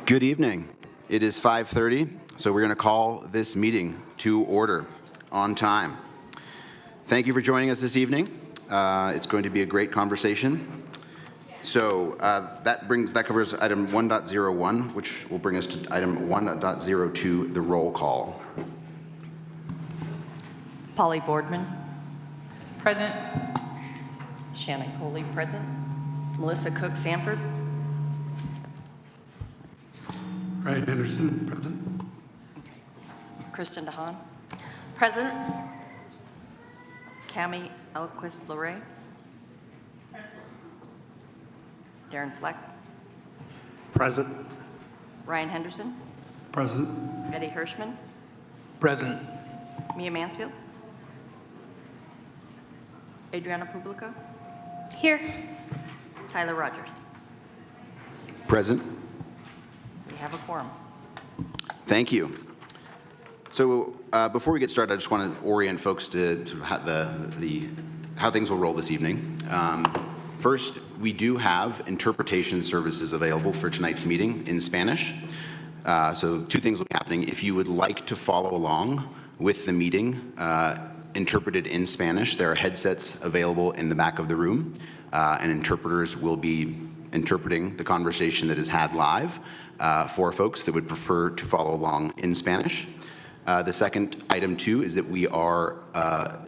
Good evening. It is 5:30, so we're going to call this meeting to order on time. Thank you for joining us this evening. It's going to be a great conversation. So that covers item 1.01, which will bring us to item 1.02, the roll call. Polly Boardman. Present. Shannon Coley, present. Melissa Cook Sanford. Ryan Henderson, present. Kristen DeHaan. Present. Cami Elquist Luray. Darren Fleck. Present. Ryan Henderson. Present. Eddie Hirschman. Present. Mia Mansfield. Adriana Publico. Here. Tyler Rogers. Present. We have a quorum. Thank you. So before we get started, I just want to orient folks to sort of how things will roll this evening. First, we do have interpretation services available for tonight's meeting in Spanish. So two things will be happening. If you would like to follow along with the meeting interpreted in Spanish, there are headsets available in the back of the room, and interpreters will be interpreting the conversation that is had live for folks that would prefer to follow along in Spanish. The second item, too, is that we are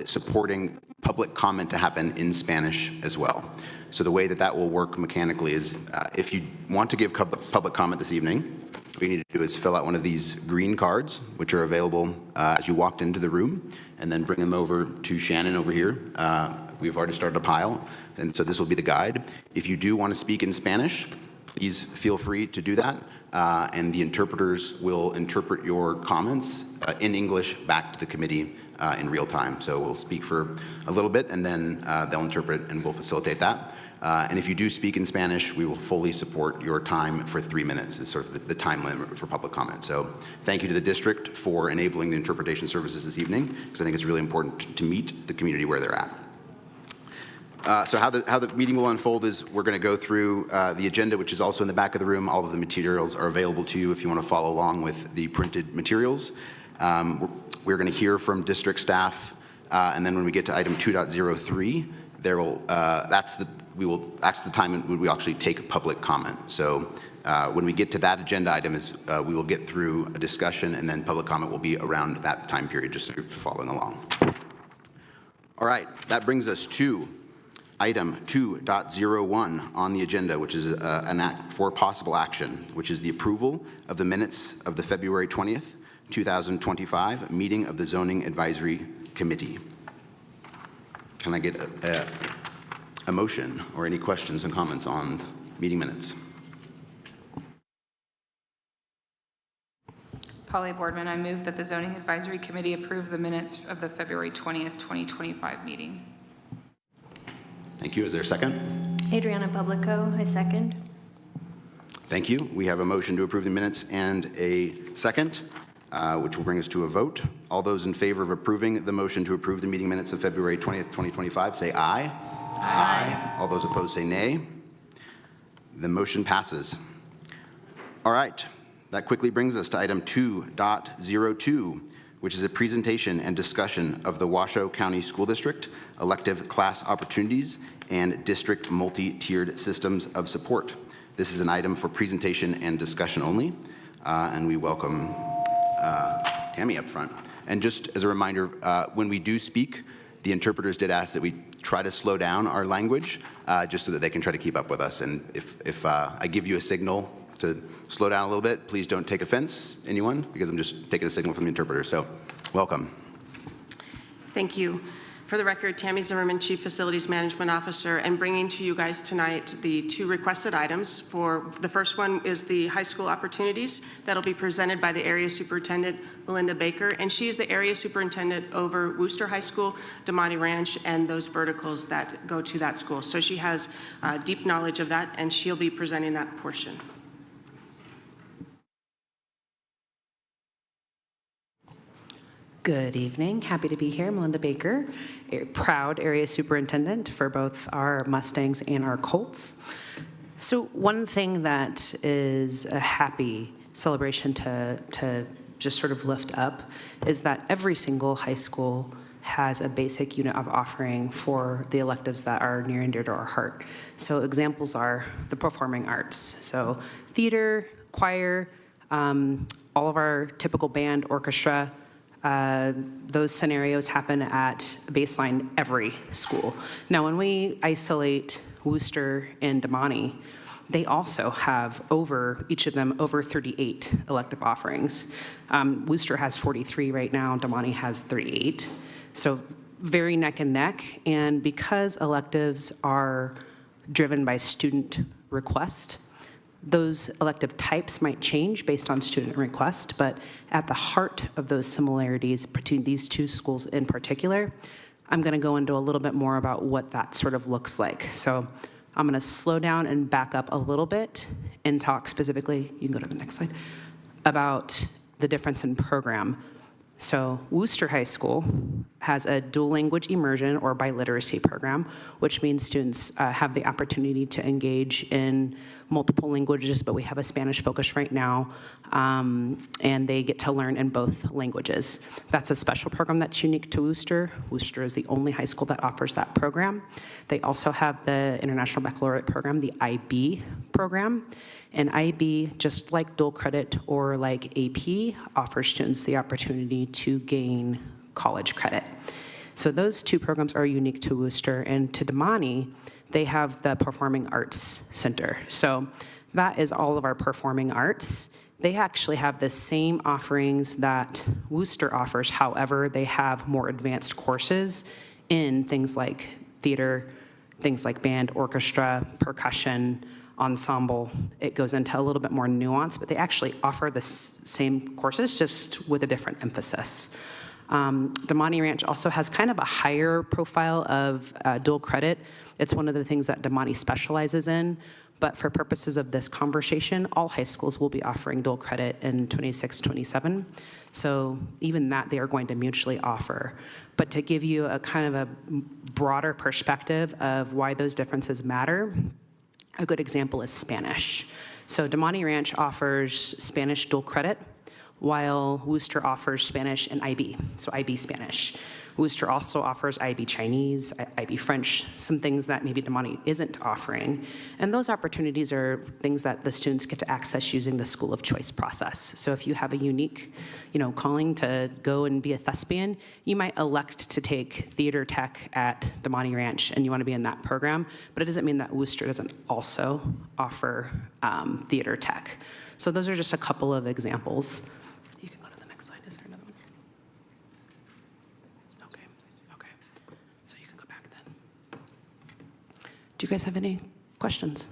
supporting public comment to happen in Spanish as well. So the way that will work mechanically is if you want to give public comment this evening, what you need to do is fill out one of these green cards, which are available as you walked into the room, and then bring them over to Shannon over here. We've already started a pile, and so this will be the guide. If you do want to speak in Spanish, please feel free to do that, and the interpreters will interpret your comments in English back to the committee in real time. So we'll speak for a little bit, and then they'll interpret, and we'll facilitate that. And if you do speak in Spanish, we will fully support your time for 3 minutes is sort of the time limit for public comment. So thank you to the district for enabling the interpretation services this evening, because I think it's really important to meet the community where they're at. So how the meeting will unfold is we're going to go through the agenda, which is also in the back of the room. All of the materials are available to you if you want to follow along with the printed materials. We're going to hear from district staff, and then when we get to item 2.03, that's the time when we actually take public comment. So when we get to that agenda item, we will get through a discussion, and then public comment will be around that time period, just for following along. All right, that brings us to item 2.01 on the agenda, which is an act for possible action, which is the approval of the minutes of the February 20th, 2025 meeting of the Zoning Advisory Committee. Can I get a motion or any questions and comments on meeting minutes? Polly Boardman, I move that the Zoning Advisory Committee approves the minutes of the February 20th, 2025 meeting. Thank you. Is there a second? Adriana Publico, I second. Thank you. We have a motion to approve the minutes and a second, which will bring us to a vote. All those in favor of approving the motion to approve the meeting minutes of February 20th, 2025, say aye. Aye. All those opposed say nay. The motion passes. All right. That quickly brings us to item 2.02, which is a presentation and discussion of the Washoe County School District elective class opportunities and district multi-tiered systems of support. This is an item for presentation and discussion only, and we welcome Tammy up front. And just as a reminder, when we do speak, the interpreters did ask that we try to slow down our language just so that they can try to keep up with us. And if I give you a signal to slow down a little bit, please don't take offense, anyone, because I'm just taking a signal from the interpreter. So welcome. Thank you. For the record, Tammy Zimmerman, Chief Facilities Management Officer, and bringing to you guys tonight the two requested items. For the first one is the high school opportunities that'll be presented by the Area Superintendent, Melinda Baker, and she's the Area Superintendent over Wooster High School, DeMonte Ranch, and those verticals that go to that school. So she has deep knowledge of that, and she'll be presenting that portion. Good evening. Happy to be here. Melinda Baker, a proud area superintendent for both our Mustangs and our Colts. So one thing that is a happy celebration to just sort of lift up is that every single high school has a basic unit of offering for the electives that are near and dear to our heart. So examples are the performing arts. So theater, choir, all of our typical band, orchestra, those scenarios happen at baseline every school. Now, when we isolate Worcester and Damani, they also have each of them over 38 elective offerings. Worcester has 43 right now, Damani has 38. So very neck and neck. And because electives are driven by student request, those elective types might change based on student request, but at the heart of those similarities between these two schools in particular, I'm going to go into a little bit more about what that sort of looks like. So I'm going to slow down and back up a little bit and talk specifically, you can go to the next slide, about the difference in program. So Worcester High School has a dual language immersion or biliteracy program, which means students have the opportunity to engage in multiple languages, but we have a Spanish focus right now, and they get to learn in both languages. That's a special program that's unique to Worcester. Worcester is the only high school that offers that program. They also have the International Baccalaureate program, the IB program. And IB, just like dual credit or like AP, offers students the opportunity to gain college credit. So those two programs are unique to Worcester, and to Damani, they have the Performing Arts Center. So that is all of our performing arts. They actually have the same offerings that Worcester offers. However, they have more advanced courses in things like theater, things like band, orchestra, percussion, ensemble. It goes into a little bit more nuance, but they actually offer the same courses, just with a different emphasis. Damani Ranch also has kind of a higher profile of dual credit. It's one of the things that Damani specializes in, but for purposes of this conversation, all high schools will be offering dual credit in 26-27. So even that they are going to mutually offer. But to give you a kind of a broader perspective of why those differences matter, a good example is Spanish. So Damani Ranch offers Spanish dual credit, while Worcester offers Spanish and IB, so IB Spanish. Worcester also offers IB Chinese, IB French, some things that maybe Damani isn't offering. And those opportunities are things that the students get to access using the school of choice process. So if you have a unique, calling to go and be a thespian, you might elect to take theater tech at Damani Ranch and you want to be in that program, but it doesn't mean that Worcester doesn't also offer theater tech. So those are just a couple of examples. You can go to the next slide. Is there another one? Okay. So you can go back then. Do you guys have any questions?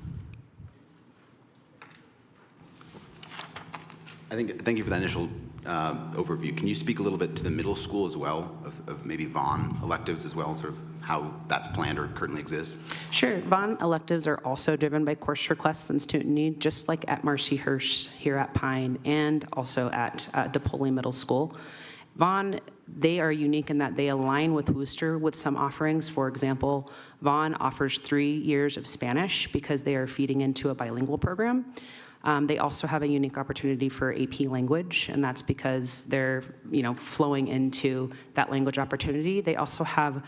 Thank you for that initial overview. Can you speak a little bit to the middle school as well, of maybe Vaughn electives as well, sort of how that's planned or currently exists? Sure. Vaughn electives are also driven by course requests and student need, just like at Marcy Hirsch here at Pine and also at DePauli Middle School. Vaughn, they are unique in that they align with Worcester with some offerings. For example, Vaughn offers 3 years of Spanish because they are feeding into a bilingual program. They also have a unique opportunity for AP language, and that's because they're, flowing into that language opportunity. They also have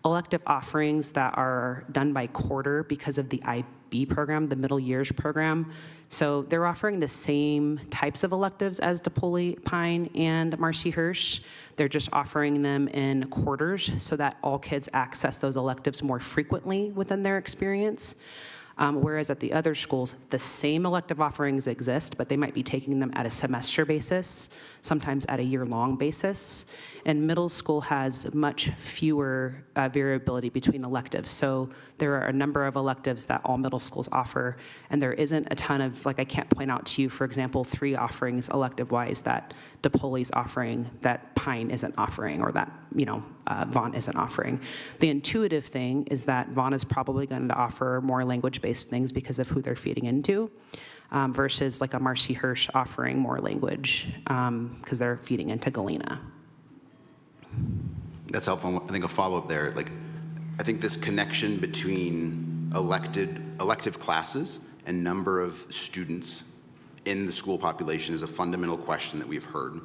elective offerings that are done by quarter because of the IB program, the middle years program. So they're offering the same types of electives as DePauli, Pine, and Marcy Hirsch. They're just offering them in quarters so that all kids access those electives more frequently within their experience. Whereas at the other schools, the same elective offerings exist, but they might be taking them at a semester basis, sometimes at a year-long basis. And middle school has much fewer variability between electives. So there are a number of electives that all middle schools offer, and there isn't a ton of, I can't point out to you, for example, 3 offerings elective-wise that DePauli's offering that Pine isn't offering, or that, Vaughn isn't offering. The intuitive thing is that Vaughn is probably going to offer more language-based things because of who they're feeding into, versus like a Marcy Hirsch offering more language because they're feeding into Galena. That's helpful. I think a follow-up there, I think this connection between elective classes and number of students in the school population is a fundamental question that we've heard.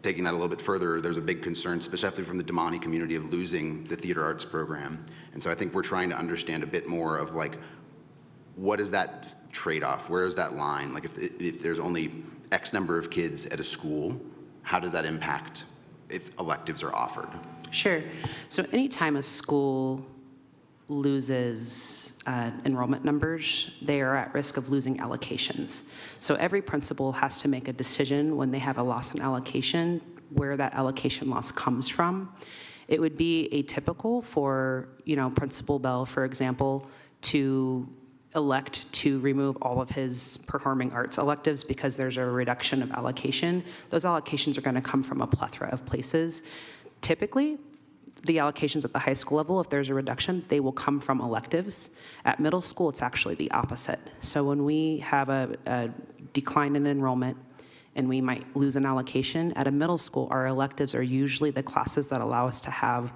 Taking that a little bit further, there's a big concern, especially from the Damani community, of losing the theater arts program. And so I think we're trying to understand a bit more of like, what is that trade-off? Where is that line? Like if there's only X number of kids at a school, how does that impact if electives are offered? Sure. So anytime a school loses enrollment numbers, they are at risk of losing allocations. So every principal has to make a decision when they have a loss in allocation, where that allocation loss comes from. It would be atypical for, Principal Bell, for example, to elect to remove all of his performing arts electives because there's a reduction of allocation. Those allocations are going to come from a plethora of places. Typically, the allocations at the high school level, if there's a reduction, they will come from electives. At middle school, it's actually the opposite. So when we have a decline in enrollment and we might lose an allocation, at a middle school, our electives are usually the classes that allow us to have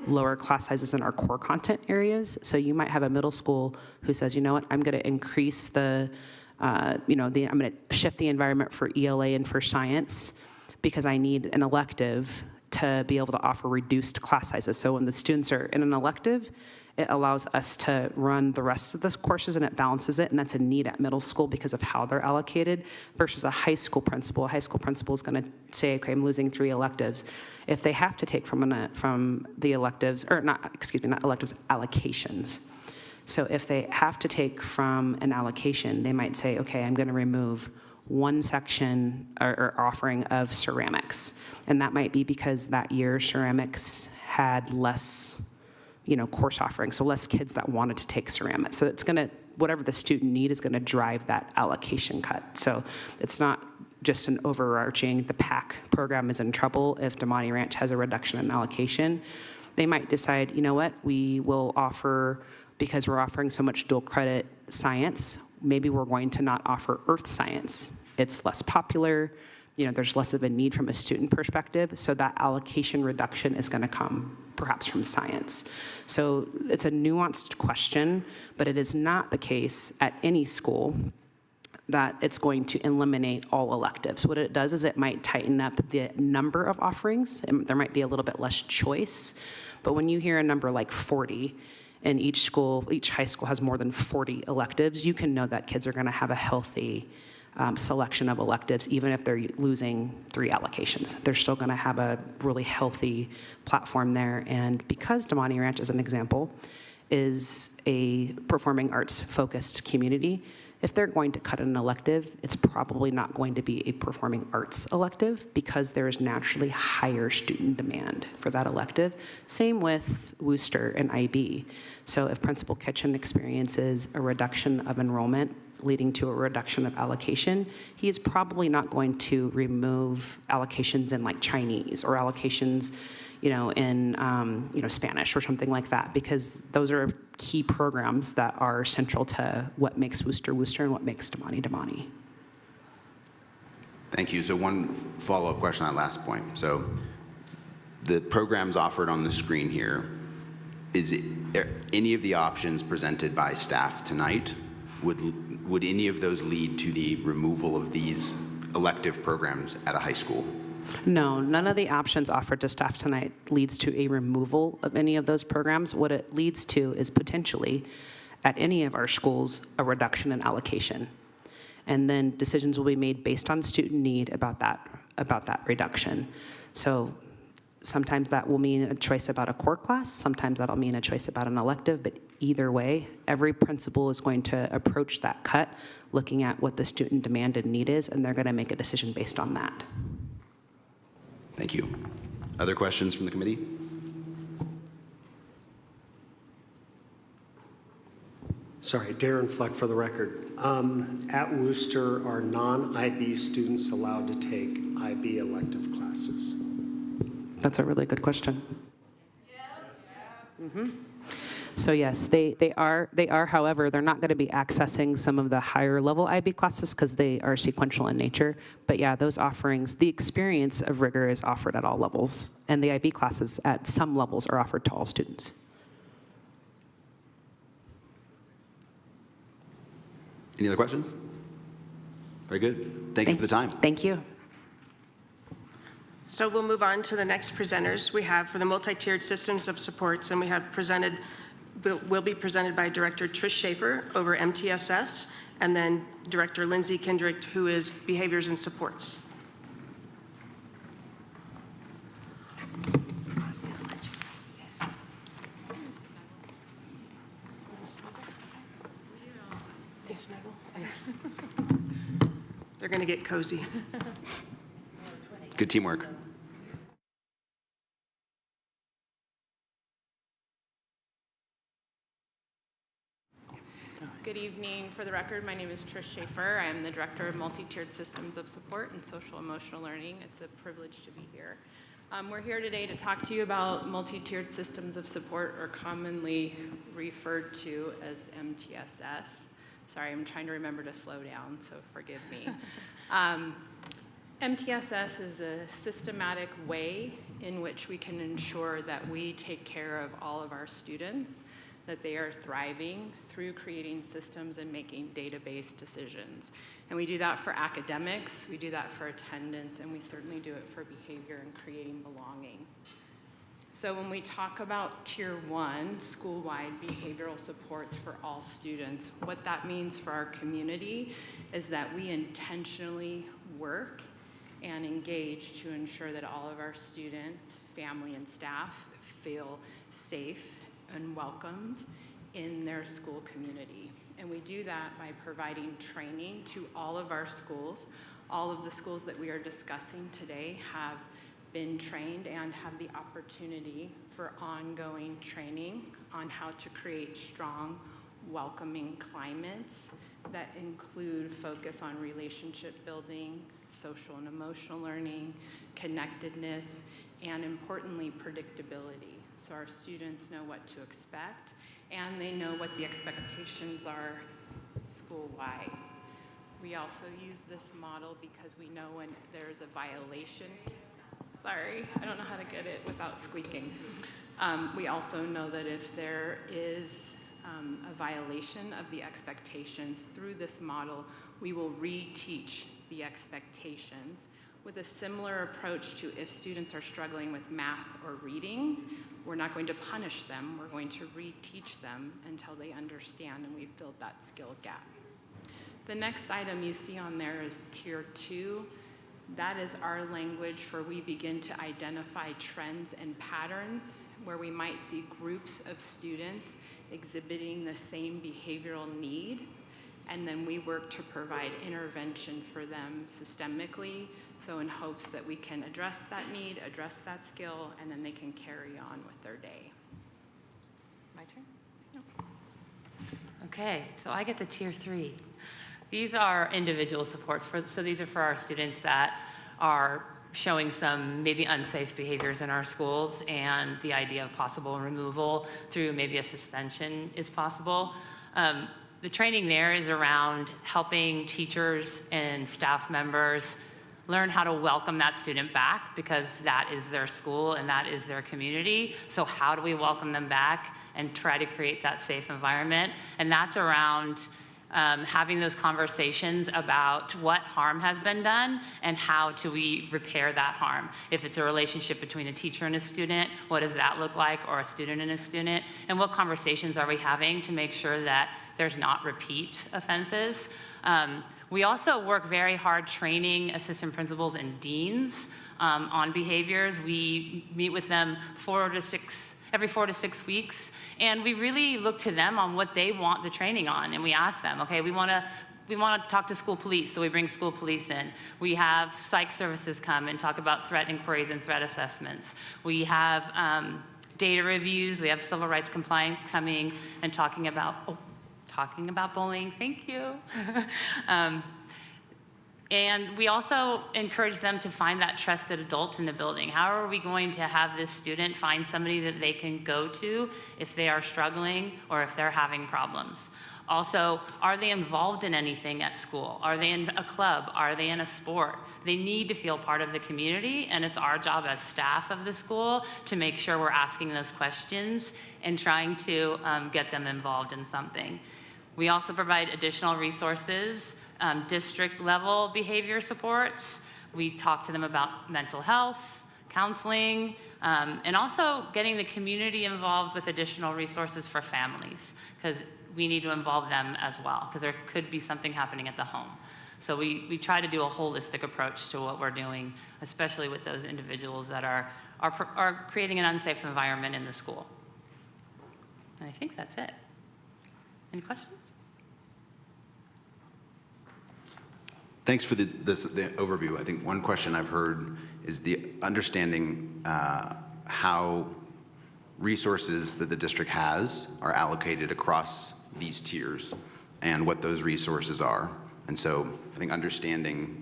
lower class sizes in our core content areas. So you might have a middle school who says, you know what, I'm going to increase I'm going to shift the environment for ELA and for science because I need an elective to be able to offer reduced class sizes. So when the students are in an elective, it allows us to run the rest of the courses and it balances it, and that's a need at middle school because of how they're allocated versus a high school principal. A high school principal is going to say, okay, I'm losing 3 electives. If they have to take from the electives, or not electives, allocations. So if they have to take from an allocation, they might say, okay, I'm going to remove one section or offering of ceramics. And that might be because that year ceramics had less course offerings, so less kids that wanted to take ceramics. So it's whatever the student need is gonna drive that allocation cut. So it's not just an overarching, the PAC program is in trouble if Damani Ranch has a reduction in allocation. They might decide, you know what, we will offer, because we're offering so much dual credit science, maybe we're going to not offer earth science. It's less popular, there's less of a need from a student perspective, so that allocation reduction is going to come perhaps from science. So it's a nuanced question, but it is not the case at any school that it's going to eliminate all electives. What it does is it might tighten up the number of offerings, and there might be a little bit less choice, but when you hear a number like 40, and each high school has more than 40 electives, you can know that kids are going to have a healthy selection of electives, even if they're losing 3 allocations. They're still going to have a really healthy platform there. And because Damani Ranch, as an example, is a performing arts focused community, if they're going to cut an elective, it's probably not going to be a performing arts elective because there is naturally higher student demand for that elective. Same with Worcester and IB. So if Principal Kitchen experiences a reduction of enrollment leading to a reduction of allocation, he is probably not going to remove allocations in like Chinese or allocations in Spanish or something like that, because those are key programs that are central to what makes Worcester Worcester and what makes Damani Damani. Thank you. So one follow-up question on that last point. So the programs offered on the screen here, are any of the options presented by staff tonight, would any of those lead to the removal of these elective programs at a high school? No, none of the options offered to staff tonight leads to a removal of any of those programs. What it leads to is potentially, at any of our schools, a reduction in allocation. And then decisions will be made based on student need about that reduction. So sometimes that will mean a choice about a core class, sometimes that'll mean a choice about an elective, but either way, every principal is going to approach that cut looking at what the student demand and need is, and they're going to make a decision based on that. Thank you. Other questions from the committee? Sorry, Darren Fleck for the record. At Worcester, are non-IB students allowed to take IB elective classes? That's a really good question. Mm-hmm. So yes, they are. However, they're not going to be accessing some of the higher level IB classes because they are sequential in nature. But yeah, those offerings, the experience of rigor is offered at all levels, and the IB classes at some levels are offered to all students. Any other questions? Very good. Thank you for the time. Thank you. So we'll move on to the next presenters we have for the multi-tiered systems of supports, and we have will be presented by Director Trish Schaefer over MTSS, and then Director Lindsay Kendrick, who is Behaviors and Supports. They're going to get cozy. Good teamwork. Good evening. For the record, my name is Trish Schaefer. I am the Director of Multi-Tiered Systems of Support and Social Emotional Learning. It's a privilege to be here. We're here today to talk to you about multi-tiered systems of support, or commonly referred to as MTSS. Sorry, I'm trying to remember to slow down, so forgive me. MTSS is a systematic way in which we can ensure that we take care of all of our students, that they are thriving through creating systems and making data-based decisions. And we do that for academics, we do that for attendance, and we certainly do it for behavior and creating belonging. So when we talk about Tier 1, school-wide behavioral supports for all students, what that means for our community is that we intentionally work and engage to ensure that all of our students, family, and staff feel safe and welcomed in their school community. And we do that by providing training to all of our schools. All of the schools that we are discussing today have been trained and have the opportunity for ongoing training on how to create strong, welcoming climates that include focus on relationship building, social and emotional learning, connectedness, and importantly, predictability. So our students know what to expect, and they know what the expectations are school-wide. We also use this model because we know when there's a violation. Sorry, I don't know how to get it without squeaking. We also know that if there is a violation of the expectations through this model, we will reteach the expectations with a similar approach to if students are struggling with math or reading. We're not going to punish them, we're going to reteach them until they understand and we've filled that skill gap. The next item you see on there is Tier 2. That is our language for we begin to identify trends and patterns where we might see groups of students exhibiting the same behavioral need, and then we work to provide intervention for them systemically, so in hopes that we can address that need, address that skill, and then they can carry on with their day. My turn? No. Okay, so I get the Tier 3. These are individual supports, so these are for our students that are showing some maybe unsafe behaviors in our schools, and the idea of possible removal through maybe a suspension is possible. The training there is around helping teachers and staff members learn how to welcome that student back, because that is their school and that is their community. So how do we welcome them back and try to create that safe environment? And that's around having those conversations about what harm has been done and how do we repair that harm. If it's a relationship between a teacher and a student, what does that look like, or a student and a student? And what conversations are we having to make sure that there's not repeat offenses? We also work very hard training assistant principals and deans on behaviors. We meet with them every 4 to 6 weeks, and we really look to them on what they want the training on, and we ask them, okay, we want to talk to school police, so we bring school police in. We have psych services come and talk about threat inquiries and threat assessments. We have data reviews. We have civil rights compliance coming and talking about bullying. Thank you. And we also encourage them to find that trusted adult in the building. How are we going to have this student find somebody that they can go to if they are struggling or if they're having problems? Also, are they involved in anything at school? Are they in a club? Are they in a sport? They need to feel part of the community, and it's our job as staff of the school to make sure we're asking those questions and trying to get them involved in something. We also provide additional resources, district-level behavior supports. We talk to them about mental health, counseling, and also getting the community involved with additional resources for families, because we need to involve them as well, because there could be something happening at the home. So we try to do a holistic approach to what we're doing, especially with those individuals that are creating an unsafe environment in the school. And I think that's it. Any questions? Thanks for the overview. I think one question I've heard is the understanding how resources that the district has are allocated across these tiers and what those resources are. And so I think understanding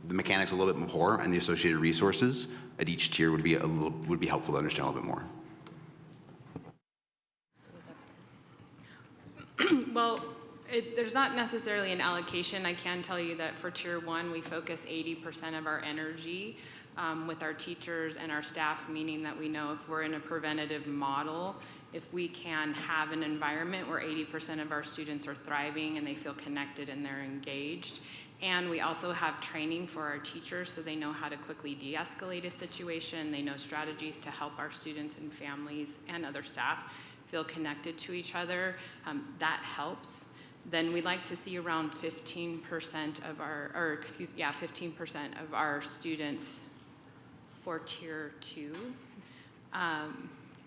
the mechanics a little bit more and the associated resources at each tier would be helpful to understand a little bit more. Well, there's not necessarily an allocation. I can tell you that for Tier 1, we focus 80% of our energy with our teachers and our staff, meaning that we know if we're in a preventative model, if we can have an environment where 80% of our students are thriving and they feel connected and they're engaged. And we also have training for our teachers so they know how to quickly de-escalate a situation. They know strategies to help our students and families and other staff feel connected to each other. That helps. Then we like to see around 15% of our, 15% of our students for Tier 2.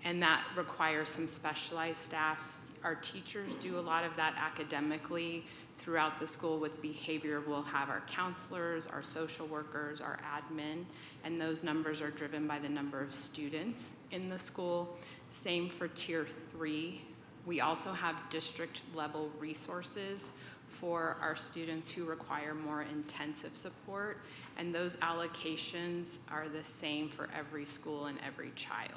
And that requires some specialized staff. Our teachers do a lot of that academically throughout the school with behavior. We'll have our counselors, our social workers, our admin, and those numbers are driven by the number of students in the school. Same for Tier 3. We also have district-level resources for our students who require more intensive support, and those allocations are the same for every school and every child.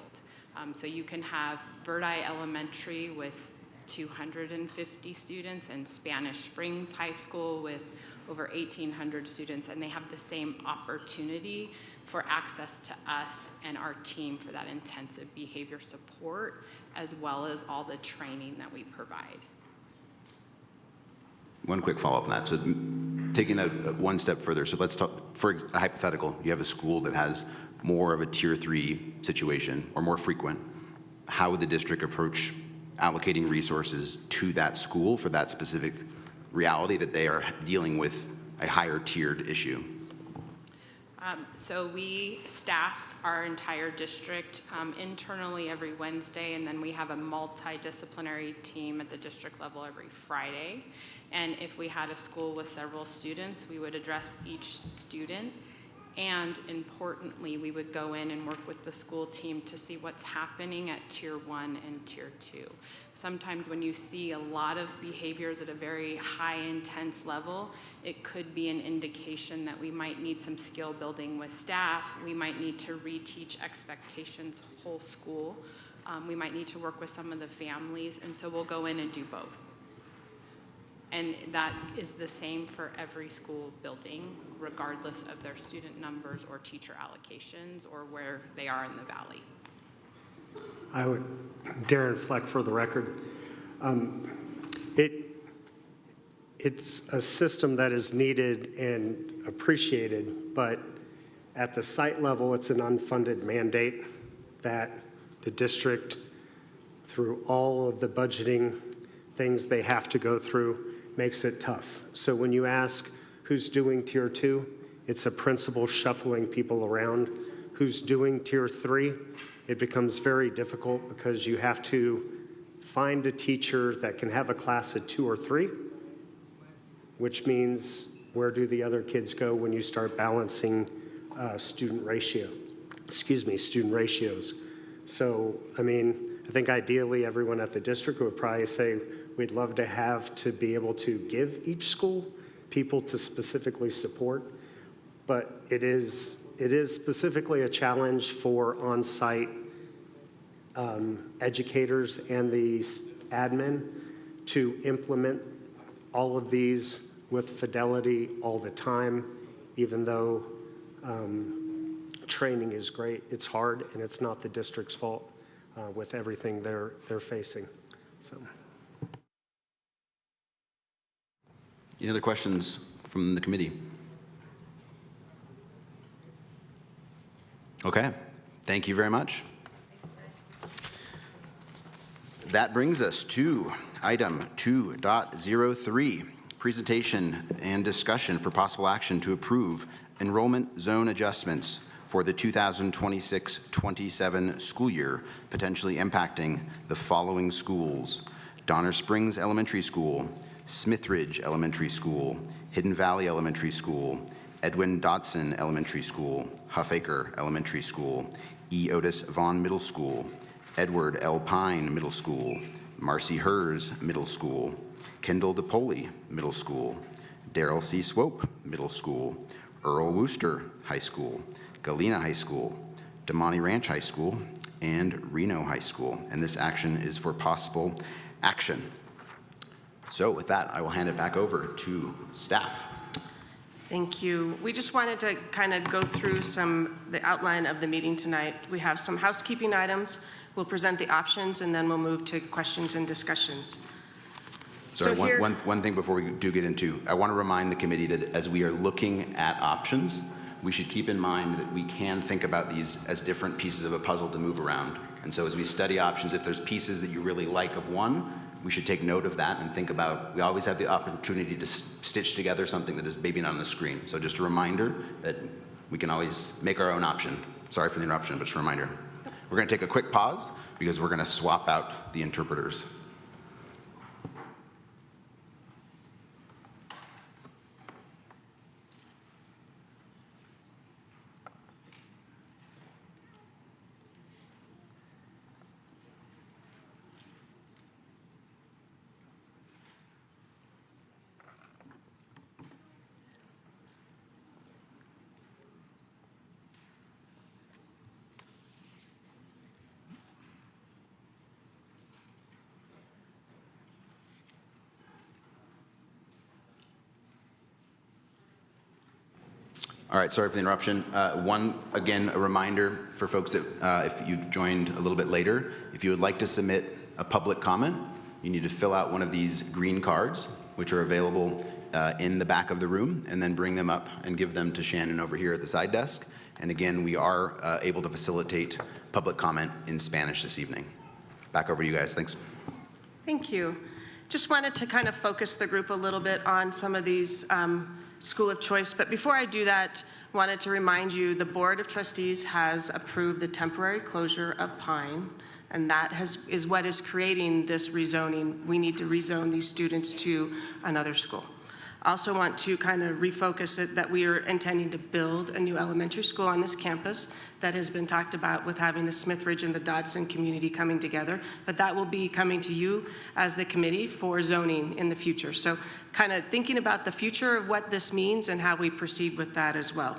So you can have Verdi Elementary with 250 students and Spanish Springs High School with over 1,800 students, and they have the same opportunity for access to us and our team for that intensive behavior support, as well as all the training that we provide. One quick follow-up on that. So taking that one step further, so let's talk, for a hypothetical, you have a school that has more of a Tier 3 situation or more frequent. How would the district approach allocating resources to that school for that specific reality that they are dealing with a higher tiered issue? So we staff our entire district internally every Wednesday, and then we have a multidisciplinary team at the district level every Friday. And if we had a school with several students, we would address each student. And importantly, we would go in and work with the school team to see what's happening at Tier 1 and Tier 2. Sometimes when you see a lot of behaviors at a very high intense level, it could be an indication that we might need some skill building with staff. We might need to reteach expectations whole school. We might need to work with some of the families, and so we'll go in and do both. And that is the same for every school building, regardless of their student numbers or teacher allocations or where they are in the valley. Darren Fleck for the record. It's a system that is needed and appreciated, but at the site level, it's an unfunded mandate that the district, through all of the budgeting things they have to go through, makes it tough. So when you ask who's doing Tier 2, it's a principal shuffling people around. Who's doing Tier 3, it becomes very difficult because you have to find a teacher that can have a class of 2 or 3, which means where do the other kids go when you start balancing student ratios. So, I mean, I think ideally everyone at the district would probably say, we'd love to have to be able to give each school people to specifically support, but it is specifically a challenge for on-site educators and the admin to implement all of these with fidelity all the time, even though training is great. It's hard, and it's not the district's fault with everything they're facing. So. Any other questions from the committee? Okay, thank you very much. That brings us to item 2.03, presentation and discussion for possible action to approve enrollment zone adjustments for the 2026-27 school year, potentially impacting the following schools: Donner Springs Elementary School, Smithridge Elementary School, Hidden Valley Elementary School, Edwin Dodson Elementary School, Huffaker Elementary School, E. Otis Vaughn Middle School, Edward L. Pine Middle School, Marcy Hers Middle School, Kendall DePoli Middle School, Darrell C. Swope Middle School, Earl Wooster High School, Galena High School, Damani Ranch High School, and Reno High School. And this action is for possible action. So with that, I will hand it back over to staff. Thank you. We just wanted to kind of go through the outline of the meeting tonight. We have some housekeeping items. We'll present the options, and then we'll move to questions and discussions. Sorry, So here- one thing before we do get into, I want to remind the committee that as we are looking at options, we should keep in mind that we can think about these as different pieces of a puzzle to move around. And so as we study options, if there's pieces that you really like of one, we should take note of that and think about, we always have the opportunity to stitch together something that is maybe not on the screen. So just a reminder that we can always make our own option. Sorry for the interruption, but just a reminder. We're going to take a quick pause because we're going to swap out the interpreters. All right, sorry for the interruption. Again, a reminder for folks that if you've joined a little bit later, if you would like to submit a public comment, you need to fill out one of these green cards, which are available in the back of the room, and then bring them up and give them to Shannon over here at the side desk. And again, we are able to facilitate public comment in Spanish this evening. Back over to you guys, thanks. Thank you. Just wanted to kind of focus the group a little bit on some of these school of choice. But before I do that, wanted to remind you the Board of Trustees has approved the temporary closure of Pine, and that is what is creating this rezoning. We need to rezone these students to another school. I also want to kind of refocus it that we are intending to build a new elementary school on this campus that has been talked about with having the Smithridge and the Dodson community coming together, but that will be coming to you as the committee for zoning in the future. So kind of thinking about the future of what this means and how we proceed with that as well.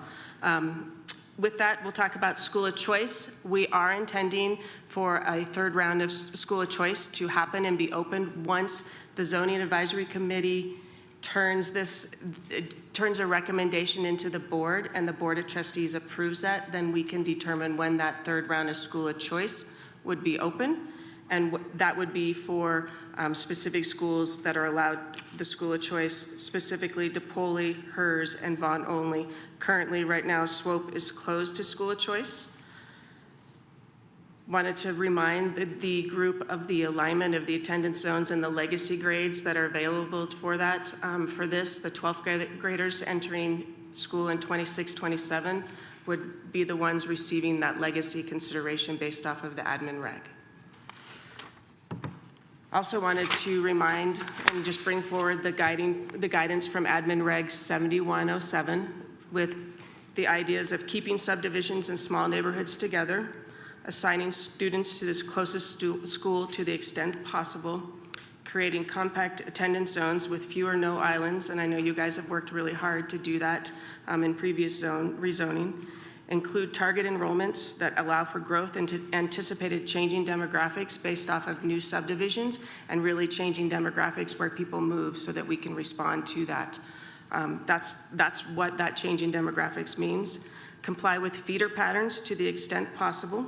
With that, we'll talk about school of choice. We are intending for a third round of school of choice to happen and be opened once the zoning advisory committee turns a recommendation into the board and the Board of Trustees approves that, then we can determine when that third round of school of choice would be open. And that would be for specific schools that are allowed the school of choice, specifically DePoli, Hers, and Vaughn only. Currently, right now, Swope is closed to school of choice. Wanted to remind the group of the alignment of the attendance zones and the legacy grades that are available for that. For this, the 12th graders entering school in 26-27 would be the ones receiving that legacy consideration based off of the admin reg. Also wanted to remind and just bring forward the guidance from admin reg 7107 with the ideas of keeping subdivisions and small neighborhoods together, assigning students to this closest school to the extent possible, creating compact attendance zones with fewer no islands, and I know you guys have worked really hard to do that in previous rezoning, include target enrollments that allow for growth into anticipated changing demographics based off of new subdivisions and really changing demographics where people move so that we can respond to that. That's what that change in demographics means. Comply with feeder patterns to the extent possible.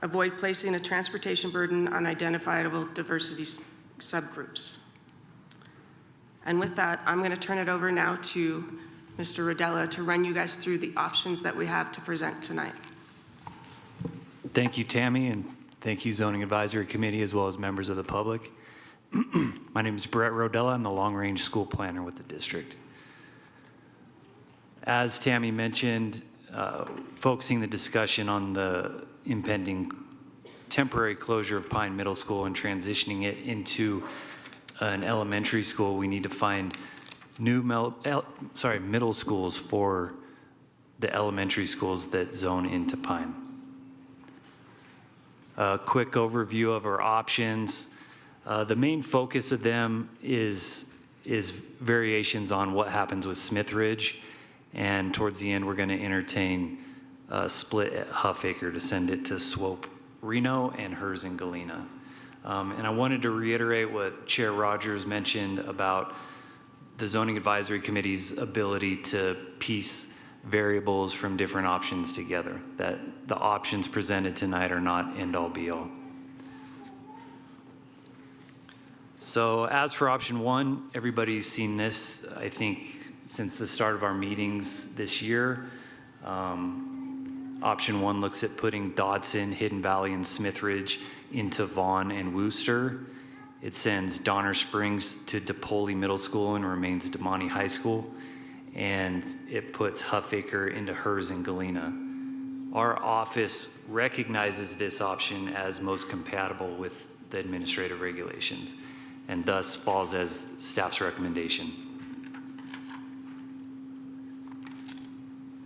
Avoid placing a transportation burden on identifiable diversity subgroups. And with that, I'm going to turn it over now to Mr. Rodella to run you guys through the options that we have to present tonight. Thank you, Tammy, and thank you, Zoning Advisory Committee, as well as members of the public. My name is Brett Rodella. I'm the long-range school planner with the district. As Tammy mentioned, focusing the discussion on the impending temporary closure of Pine Middle School and transitioning it into an elementary school, we need to find new middle schools for the elementary schools that zone into Pine. A quick overview of our options. The main focus of them is variations on what happens with Smith Ridge, and towards the end we're going to entertain a split at Huffaker to send it to Swope Reno and hers in Galena. And I wanted to reiterate what Chair Rogers mentioned about the Zoning Advisory Committee's ability to piece variables from different options together, that the options presented tonight are not end-all be-all. So as for option one, everybody's seen this, I think, since the start of our meetings this year. Option one looks at putting Dodson, Hidden Valley, and Smith Ridge into Vaughn and Wooster. It sends Donner Springs to DePoli Middle School and remains DeMonte High School. And it puts Huffaker into hers in Galena. Our office recognizes this option as most compatible with the administrative regulations, and thus falls as staff's recommendation.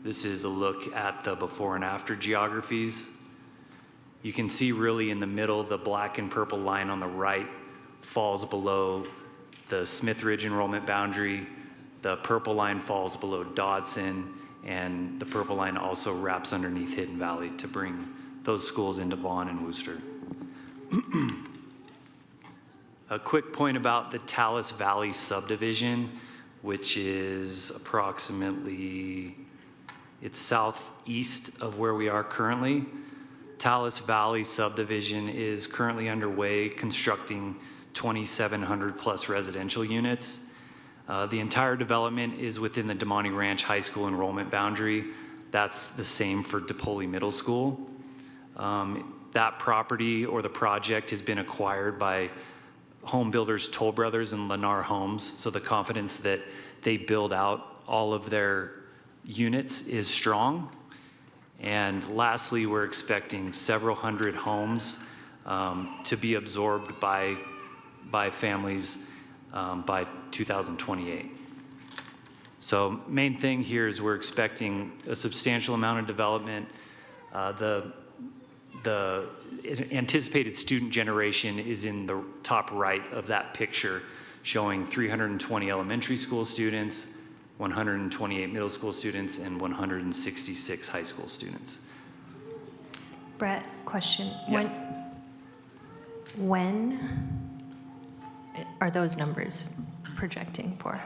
This is a look at the before and after geographies. You can see really in the middle, the black and purple line on the right falls below the Smith Ridge enrollment boundary. The purple line falls below Dodson, and the purple line also wraps underneath Hidden Valley to bring those schools into Vaughn and Wooster. A quick point about the Talus Valley subdivision, which is approximately, it's southeast of where we are currently. Talus Valley subdivision is currently underway constructing 2,700 plus residential units. The entire development is within the DeMonte Ranch High School enrollment boundary. That's the same for DePoli Middle School. That property or the project has been acquired by home builders Toll Brothers and Lennar Homes, so the confidence that they build out all of their units is strong. And lastly, we're expecting several hundred homes to be absorbed by families by 2028. So main thing here is we're expecting a substantial amount of development. The anticipated student generation is in the top right of that picture, showing 320 elementary school students, 128 middle school students, and 166 high school students. Brett, question. Yeah. When are those numbers projecting for?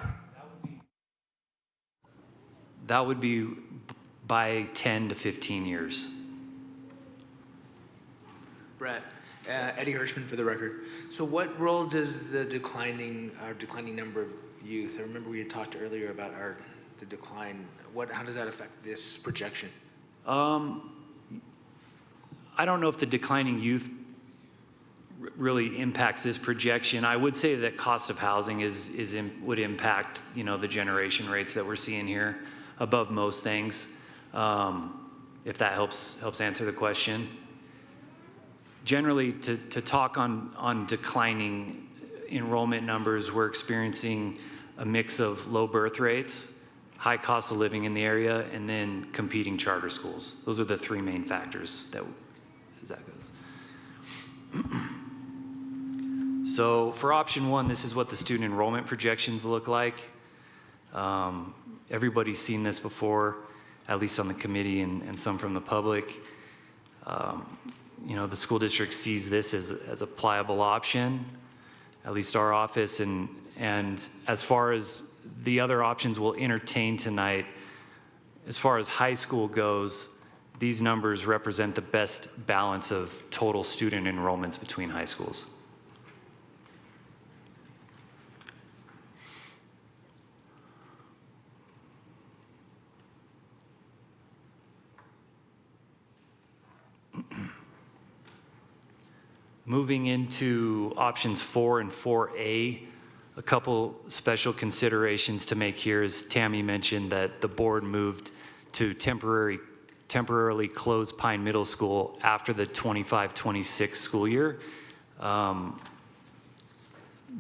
That would be by 10 to 15 years. Brett, Eddie Hirschman for the record. So what role does the declining number of youth, I remember we had talked earlier about the decline, how does that affect this projection? I don't know if the declining youth really impacts this projection. I would say that cost of housing would impact, the generation rates that we're seeing here above most things. If that helps answer the question. Generally, to talk on declining enrollment numbers, we're experiencing a mix of low birth rates, high cost of living in the area, and then competing charter schools. Those are the three main factors as that goes. So for option one, this is what the student enrollment projections look like. Everybody's seen this before, at least on the committee and some from the public. The school district sees this as a pliable option, at least our office, and as far as the other options we'll entertain tonight, as far as high school goes, these numbers represent the best balance of total student enrollments between high schools. moving into options 4 and 4A, a couple special considerations to make here is Tammy mentioned that the board moved to temporarily close Pine Middle School after the 25-26 school year.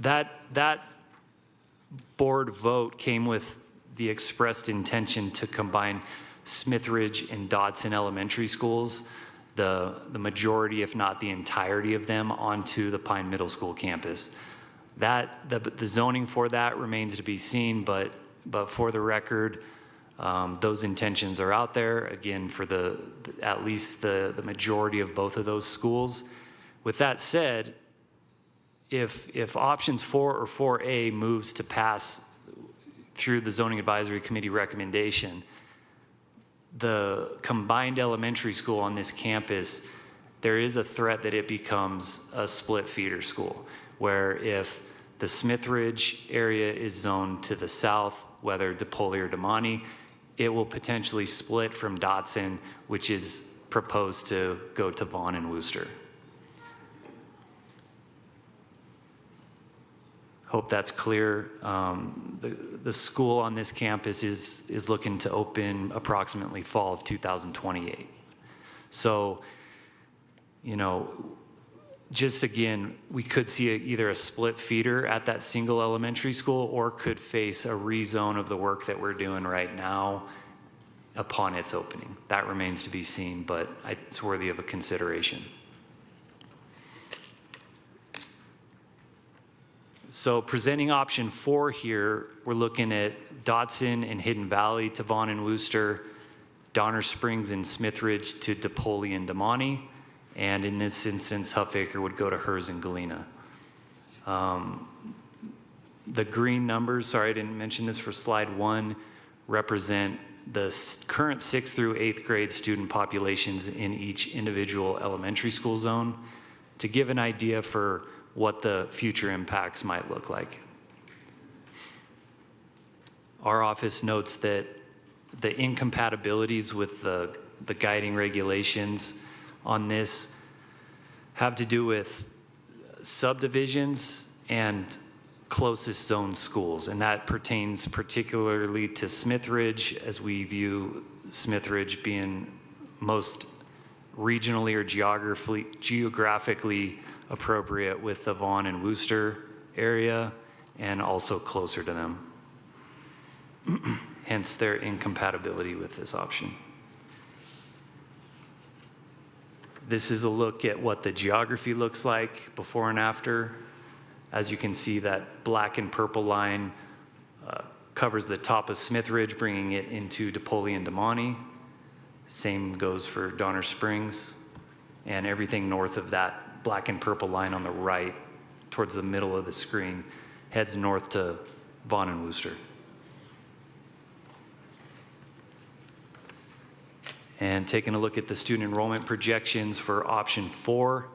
That board vote came with the expressed intention to combine Smithridge and Dodson elementary schools, the majority, if not the entirety of them, onto the Pine Middle School campus. The zoning for that remains to be seen, but for the record, those intentions are out there, again, for at least the majority of both of those schools. With that said, if options 4 or 4A moves to pass through the Zoning Advisory Committee recommendation, the combined elementary school on this campus, there is a threat that it becomes a split feeder school, where if the Smithridge area is zoned to the south, whether DePaul or Damani, it will potentially split from Dotson, which is proposed to go to Vaughn and Wooster. Hope that's clear. The school on this campus is looking to open approximately fall of 2028. So, just again, we could see either a split feeder at that single elementary school or could face a rezone of the work that we're doing right now upon its opening. That remains to be seen, but it's worthy of a consideration. So presenting option 4 here, we're looking at Dodson and Hidden Valley to Vaughn and Wooster, Donner Springs and Smithridge to DePaul and Damani, and in this instance, Huffaker would go to Hers and Galena. The green numbers, sorry, I didn't mention this for slide 1, represent the current 6th through 8th grade student populations in each individual elementary school zone to give an idea for what the future impacts might look like. Our office notes that the incompatibilities with the guiding regulations on this have to do with subdivisions and closest zone schools, and that pertains particularly to Smithridge, as we view Smithridge being most regionally or geographically appropriate with the Vaughn and Wooster area and also closer to them. Hence their incompatibility with this option. This is a look at what the geography looks like before and after. As you can see, that black and purple line covers the top of Smithridge, bringing it into DePaul and Damani. Same goes for Donner Springs, and everything north of that black and purple line on the right, towards the middle of the screen, heads north to Vaughn and Wooster. And taking a look at the student enrollment projections for option 4,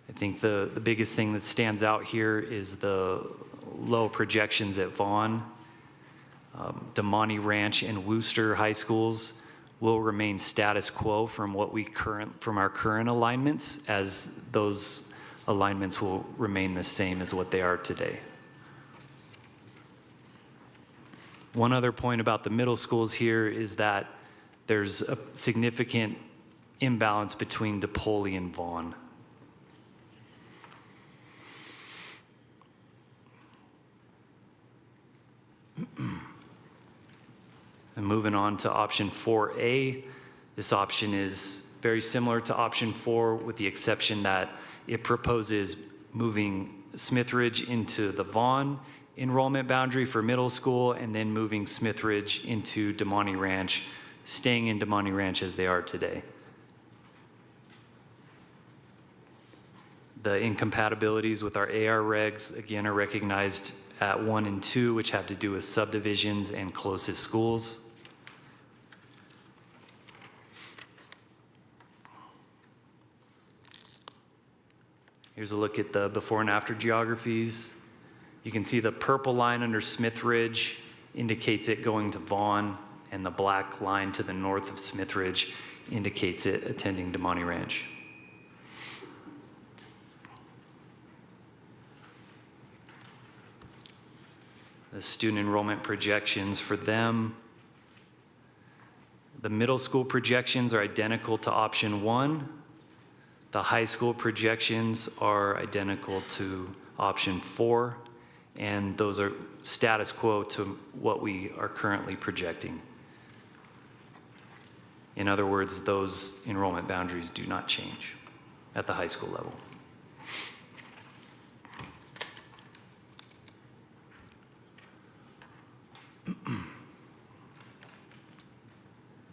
I think the biggest thing that stands out here is the low projections at Vaughn. Damani Ranch and Wooster high schools will remain status quo from our current alignments, as those alignments will remain the same as what they are today. One other point about the middle schools here is that there's a significant imbalance between DePaul and Vaughn. And moving on to option 4A, this option is very similar to option 4 with the exception that it proposes moving Smithridge into the Vaughn enrollment boundary for middle school and then moving Smithridge into Damani Ranch, staying in Damani Ranch as they are today. The incompatibilities with our AR regs, again, are recognized at 1 and 2, which have to do with subdivisions and closest schools. Here's a look at the before and after geographies. You can see the purple line under Smithridge indicates it going to Vaughn, and the black line to the north of Smithridge indicates it attending Damani Ranch. The student enrollment projections for them. The middle school projections are identical to option 1. The high school projections are identical to option 4, and those are status quo to what we are currently projecting. In other words, those enrollment boundaries do not change at the high school level.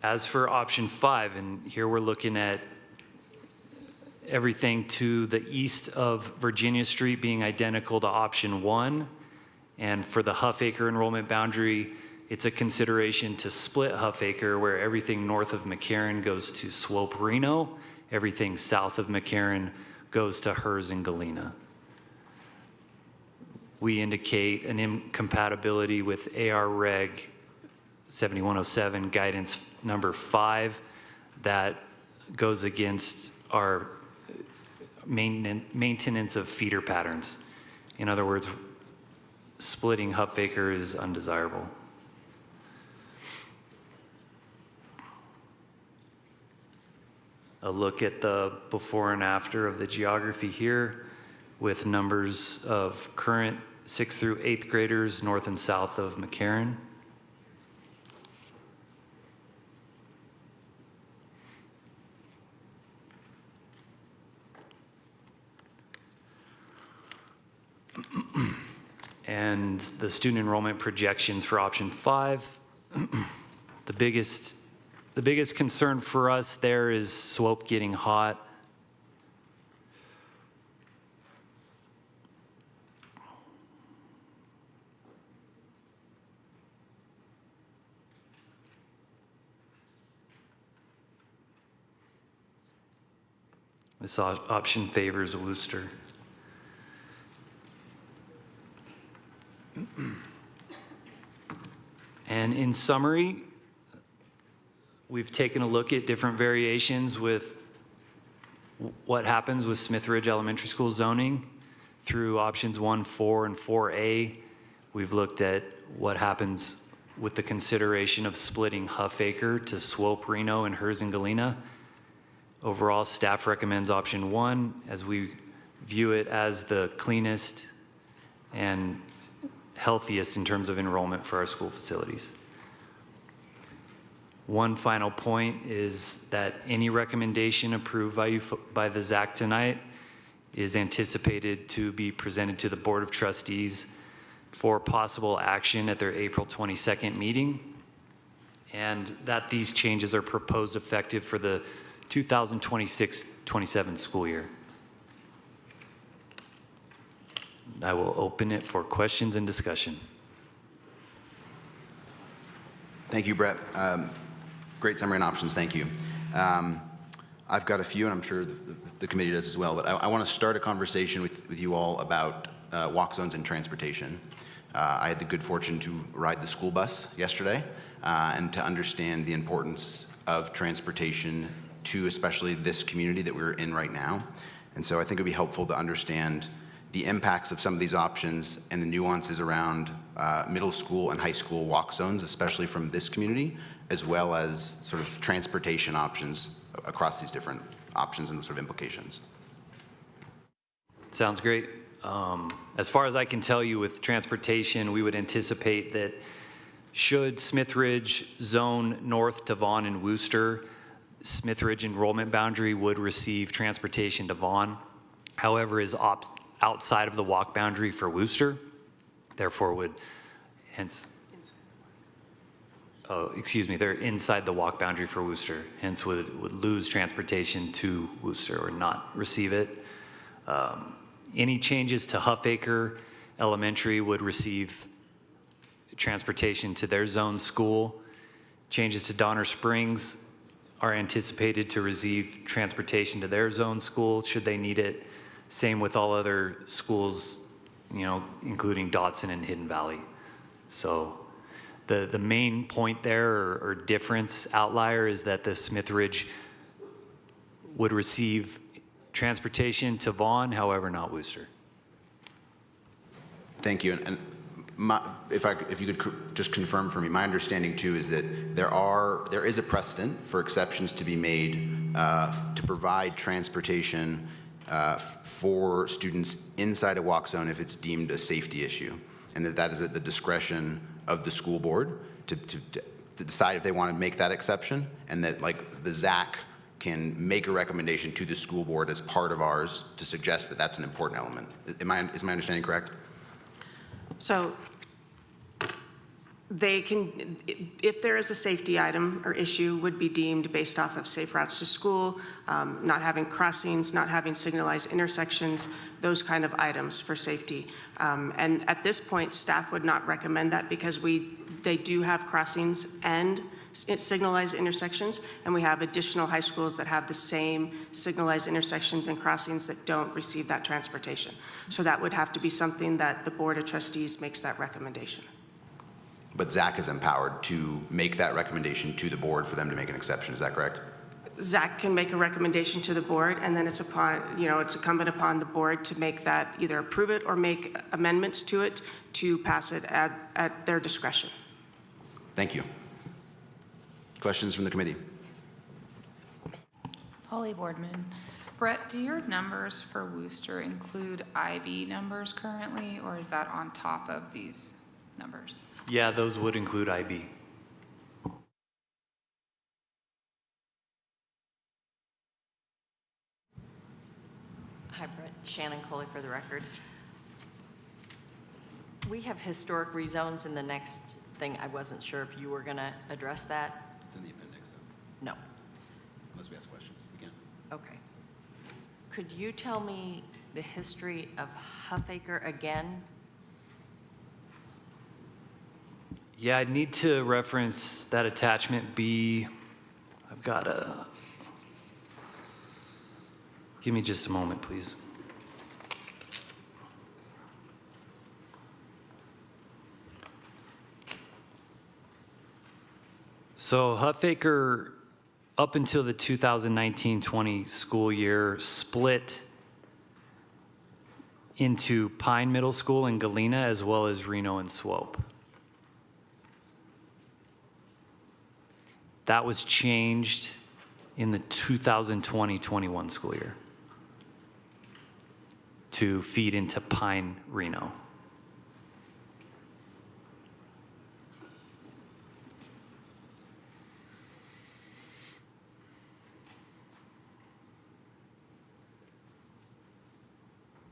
As for option 5, and here we're looking at everything to the east of Virginia Street being identical to option 1. And for the Huffaker enrollment boundary, it's a consideration to split Huffaker, where everything north of McCarran goes to Swope Reno, everything south of McCarran goes to Hers and Galena. We indicate an incompatibility with AR Reg 7107 guidance number 5 that goes against our maintenance of feeder patterns. In other words, splitting Huffaker is undesirable. A look at the before and after of the geography here with numbers of current 6th through 8th graders north and south of McCarran. And the student enrollment projections for option 5. The biggest concern for us there is Swope getting hot. This option favors Wooster. And in summary, we've taken a look at different variations with what happens with Smith Ridge Elementary School zoning through options 1, 4, and 4A. We've looked at what happens with the consideration of splitting Huffaker to Swope, Reno, and Hers and Galena. Overall, staff recommends option 1 as we view it as the cleanest and healthiest in terms of enrollment for our school facilities. One final point is that any recommendation approved by the ZAC tonight is anticipated to be presented to the Board of Trustees for possible action at their April 22nd meeting, and that these changes are proposed effective for the 2026-27 school year. I will open it for questions and discussion. Thank you, Brett. Great summary and options, thank you. I've got a few, and I'm sure the committee does as well, but I want to start a conversation with you all about walk zones and transportation. I had the good fortune to ride the school bus yesterday and to understand the importance of transportation to especially this community that we're in right now. And so I think it would be helpful to understand the impacts of some of these options and the nuances around middle school and high school walk zones, especially from this community, as well as sort of transportation options across these different options and sort of implications. Sounds great. As far as I can tell you with transportation, we would anticipate that should Smith Ridge zone north to Vaughn and Wooster, Smith Ridge enrollment boundary would receive transportation to Vaughn. However, is outside of the walk boundary for Wooster, therefore would hence, they're inside the walk boundary for Wooster, hence would lose transportation to Wooster or not receive it. Any changes to Huffaker Elementary would receive transportation to their zone school. Changes to Donner Springs are anticipated to receive transportation to their zone school should they need it. Same with all other schools, including Dotson and Hidden Valley. So the main point there or difference outlier is that the Smith Ridge would receive transportation to Vaughn, however, not Wooster. Thank you. And if you could just confirm for me, my understanding too is that there is a precedent for exceptions to be made to provide transportation for students inside a walk zone if it's deemed a safety issue, and that is at the discretion of the school board to decide if they want to make that exception, and that like the ZAC can make a recommendation to the school board as part of ours to suggest that that's an important element. Is my understanding correct? So they can, if there is a safety item or issue, would be deemed based off of safe routes to school, not having crossings, not having signalized intersections, those kind of items for safety. And at this point, staff would not recommend that because they do have crossings and signalized intersections, and we have additional high schools that have the same signalized intersections and crossings that don't receive that transportation. So that would have to be something that the Board of Trustees makes that recommendation. But ZAC is empowered to make that recommendation to the board for them to make an exception, is that correct? ZAC can make a recommendation to the board, and then it's incumbent upon the board to make that, either approve it or make amendments to it to pass it at their discretion. Thank you. Questions from the committee? Holly Boardman. Brett, do your numbers for Worcester include IB numbers currently, or is that on top of these numbers? Yeah, those would include IB. Hi, Brett. Shannon Coley for the record. We have historic rezones in the next thing. I wasn't sure if you were going to address that. It's in the appendix, though. No. Unless we ask questions, we can. Okay. Could you tell me the history of Huffaker again? Yeah, I'd need to reference that attachment B. I've got a... Give me just a moment, please. So Huffaker, up until the 2019-20 school year, split into Pine Middle School and Galena, as well as Reno and Swope. That was changed in the 2020-21 school year to feed into Pine Reno.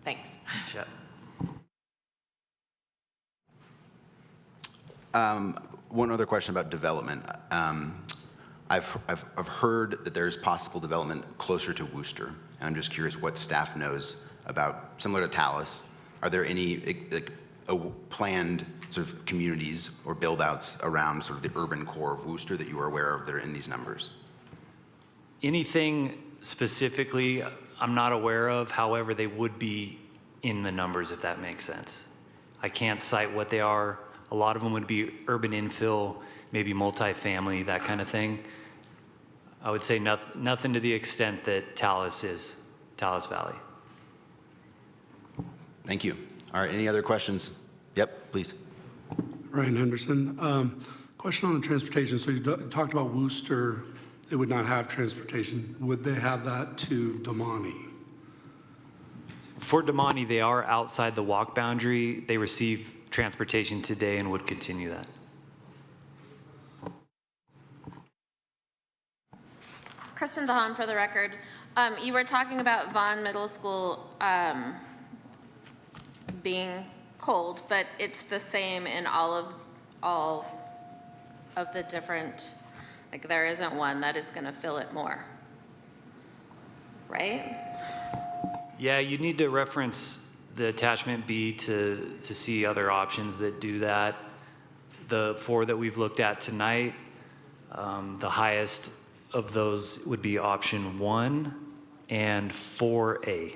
Thanks. Chet. One other question about development. I've heard that there's possible development closer to Worcester, and I'm just curious what staff knows about, similar to Tallis, are there any planned sort of communities or build-outs around sort of the urban core of Worcester that you are aware of that are in these numbers? Anything specifically I'm not aware of, however, they would be in the numbers if that makes sense. I can't cite what they are. A lot of them would be urban infill, maybe multifamily, that kind of thing. I would say nothing to the extent that Tallis is, Tallis Valley. Thank you. All right, any other questions? Yep, please. Ryan Henderson. Question on the transportation. So you talked about Worcester, they would not have transportation. Would they have that to Damani? For Damani, they are outside the walk boundary. They receive transportation today and would continue that. Kristen Dahan for the record. You were talking about Vaughn Middle School being cold, but it's the same in all of the different, like there isn't one that is going to fill it more, right? Yeah, you need to reference the attachment B to see other options that do that. The 4 that we've looked at tonight, the highest of those would be option 1 and 4A.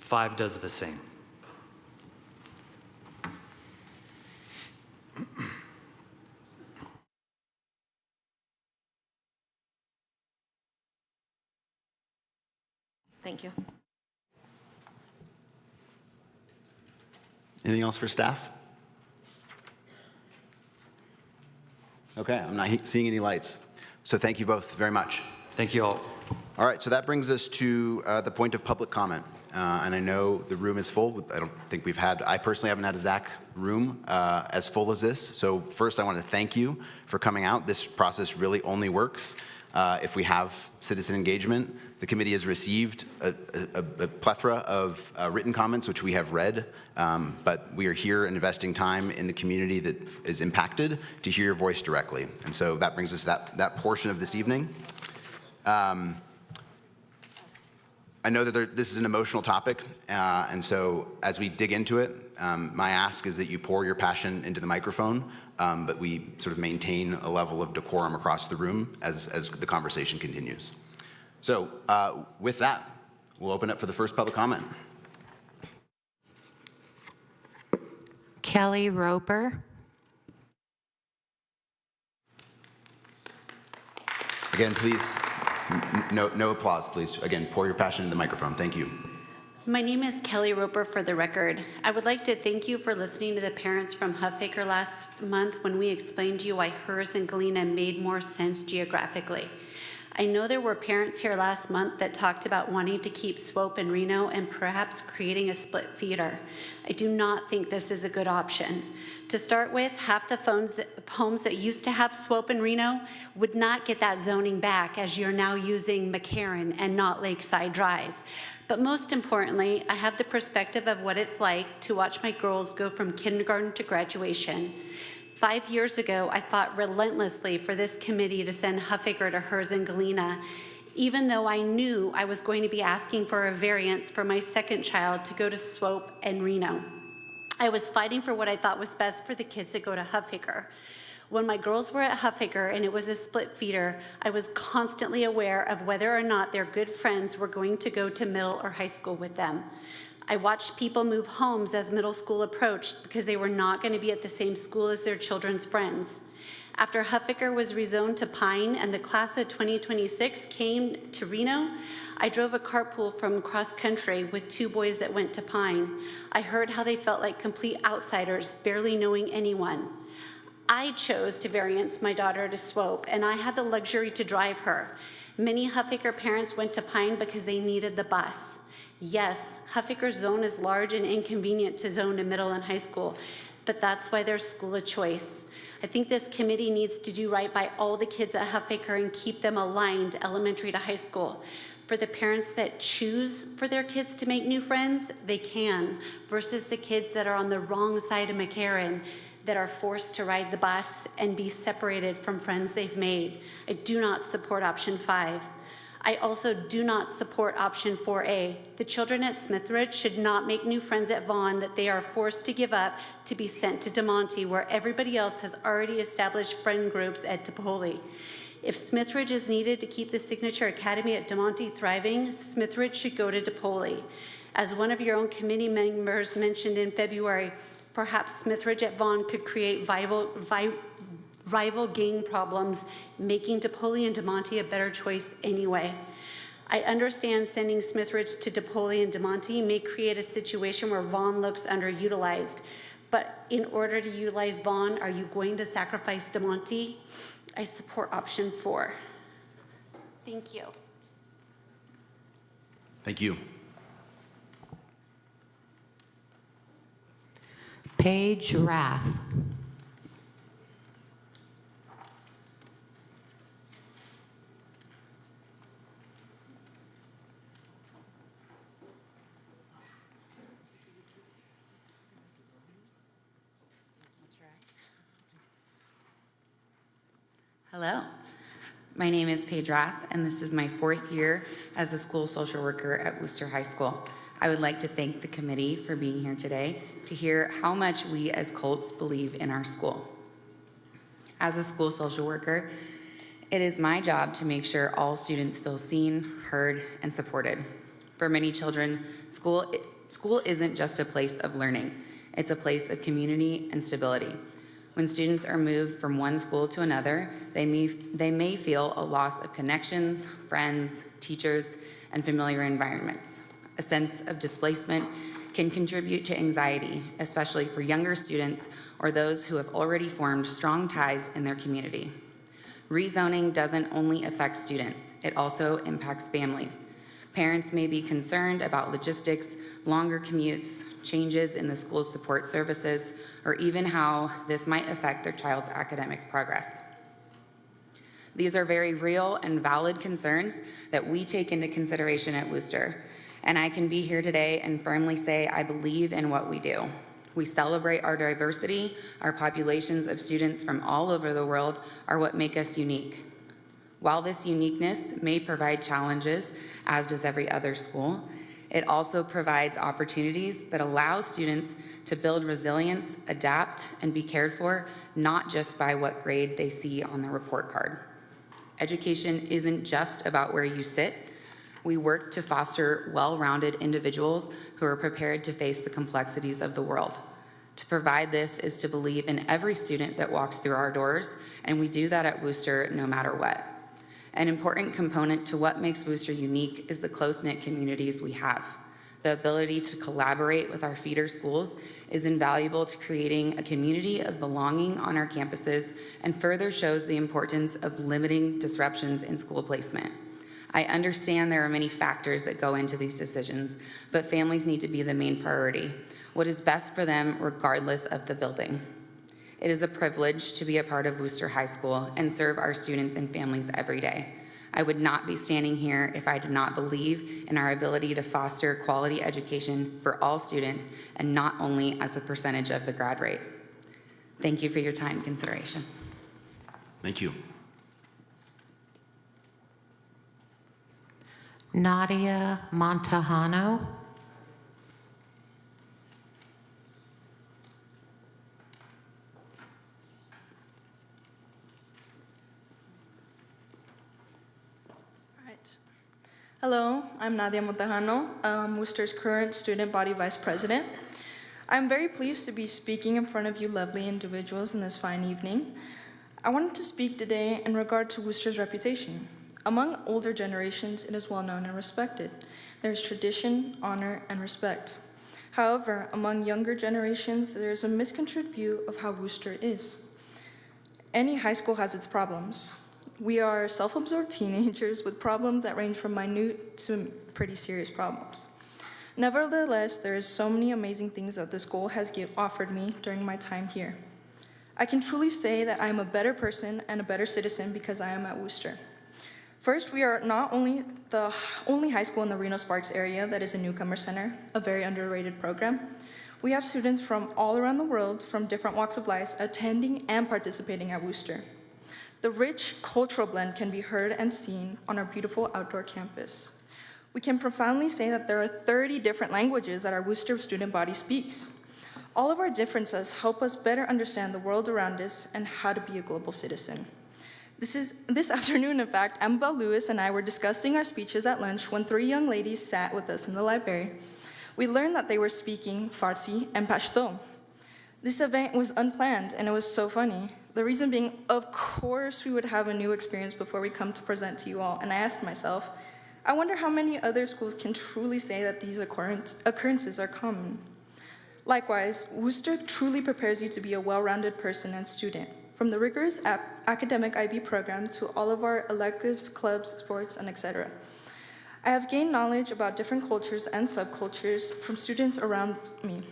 5 does the same. Thank you. Anything else for staff? Okay, I'm not seeing any lights. So thank you both very much. Thank you all. All right, so that brings us to the point of public comment. And I know the room is full. I don't think I personally haven't had a ZAC room as full as this. So first I want to thank you for coming out. This process really only works if we have citizen engagement. The committee has received a plethora of written comments, which we have read, but we are here and investing time in the community that is impacted to hear your voice directly. And so that brings us to that portion of this evening. I know that this is an emotional topic, and so as we dig into it, my ask is that you pour your passion into the microphone, but we sort of maintain a level of decorum across the room as the conversation continues. So with that, we'll open up for the first public comment. Kelly Roper. Again, please, no applause, please. Again, pour your passion in the microphone. Thank you. My name is Kelly Roper for the record. I would like to thank you for listening to the parents from Huffaker last month when we explained to you why hers and Galena made more sense geographically. I know there were parents here last month that talked about wanting to keep Swope and Reno and perhaps creating a split feeder. I do not think this is a good option. To start with, half the homes that used to have Swope and Reno would not get that zoning back, as you're now using McCarran and not Lakeside Drive. But most importantly, I have the perspective of what it's like to watch my girls go from kindergarten to graduation. 5 years ago, I fought relentlessly for this committee to send Huffaker to hers and Galena, even though I knew I was going to be asking for a variance for my second child to go to Swope and Reno. I was fighting for what I thought was best for the kids that go to Huffaker. When my girls were at Huffaker and it was a split feeder, I was constantly aware of whether or not their good friends were going to go to middle or high school with them. I watched people move homes as middle school approached because they were not going to be at the same school as their children's friends. After Huffaker was rezoned to Pine and the class of 2026 came to Reno, I drove a carpool from cross country with 2 boys that went to Pine. I heard how they felt like complete outsiders, barely knowing anyone. I chose to variance my daughter to Swope, and I had the luxury to drive her. Many Huffaker parents went to Pine because they needed the bus. Yes, Huffaker's zone is large and inconvenient to zone to middle and high school, but that's why there's school of choice. I think this committee needs to do right by all the kids at Huffaker and keep them aligned elementary to high school. For the parents that choose for their kids to make new friends, they can, versus the kids that are on the wrong side of McCarran that are forced to ride the bus and be separated from friends they've made. I do not support option 5. I also do not support option 4A. The children at Smithridge should not make new friends at Vaughn that they are forced to give up to be sent to DeMonte, where everybody else has already established friend groups at DePoli. If Smithridge is needed to keep the Signature Academy at DeMonte thriving, Smithridge should go to DePoli. As one of your own committee members mentioned in February, perhaps Smithridge at Vaughn could create rival gang problems, making DePoli and DeMonte a better choice anyway. I understand sending Smithridge to DePoli and DeMonte may create a situation where Vaughn looks underutilized, but in order to utilize Vaughn, are you going to sacrifice DeMonte? I support option 4. Thank you. Thank you. Paige Rath. Hello, my name is Paige Rath, and this is my 4th year as the school social worker at Worcester High School. I would like to thank the committee for being here today to hear how much we as Colts believe in our school. As a school social worker, it is my job to make sure all students feel seen, heard, and supported. For many children, school isn't just a place of learning. It's a place of community and stability. When students are moved from one school to another, they may feel a loss of connections, friends, teachers, and familiar environments. A sense of displacement can contribute to anxiety, especially for younger students or those who have already formed strong ties in their community. Rezoning doesn't only affect students, it also impacts families. Parents may be concerned about logistics, longer commutes, changes in the school's support services, or even how this might affect their child's academic progress. These are very real and valid concerns that we take into consideration at Wooster, and I can be here today and firmly say I believe in what we do. We celebrate our diversity. Our populations of students from all over the world are what make us unique. While this uniqueness may provide challenges, as does every other school, it also provides opportunities that allow students to build resilience, adapt, and be cared for, not just by what grade they see on the report card. Education isn't just about where you sit. We work to foster well-rounded individuals who are prepared to face the complexities of the world. To provide this is to believe in every student that walks through our doors, and we do that at Wooster no matter what. An important component to what makes Wooster unique is the close-knit communities we have. The ability to collaborate with our feeder schools is invaluable to creating a community of belonging on our campuses and further shows the importance of limiting disruptions in school placement. I understand there are many factors that go into these decisions, but families need to be the main priority. What is best for them regardless of the building. It is a privilege to be a part of Wooster High School and serve our students and families every day. I would not be standing here if I did not believe in our ability to foster quality education for all students and not only as a percentage of the grad rate. Thank you for your time and consideration. Thank you. Nadia Montejano. Hello, I'm Nadia Montejano, Worcester's current student body vice president. I'm very pleased to be speaking in front of you lovely individuals in this fine evening. I wanted to speak today in regard to Worcester's reputation. Among older generations, it is well known and respected. There is tradition, honor, and respect. However, among younger generations, there is a misconstrued view of how Worcester is. Any high school has its problems. We are self-absorbed teenagers with problems that range from minute to pretty serious problems. Nevertheless, there is so many amazing things that the school has offered me during my time here. I can truly say that I am a better person and a better citizen because I am at Worcester. First, we are not only the only high school in the Reno-Sparks area that is a newcomer center, a very underrated program. We have students from all around the world, from different walks of life, attending and participating at Worcester. The rich cultural blend can be heard and seen on our beautiful outdoor campus. We can profoundly say that there are 30 different languages that our Worcester student body speaks. All of our differences help us better understand the world around us and how to be a global citizen. This afternoon, in fact, Amber Lewis and I were discussing our speeches at lunch when 3 young ladies sat with us in the library. We learned that they were speaking Farsi and Pashto. This event was unplanned, and it was so funny. The reason being, of course, we would have a new experience before we come to present to you all, and I asked myself, I wonder how many other schools can truly say that these occurrences are common. Likewise, Worcester truly prepares you to be a well-rounded person and student, from the rigorous academic IB program to all of our electives, clubs, sports, and etc. I have gained knowledge about different cultures and subcultures from students around me.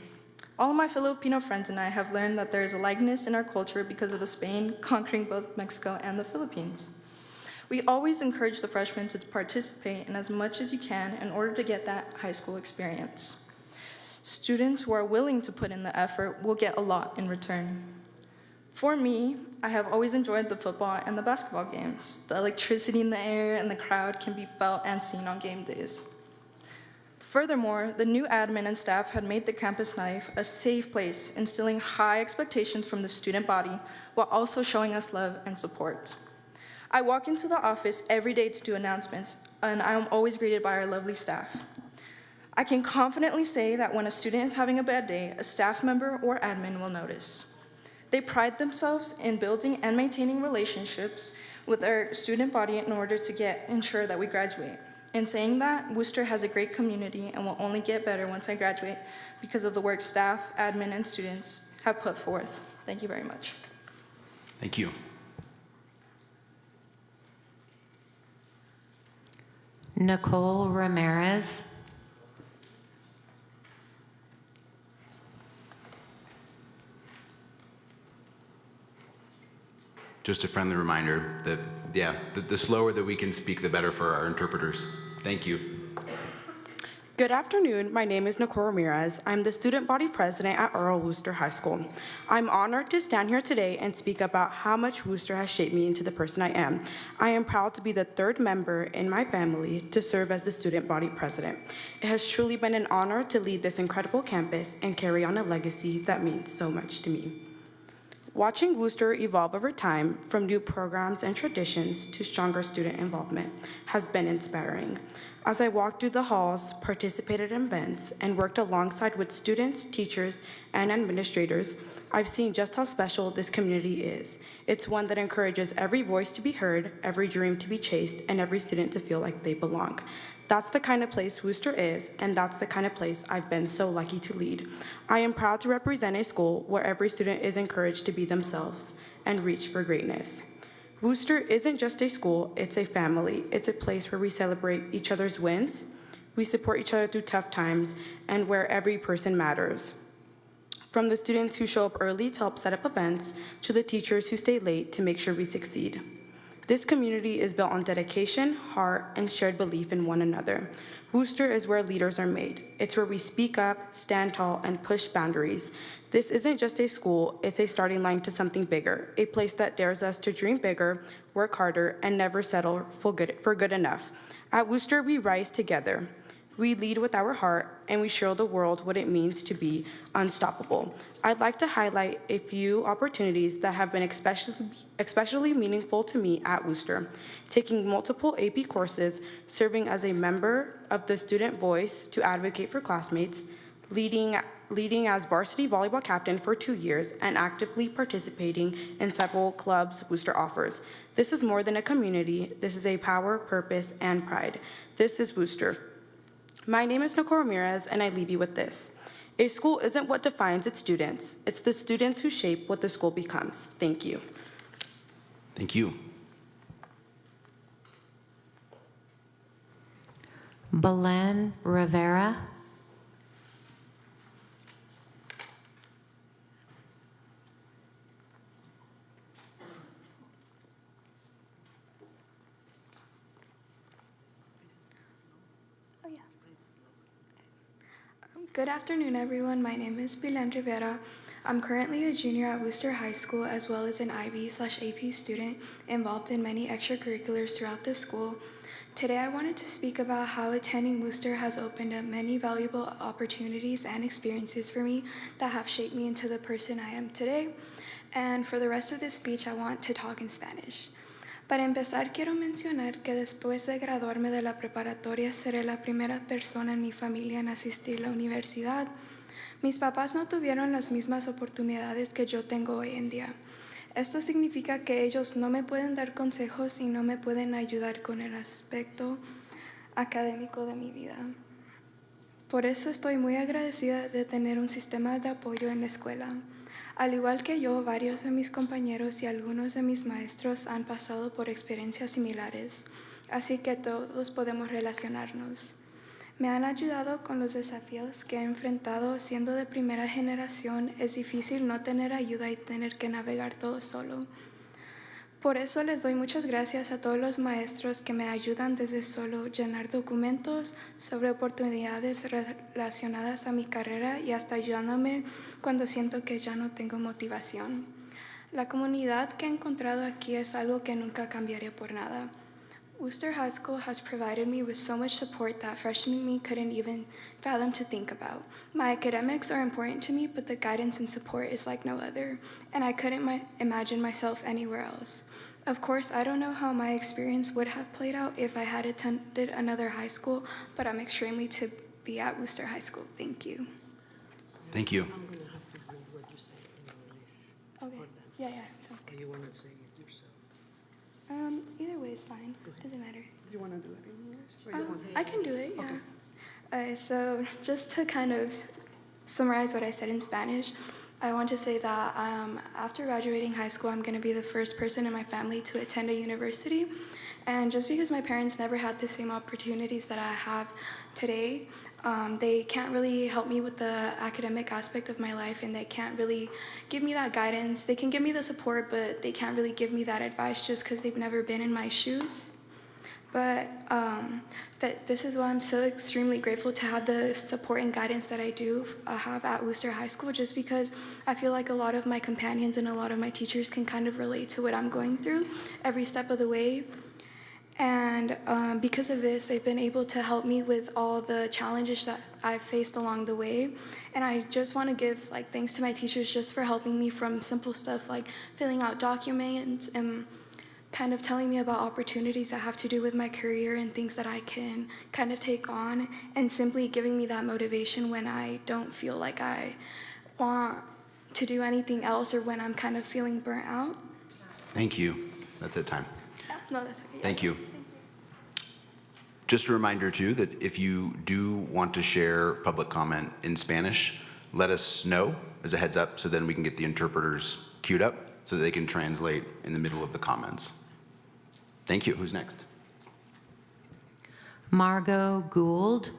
All of my Filipino friends and I have learned that there is a likeness in our culture because of Spain conquering both Mexico and the Philippines. We always encourage the freshmen to participate in as much as you can in order to get that high school experience. Students who are willing to put in the effort will get a lot in return. For me, I have always enjoyed the football and the basketball games. The electricity in the air and the crowd can be felt and seen on game days. Furthermore, the new admin and staff had made the campus life a safe place, instilling high expectations from the student body while also showing us love and support. I walk into the office every day to do announcements, and I am always greeted by our lovely staff. I can confidently say that when a student is having a bad day, a staff member or admin will notice. They pride themselves in building and maintaining relationships with our student body in order to ensure that we graduate. In saying that, Worcester has a great community and will only get better once I graduate because of the work staff, admin, and students have put forth. Thank you very much. Thank you. Nicole Ramirez. Just a friendly reminder that, the slower that we can speak, the better for our interpreters. Thank you. Good afternoon. My name is Nicole Ramirez. I'm the student body president at Earl Worcester High School. I'm honored to stand here today and speak about how much Worcester has shaped me into the person I am. I am proud to be the third member in my family to serve as the student body president. It has truly been an honor to lead this incredible campus and carry on a legacy that means so much to me. Watching Worcester evolve over time, from new programs and traditions to stronger student involvement, has been inspiring. As I walked through the halls, participated in events, and worked alongside with students, teachers, and administrators, I've seen just how special this community is. It's one that encourages every voice to be heard, every dream to be chased, and every student to feel like they belong. That's the kind of place Worcester is, and that's the kind of place I've been so lucky to lead. I am proud to represent a school where every student is encouraged to be themselves and reach for greatness. Worcester isn't just a school, it's a family. It's a place where we celebrate each other's wins, we support each other through tough times, and where every person matters. From the students who show up early to help set up events, to the teachers who stay late to make sure we succeed. This community is built on dedication, heart, and shared belief in one another. Worcester is where leaders are made. It's where we speak up, stand tall, and push boundaries. This isn't just a school, it's a starting line to something bigger, a place that dares us to dream bigger, work harder, and never settle for good enough. At Worcester, we rise together. We lead with our heart, and we show the world what it means to be unstoppable. I'd like to highlight a few opportunities that have been especially meaningful to me at Worcester. Taking multiple AP courses, serving as a member of the Student Voice to advocate for classmates, leading as varsity volleyball captain for 2 years, and actively participating in several clubs Worcester offers. This is more than a community. This is a power, purpose, and pride. This is Worcester. My name is Nicole Ramirez, and I leave you with this. A school isn't what defines its students. It's the students who shape what the school becomes. Thank you. Thank you. Belen Rivera. Good afternoon, everyone. My name is Belen Rivera. I'm currently a junior at Worcester High School, as well as an IB/AP student involved in many extracurriculars throughout the school. Today, I wanted to speak about how attending Worcester has opened up many valuable opportunities and experiences for me that have shaped me into the person I am today. And for the rest of this speech, I want to talk in Spanish. Para empezar, quiero mencionar que después de graduarme de la preparatoria, seré la primera persona en mi familia en asistir a la universidad. Mis papás no tuvieron las mismas oportunidades que yo tengo hoy en día. Esto significa que ellos no me pueden dar consejos y no me pueden ayudar con el aspecto académico de mi vida. Por eso estoy muy agradecida de tener un sistema de apoyo en la escuela. Al igual que yo, varios de mis compañeros y algunos de mis maestros han pasado por experiencias similares, así que todos podemos relacionarnos. Me han ayudado con los desafíos que he enfrentado. Siendo de primera generación, es difícil no tener ayuda y tener que navegar todo solo. Por eso les doy muchas gracias a todos los maestros que me ayudan desde solo llenar documentos sobre oportunidades relacionadas a mi carrera y hasta ayudándome cuando siento que ya no tengo motivación. La comunidad que he encontrado aquí es algo que nunca cambiaré por nada. Worcester High School has provided me with so much support that freshman me couldn't even fathom to think about. My academics are important to me, but the guidance and support is like no other, and I couldn't imagine myself anywhere else. Of course, I don't know how my experience would have played out if I had attended another high school, but I'm extremely to be at Worcester High School. Thank you. Thank you. Okay. Yeah, sounds good. You want to say it yourself? Either way is fine. Doesn't matter. You want to do it in English? Or you want I can do it, yeah. Okay. So just to kind of summarize what I said in Spanish, I want to say that after graduating high school, I'm going to be the first person in my family to attend a university. And just because my parents never had the same opportunities that I have today, they can't really help me with the academic aspect of my life, and they can't really give me that guidance. They can give me the support, but they can't really give me that advice just because they've never been in my shoes. But this is why I'm so extremely grateful to have the support and guidance that I do have at Worcester High School, just because I feel like a lot of my companions and a lot of my teachers can kind of relate to what I'm going through every step of the way. And because of this, they've been able to help me with all the challenges that I've faced along the way. And I just want to give thanks to my teachers just for helping me from simple stuff like filling out documents and kind of telling me about opportunities that have to do with my career and things that I can kind of take on, and simply giving me that motivation when I don't feel like I want to do anything else or when I'm kind of feeling burnt out. Thank you. That's it, time. Yeah, no, that's okay. Thank you. Just a reminder, too, that if you do want to share public comment in Spanish, let us know as a heads up so then we can get the interpreters queued up so that they can translate in the middle of the comments. Thank you. Who's next? Margot Gould.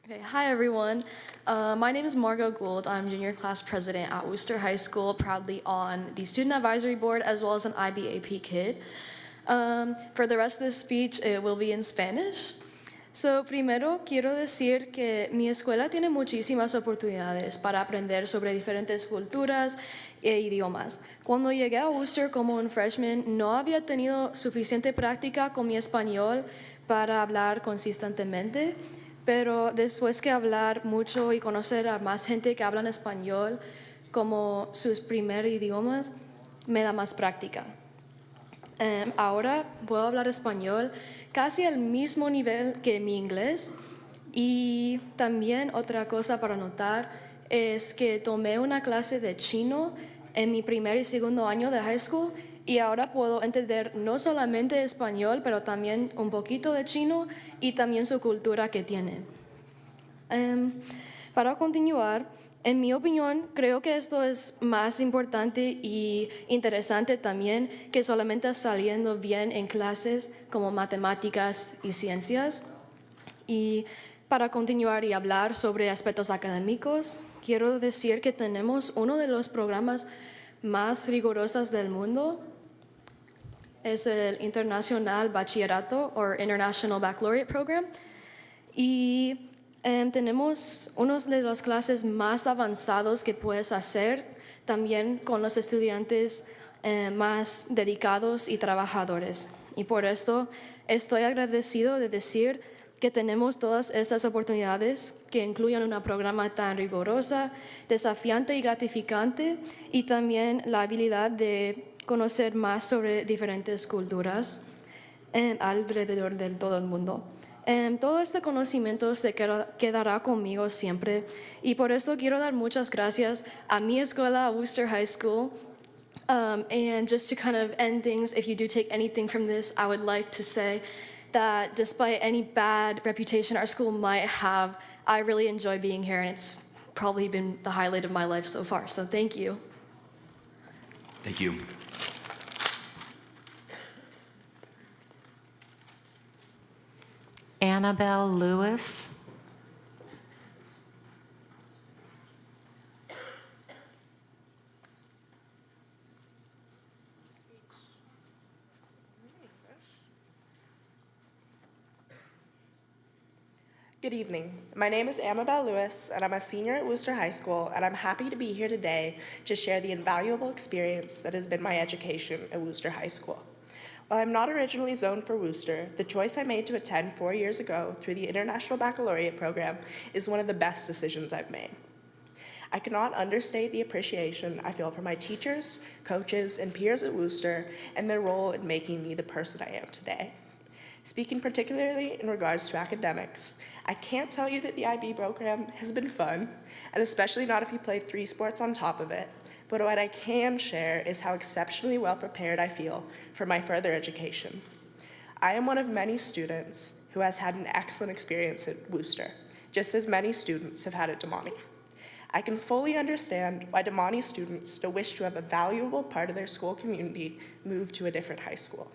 Okay, hi everyone. My name is Margot Gould. I'm junior class president at Worcester High School, proudly on the student advisory board as well as an IBAP kid. For the rest of this speech, it will be in Spanish. So, primero quiero decir que mi escuela tiene muchísimas oportunidades para aprender sobre diferentes culturas e idiomas. Cuando llegué a Worcester como un freshman, no había tenido suficiente práctica con mi español para hablar consistentemente. Pero después que hablar mucho y conocer a más gente que hablan español como sus primeros idiomas, me da más práctica. Ahora puedo hablar español casi al mismo nivel que mi inglés. Y también otra cosa para notar es que tomé una clase de chino en mi primer y segundo año de high school, y ahora puedo entender no solamente español, pero también un poquito de chino y también su cultura que tienen. Para continuar, En mi opinión, creo que esto es más importante y interesante también que solamente saliendo bien en clases como matemáticas y ciencias. Y para continuar y hablar sobre aspectos académicos, quiero decir que tenemos uno de los programas más rigurosos del mundo. Es el Internacional Bachillerato o International Baccalaureate Program. Y tenemos uno de las clases más avanzados que puedes hacer también con los estudiantes más dedicados y trabajadores. Y por esto estoy agradecido de decir que tenemos todas estas oportunidades que incluyen un programa tan riguroso, desafiante y gratificante, y también la habilidad de conocer más sobre diferentes culturas alrededor de todo el mundo. Todo este conocimiento se quedará conmigo siempre, y por esto quiero dar muchas gracias a mi escuela, Worcester High School. And just to kind of end things, if you do take anything from this, I would like to say that despite any bad reputation our school might have, I really enjoy being here, and it's probably been the highlight of my life so far. So thank you. Thank you. Annabelle Lewis. Good evening. My name is Amabel Lewis, and I'm a senior at Worcester High School, and I'm happy to be here today to share the invaluable experience that has been my education at Worcester High School. While I'm not originally zoned for Worcester, the choice I made to attend 4 years ago through the International Baccalaureate program is one of the best decisions I've made. I cannot understate the appreciation I feel for my teachers, coaches, and peers at Worcester and their role in making me the person I am today. Speaking particularly in regards to academics, I can't tell you that the IB program has been fun, and especially not if you play 3 sports on top of it, but what I can share is how exceptionally well prepared I feel for my further education. I am one of many students who has had an excellent experience at Worcester, just as many students have had at Damani. I can fully understand why Damani students still wish to have a valuable part of their school community move to a different high school.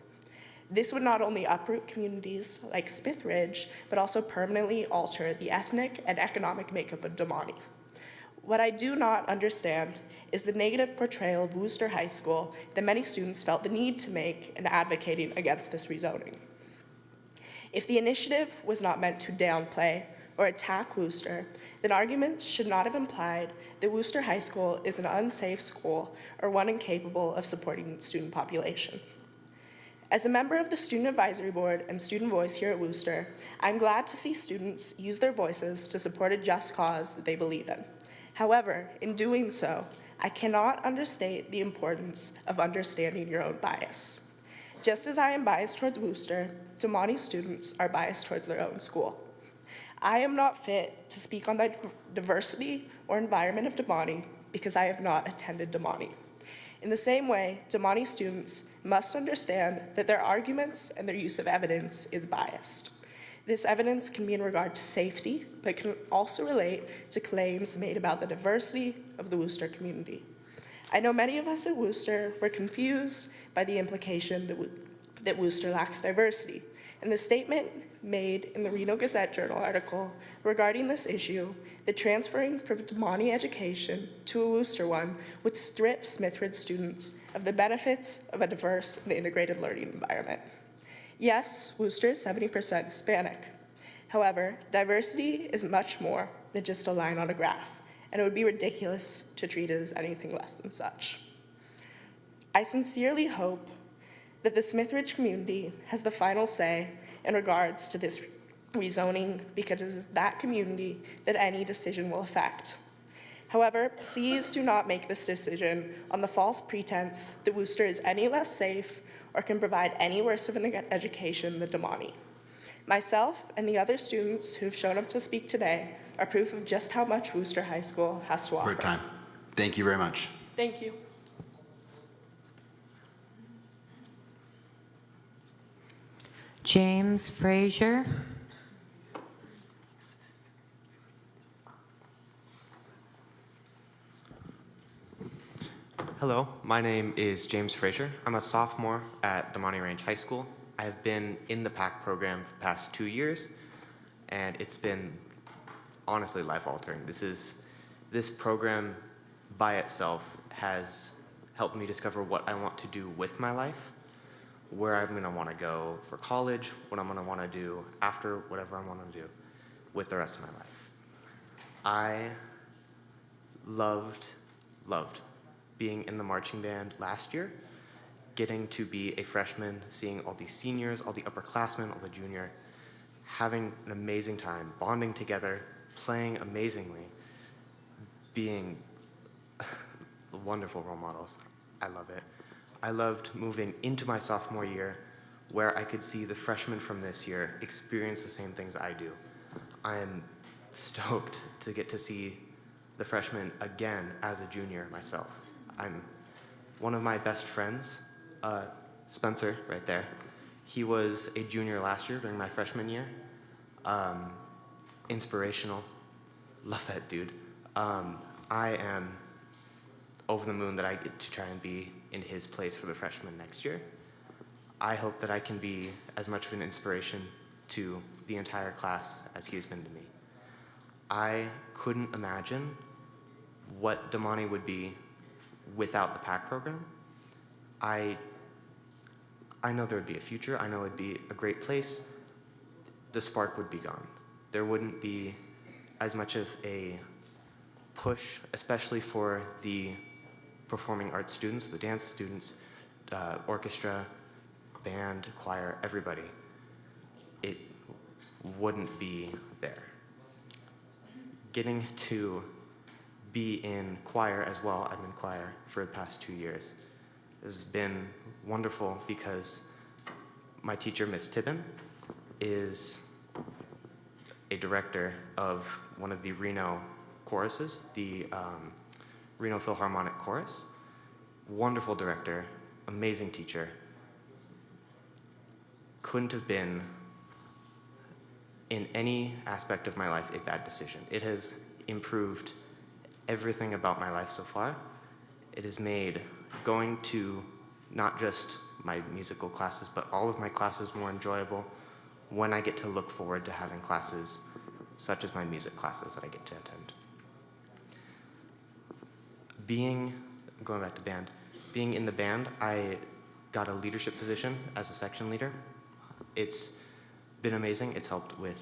This would not only uproot communities like Smith Ridge, but also permanently alter the ethnic and economic makeup of Damani. What I do not understand is the negative portrayal of Worcester High School that many students felt the need to make in advocating against this rezoning. If the initiative was not meant to downplay or attack Worcester, then arguments should not have implied that Worcester High School is an unsafe school or one incapable of supporting its student population. As a member of the Student Advisory Board and Student Voice here at Worcester, I'm glad to see students use their voices to support a just cause that they believe in. However, in doing so, I cannot understate the importance of understanding your own bias. Just as I am biased towards Worcester, Damani students are biased towards their own school. I am not fit to speak on the diversity or environment of Damani because I have not attended Damani. In the same way, Damani students must understand that their arguments and their use of evidence is biased. This evidence can be in regard to safety, but can also relate to claims made about the diversity of the Worcester community. I know many of us at Worcester were confused by the implication that Worcester lacks diversity, and the statement made in the Reno Gazette-Journal article regarding this issue that transferring from Damani education to a Worcester one would strip Smithridge students of the benefits of a diverse and integrated learning environment. Yes, Worcester is 70% Hispanic. However, diversity is much more than just a line on a graph, and it would be ridiculous to treat it as anything less than such. I sincerely hope that the Smithridge community has the final say in regards to this rezoning, because it is that community that any decision will affect. However, please do not make this decision on the false pretense that Worcester is any less safe or can provide any worse of an education than Damani. Myself and the other students who have shown up to speak today are proof of just how much Worcester High School has to offer. Great time. Thank you very much. Thank you. James Frazier. Hello, my name is James Frazier. I'm a sophomore at Damani Range High School. I have been in the PAC program for the past 2 years, and it's been honestly life-altering. This program by itself has helped me discover what I want to do with my life, where I'm going to want to go for college, what I'm going to want to do after whatever I want to do with the rest of my life. I loved being in the marching band last year, getting to be a freshman, seeing all the seniors, all the upperclassmen, all the junior, having an amazing time, bonding together, playing amazingly, being wonderful role models. I love it. I loved moving into my sophomore year where I could see the freshmen from this year experience the same things I do. I am stoked to get to see the freshmen again as a junior myself. One of my best friends, Spencer, right there, he was a junior last year during my freshman year. Inspirational. Love that dude. I am over the moon that I get to try and be in his place for the freshmen next year. I hope that I can be as much of an inspiration to the entire class as he has been to me. I couldn't imagine what Damani would be without the PAC program. I know there would be a future. I know it would be a great place. The spark would be gone. There wouldn't be as much of a push, especially for the performing arts students, the dance students, orchestra, band, choir, everybody. It wouldn't be there. Getting to be in choir as well, I'm in choir for the past 2 years. This has been wonderful because my teacher, Miss Tibbin, is a director of one of the Reno choruses, the Reno Philharmonic Chorus. Wonderful director, amazing teacher. Couldn't have been, in any aspect of my life, a bad decision. It has improved everything about my life so far. It has made going to not just my musical classes, but all of my classes more enjoyable when I get to look forward to having classes such as my music classes that I get to attend. Going back to band, being in the band, I got a leadership position as a section leader. It's been amazing. It's helped with,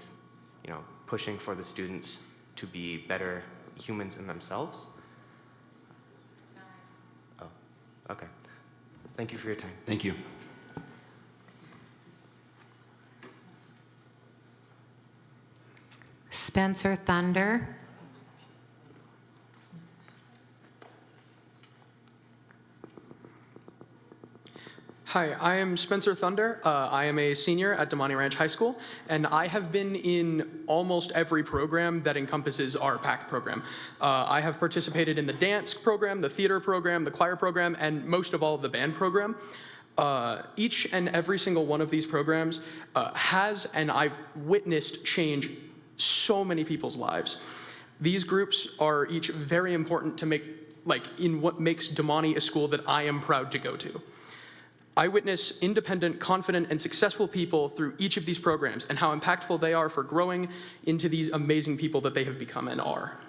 pushing for the students to be better humans in themselves. Oh, okay. Thank you for your time. Thank you. Spencer Thunder. Hi, I am Spencer Thunder. I am a senior at Damani Ranch High School, and I have been in almost every program that encompasses our PAC program. I have participated in the dance program, the theater program, the choir program, and most of all, the band program. Each and every single one of these programs has, and I've witnessed, change so many people's lives. These groups are each very important to in what makes Damani a school that I am proud to go to. I witness independent, confident, and successful people through each of these programs and how impactful they are for growing into these amazing people that they have become and are.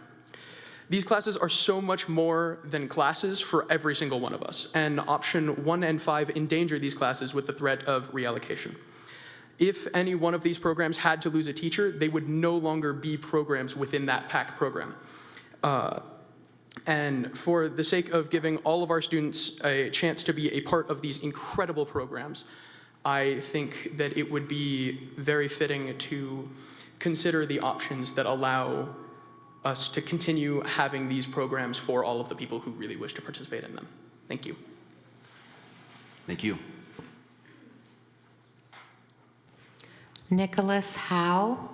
These classes are so much more than classes for every single one of us, and option 1 and 5 endanger these classes with the threat of reallocation. If any one of these programs had to lose a teacher, they would no longer be programs within that PAC program. And for the sake of giving all of our students a chance to be a part of these incredible programs, I think that it would be very fitting to consider the options that allow us to continue having these programs for all of the people who really wish to participate in them. Thank you. Thank you. Nicholas Howe.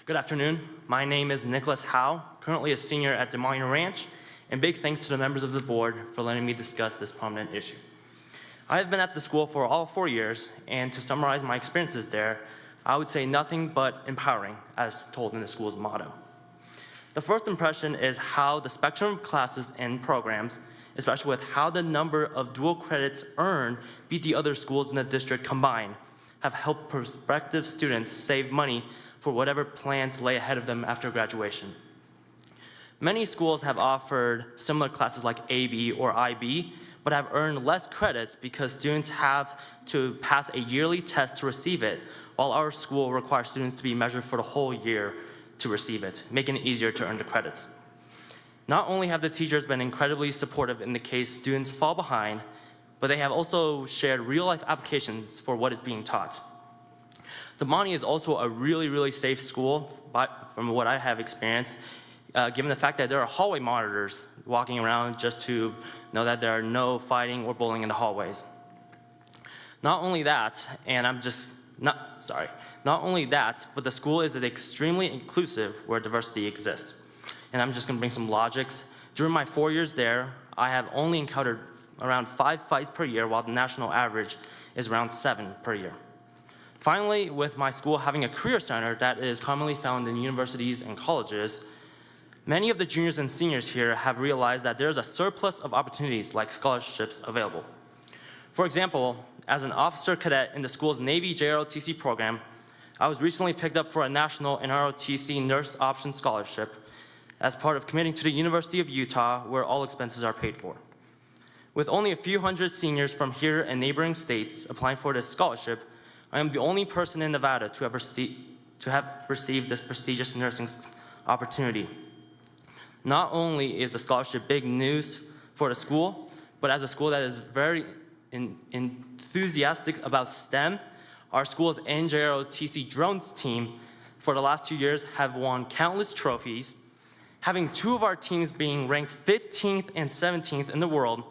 Good afternoon. My name is Nicholas Howe, currently a senior at Damani Ranch, and big thanks to the members of the board for letting me discuss this prominent issue. I have been at the school for all 4 years, and to summarize my experiences there, I would say nothing but empowering, as told in the school's motto. The first impression is how the spectrum of classes and programs, especially with how the number of dual credits earned beat the other schools in the district combined, have helped prospective students save money for whatever plans lay ahead of them after graduation. Many schools have offered similar classes like AB or IB, but have earned less credits because students have to pass a yearly test to receive it, while our school requires students to be measured for the whole year to receive it, making it easier to earn the credits. Not only have the teachers been incredibly supportive in the case students fall behind, but they have also shared real-life applications for what is being taught. Damani is also a really safe school, from what I have experienced, given the fact that there are hallway monitors walking around just to know that there are no fighting or bullying in the hallways. Not only that, but the school is extremely inclusive where diversity exists. And I'm just gonna bring some logics. During my 4 years there, I have only encountered around 5 fights per year, while the national average is around 7 per year. Finally, with my school having a career center that is commonly found in universities and colleges, many of the juniors and seniors here have realized that there's a surplus of opportunities like scholarships available. For example, as an officer cadet in the school's Navy JROTC program, I was recently picked up for a national NROTC nurse option scholarship as part of committing to the University of Utah, where all expenses are paid for. With only a few hundred seniors from here and neighboring states applying for this scholarship, I am the only person in Nevada to have received this prestigious nursing opportunity. Not only is the scholarship big news for the school, but as a school that is very enthusiastic about STEM, our school's NJROTC drones team for the last 2 years have won countless trophies, having 2 of our teams being ranked 15th and 17th in the world,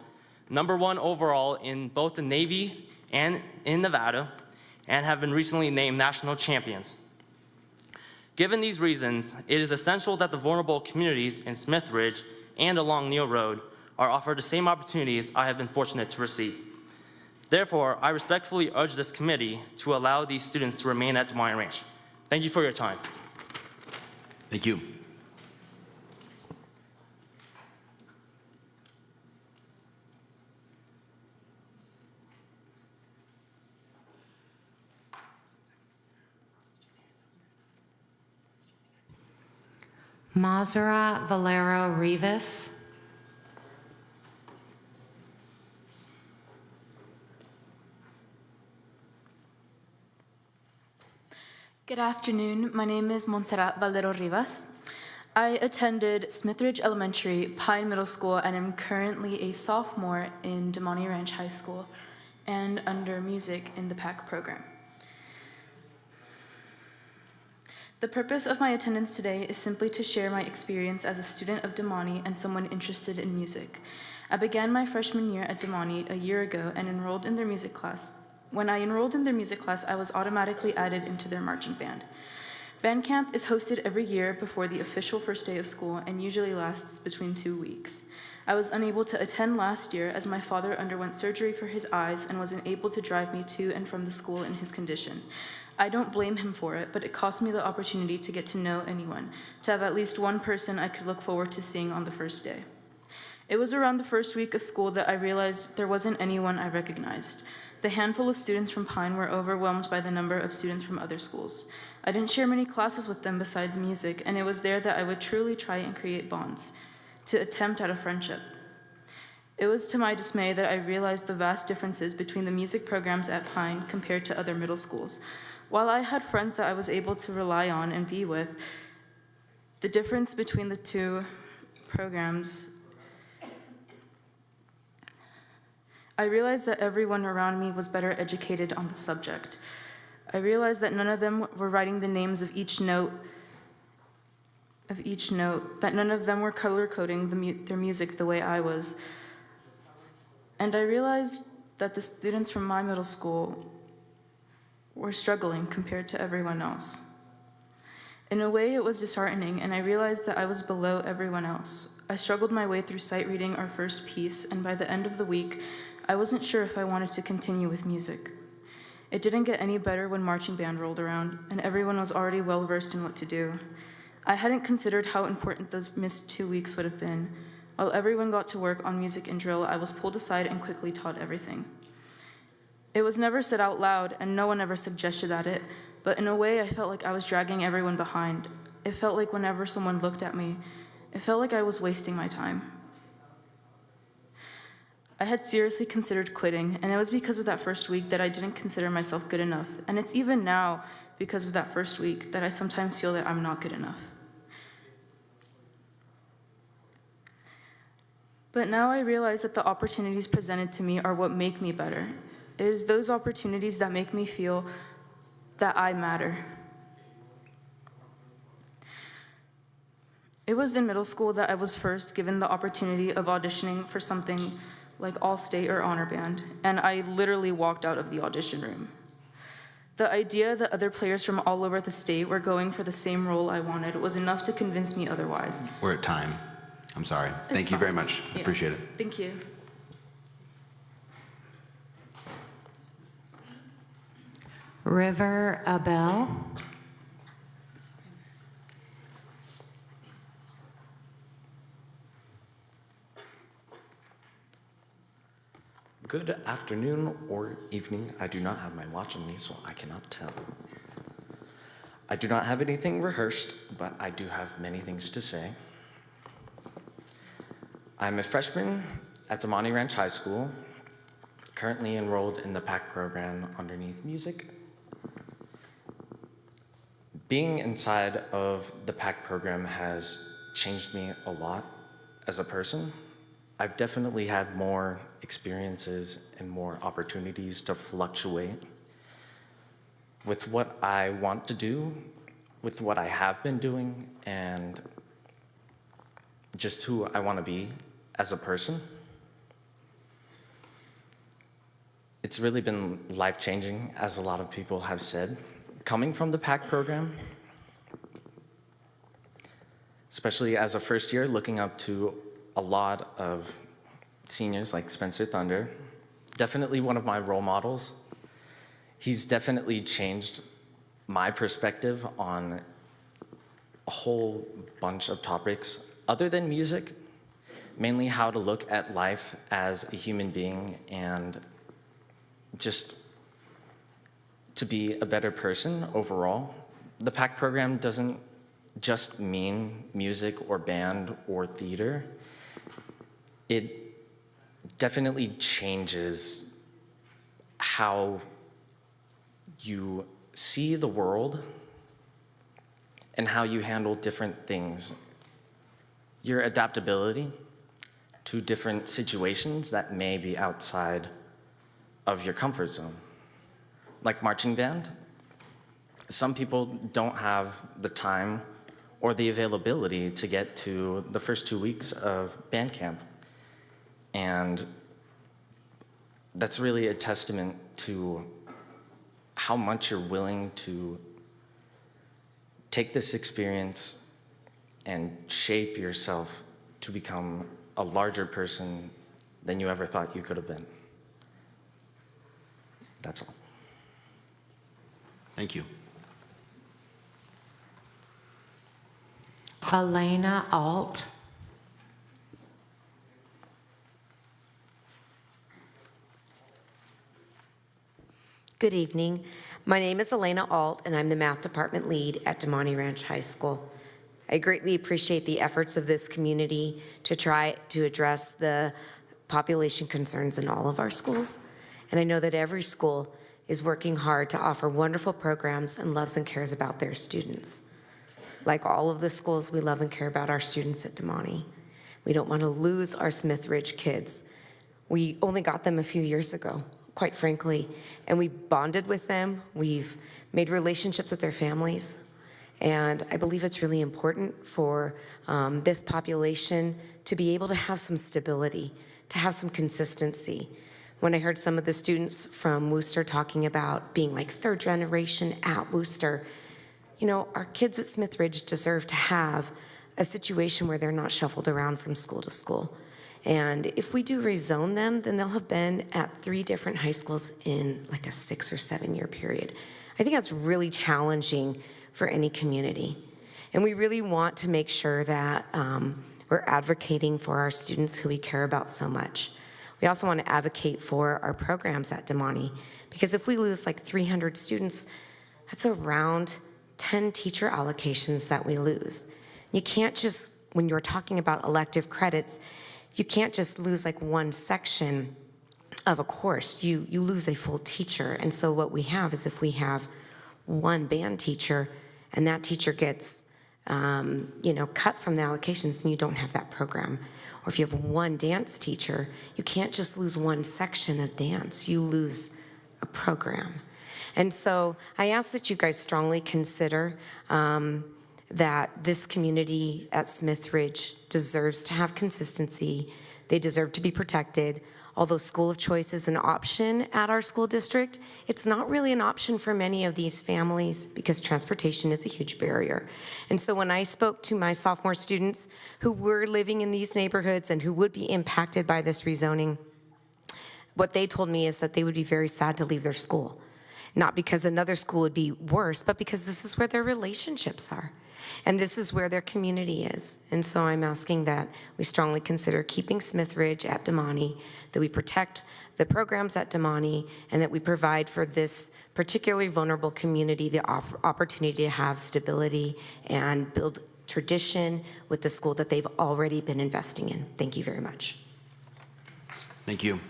#1 overall in both the Navy and in Nevada, and have been recently named national champions. Given these reasons, it is essential that the vulnerable communities in Smith Ridge and along Neal Road are offered the same opportunities I have been fortunate to receive. Therefore, I respectfully urge this committee to allow these students to remain at Damani Ranch. Thank you for your time. Thank you. Mazara Valero Rivas. Good afternoon. My name is Montserrat Valero Rivas. I attended Smith Ridge Elementary, Pine Middle School, and am currently a sophomore in Damani Ranch High School and under music in the PAC program. The purpose of my attendance today is simply to share my experience as a student of Damani and someone interested in music. I began my freshman year at Damani a year ago and enrolled in their music class. When I enrolled in their music class, I was automatically added into their marching band. Band camp is hosted every year before the official first day of school and usually lasts between 2 weeks. I was unable to attend last year as my father underwent surgery for his eyes and wasn't able to drive me to and from the school in his condition. I don't blame him for it, but it cost me the opportunity to get to know anyone, to have at least one person I could look forward to seeing on the first day. It was around the first week of school that I realized there wasn't anyone I recognized. The handful of students from Pine were overwhelmed by the number of students from other schools. I didn't share many classes with them besides music, and it was there that I would truly try and create bonds, to attempt at a friendship. It was to my dismay that I realized the vast differences between the music programs at Pine compared to other middle schools. While I had friends that I was able to rely on and be with, the difference between the two programs, I realized that everyone around me was better educated on the subject. I realized that none of them were writing the names of each note, that none of them were color coding their music the way I was. And I realized that the students from my middle school were struggling compared to everyone else. In a way, it was disheartening, and I realized that I was below everyone else. I struggled my way through sight reading our first piece, and by the end of the week, I wasn't sure if I wanted to continue with music. It didn't get any better when marching band rolled around, and everyone was already well versed in what to do. I hadn't considered how important those missed 2 weeks would have been. While everyone got to work on music and drill, I was pulled aside and quickly taught everything. It was never said out loud, and no one ever suggested at it, but in a way, I felt like I was dragging everyone behind. It felt like whenever someone looked at me, it felt like I was wasting my time. I had seriously considered quitting, and it was because of that first week that I didn't consider myself good enough, and it's even now because of that first week that I sometimes feel that I'm not good enough. But now I realize that the opportunities presented to me are what make me better. It is those opportunities that make me feel that I matter. It was in middle school that I was first given the opportunity of auditioning for something like All-State or Honor Band, and I literally walked out of the audition room. The idea that other players from all over the state were going for the same role I wanted was enough to convince me otherwise. We're at time. I'm sorry. Thank you very much. Yeah. Appreciate it. Thank you. River Abel. Good afternoon or evening. I do not have my watch on me, so I cannot tell. I do not have anything rehearsed, but I do have many things to say. I'm a freshman at Damani Ranch High School, currently enrolled in the PAC program underneath music. Being inside of the PAC program has changed me a lot as a person. I've definitely had more experiences and more opportunities to fluctuate with what I want to do, with what I have been doing, and just who I want to be as a person. It's really been life-changing, as a lot of people have said, coming from the PAC program, especially as a first year, looking up to a lot of seniors like Spencer Thunder, definitely one of my role models. He's definitely changed my perspective on a whole bunch of topics other than music, mainly how to look at life as a human being and just to be a better person overall. The PAC program doesn't just mean music or band or theater. It definitely changes how you see the world and how you handle different things. Your adaptability to different situations that may be outside of your comfort zone. Like marching band, some people don't have the time or the availability to get to the first 2 weeks of band camp. And that's really a testament to how much you're willing to take this experience and shape yourself to become a larger person than you ever thought you could have been. That's all. Thank you. Elena Alt. Good evening. My name is Elena Alt, and I'm the math department lead at Damani Ranch High School. I greatly appreciate the efforts of this community to try to address the population concerns in all of our schools. And I know that every school is working hard to offer wonderful programs and loves and cares about their students. Like all of the schools, we love and care about our students at Damani. We don't want to lose our Smith Ridge kids. We only got them a few years ago, quite frankly, and we bonded with them. We've made relationships with their families, and I believe it's really important for this population to be able to have some stability, to have some consistency. When I heard some of the students from Worcester talking about being like third generation at Worcester, you know, our kids at Smith Ridge deserve to have a situation where they're not shuffled around from school to school. And if we do rezone them, then they'll have been at 3 different high schools in like a 6 or 7 year period. I think that's really challenging for any community. And we really want to make sure that we're advocating for our students who we care about so much. We also want to advocate for our programs at Damani, because if we lose like 300 students, that's around 10 teacher allocations that we lose. You can't just, when you're talking about elective credits, you can't just lose like one section of a course. You lose a full teacher. And so what we have is if we have one band teacher and that teacher gets cut from the allocations, and you don't have that program. Or if you have one dance teacher, you can't just lose one section of dance, you lose a program. And so I ask that you guys strongly consider that this community at Smith Ridge deserves to have consistency. They deserve to be protected. Although school of choice is an option at our school district, it's not really an option for many of these families because transportation is a huge barrier. And so when I spoke to my sophomore students who were living in these neighborhoods and who would be impacted by this rezoning, what they told me is that they would be very sad to leave their school. Not because another school would be worse, but because this is where their relationships are. And this is where their community is. And so I'm asking that we strongly consider keeping Smith Ridge at Damani, that we protect the programs at Damani, and that we provide for this particularly vulnerable community the opportunity to have stability and build tradition with the school that they've already been investing in. Thank you very much. Thank you.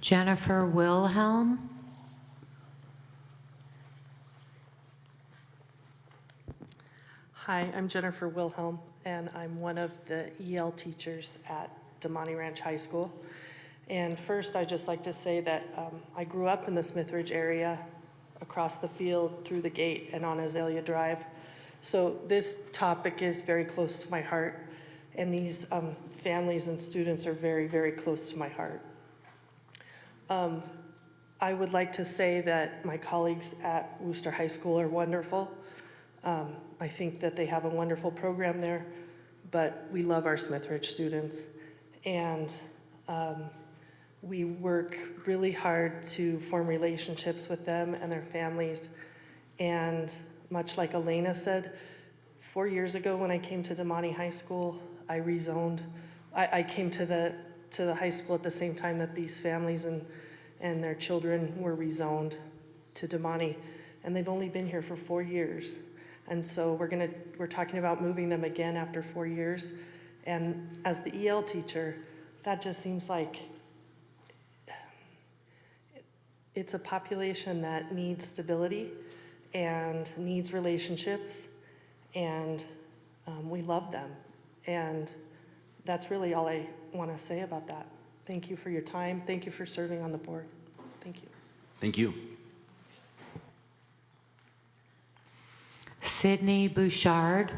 Jennifer Wilhelm. Hi, I'm Jennifer Wilhelm, and I'm one of the EL teachers at Damani Ranch High School. And first, I'd just like to say that I grew up in the Smith Ridge area, across the field, through the gate, and on Azalea Drive. So this topic is very close to my heart, and these families and students are very, very close to my heart. I would like to say that my colleagues at Worcester High School are wonderful. I think that they have a wonderful program there, but we love our Smith Ridge students. And we work really hard to form relationships with them and their families. And much like Elena said, 4 years ago when I came to Damani High School, I rezoned. I came to the high school at the same time that these families and their children were rezoned to Damani. And they've only been here for 4 years. And so we're talking about moving them again after 4 years. And as the EL teacher, that just seems like it's a population that needs stability and needs relationships, and we love them. And that's really all I want to say about that. Thank you for your time. Thank you for serving on the board. Thank you. Thank you. Sydney Bouchard.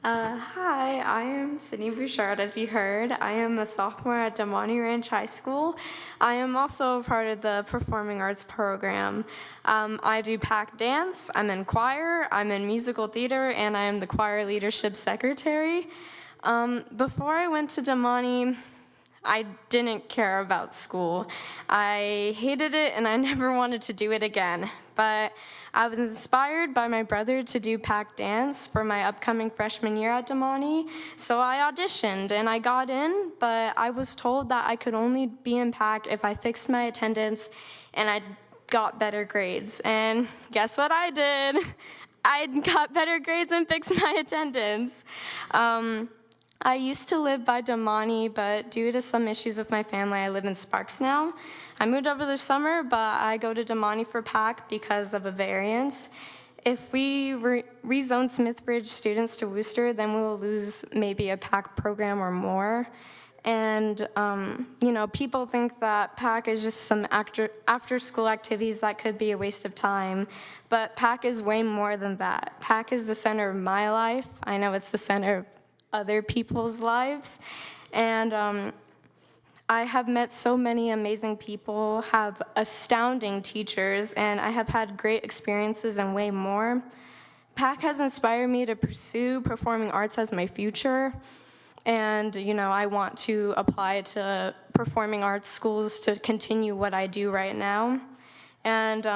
Hi, I am Sydney Bouchard, as you heard. I am a sophomore at Damani Ranch High School. I am also part of the Performing Arts program. I do pack dance, I'm in choir, I'm in musical theater, and I am the choir leadership secretary. Before I went to Damani, I didn't care about school. I hated it and I never wanted to do it again. But I was inspired by my brother to do pack dance for my upcoming freshman year at Damani. So I auditioned and I got in, but I was told that I could only be in pack if I fixed my attendance and I got better grades. And guess what I did? I got better grades and fixed my attendance. I used to live by Damani, but due to some issues with my family, I live in Sparks now. I moved over this summer, but I go to Damani for PAC because of a variance. If we rezone Smith Ridge students to Worcester, then we will lose maybe a PAC program or more. And, people think that PAC is just some after-school activities that could be a waste of time, but PAC is way more than that. PAC is the center of my life. I know it's the center of other people's lives. And I have met so many amazing people, have astounding teachers, and I have had great experiences and way more. PAC has inspired me to pursue performing arts as my future. And, I want to apply to performing arts schools to continue what I do right now. And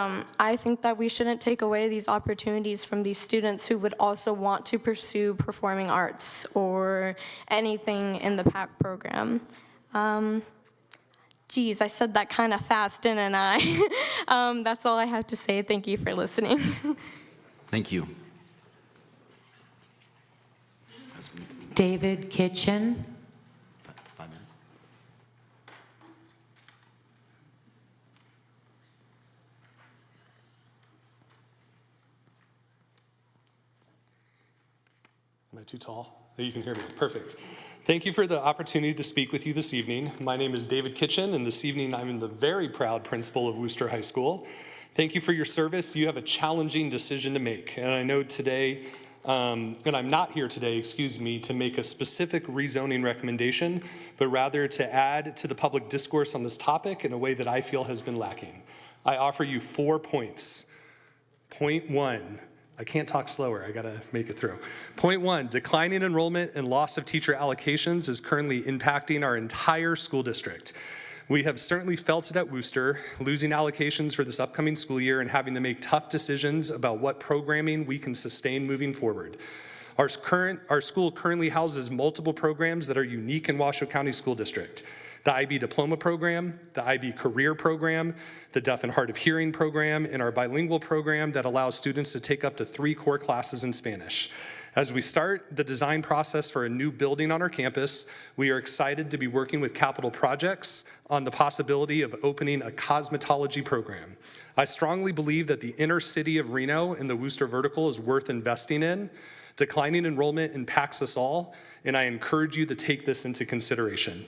I think that we shouldn't take away these opportunities from these students who would also want to pursue performing arts or anything in the PAC program. Geez, I said that kind of fast, didn't I? That's all I have to say. Thank you for listening. Thank you. David Kitchen. 5 minutes. Am I too tall? Oh, you can hear me. Perfect. Thank you for the opportunity to speak with you this evening. My name is David Kitchen, and this evening I'm the very proud principal of Worcester High School. Thank you for your service. You have a challenging decision to make, and I know today, and I'm not here today, to make a specific rezoning recommendation, but rather to add to the public discourse on this topic in a way that I feel has been lacking. I offer you 4 points. Point 1. I can't talk slower, I gotta make it through. Point 1, declining enrollment and loss of teacher allocations is currently impacting our entire school district. We have certainly felt it at Worcester, losing allocations for this upcoming school year and having to make tough decisions about what programming we can sustain moving forward. Our school currently houses multiple programs that are unique in Washoe County School District. The IB Diploma Program, the IB Career Program, the Deaf and Hard of Hearing Program, and our bilingual program that allows students to take up to 3 core classes in Spanish. As we start the design process for a new building on our campus, we are excited to be working with capital projects on the possibility of opening a cosmetology program. I strongly believe that the inner city of Reno and the Worcester Vertical is worth investing in. Declining enrollment impacts us all, and I encourage you to take this into consideration.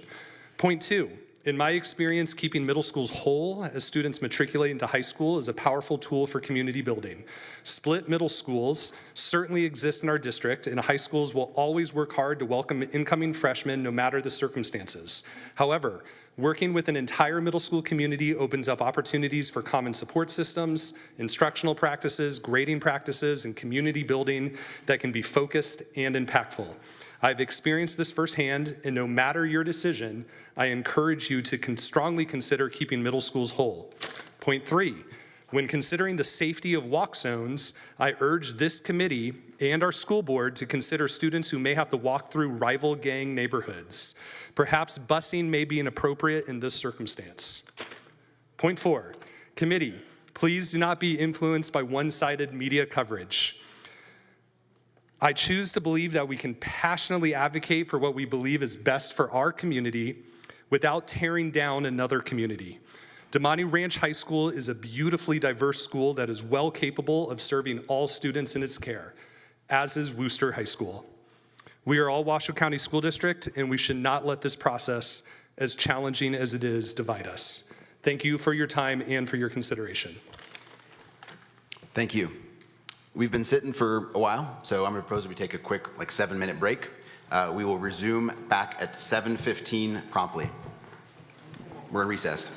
Point 2, in my experience, keeping middle schools whole as students matriculate into high school is a powerful tool for community building. Split middle schools certainly exist in our district, and high schools will always work hard to welcome incoming freshmen no matter the circumstances. However, working with an entire middle school community opens up opportunities for common support systems, instructional practices, grading practices, and community building that can be focused and impactful. I've experienced this firsthand, and no matter your decision, I encourage you to strongly consider keeping middle schools whole. Point 3, when considering the safety of walk zones, I urge this committee and our school board to consider students who may have to walk through rival gang neighborhoods. Perhaps busing may be inappropriate in this circumstance. Point 4, committee, please do not be influenced by one-sided media coverage. I choose to believe that we can passionately advocate for what we believe is best for our community without tearing down another community. Damani Ranch High School is a beautifully diverse school that is well capable of serving all students in its care, as is Worcester High School. We are all Washoe County School District, and we should not let this process, as challenging as it is, divide us. Thank you for your time and for your consideration. Thank you. We've been sitting for a while, so I'm going to propose that we take a quick 7-minute break. We will resume back at 7:15 promptly. We're in recess.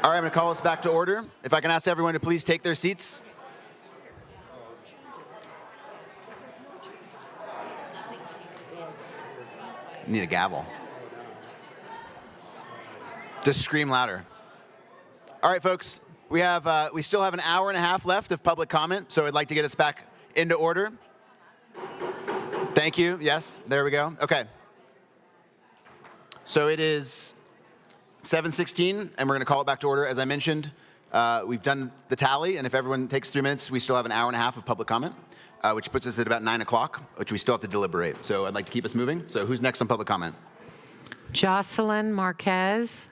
All right, I'm going to call us back to order. If I can ask everyone to please take their seats. Need a gavel. Just scream louder. All right, folks, we still have an hour and a half left of public comment, so I'd like to get us back into order. Thank you. Yes, there we go. Okay. So it is 7:16, and we're going to call it back to order. As I mentioned, we've done the tally, and if everyone takes 3 minutes, we still have an hour and a half of public comment, which puts us at about 9 o'clock, which we still have to deliberate. So I'd like to keep us moving. So who's next on public comment? Jocelyn Marquez.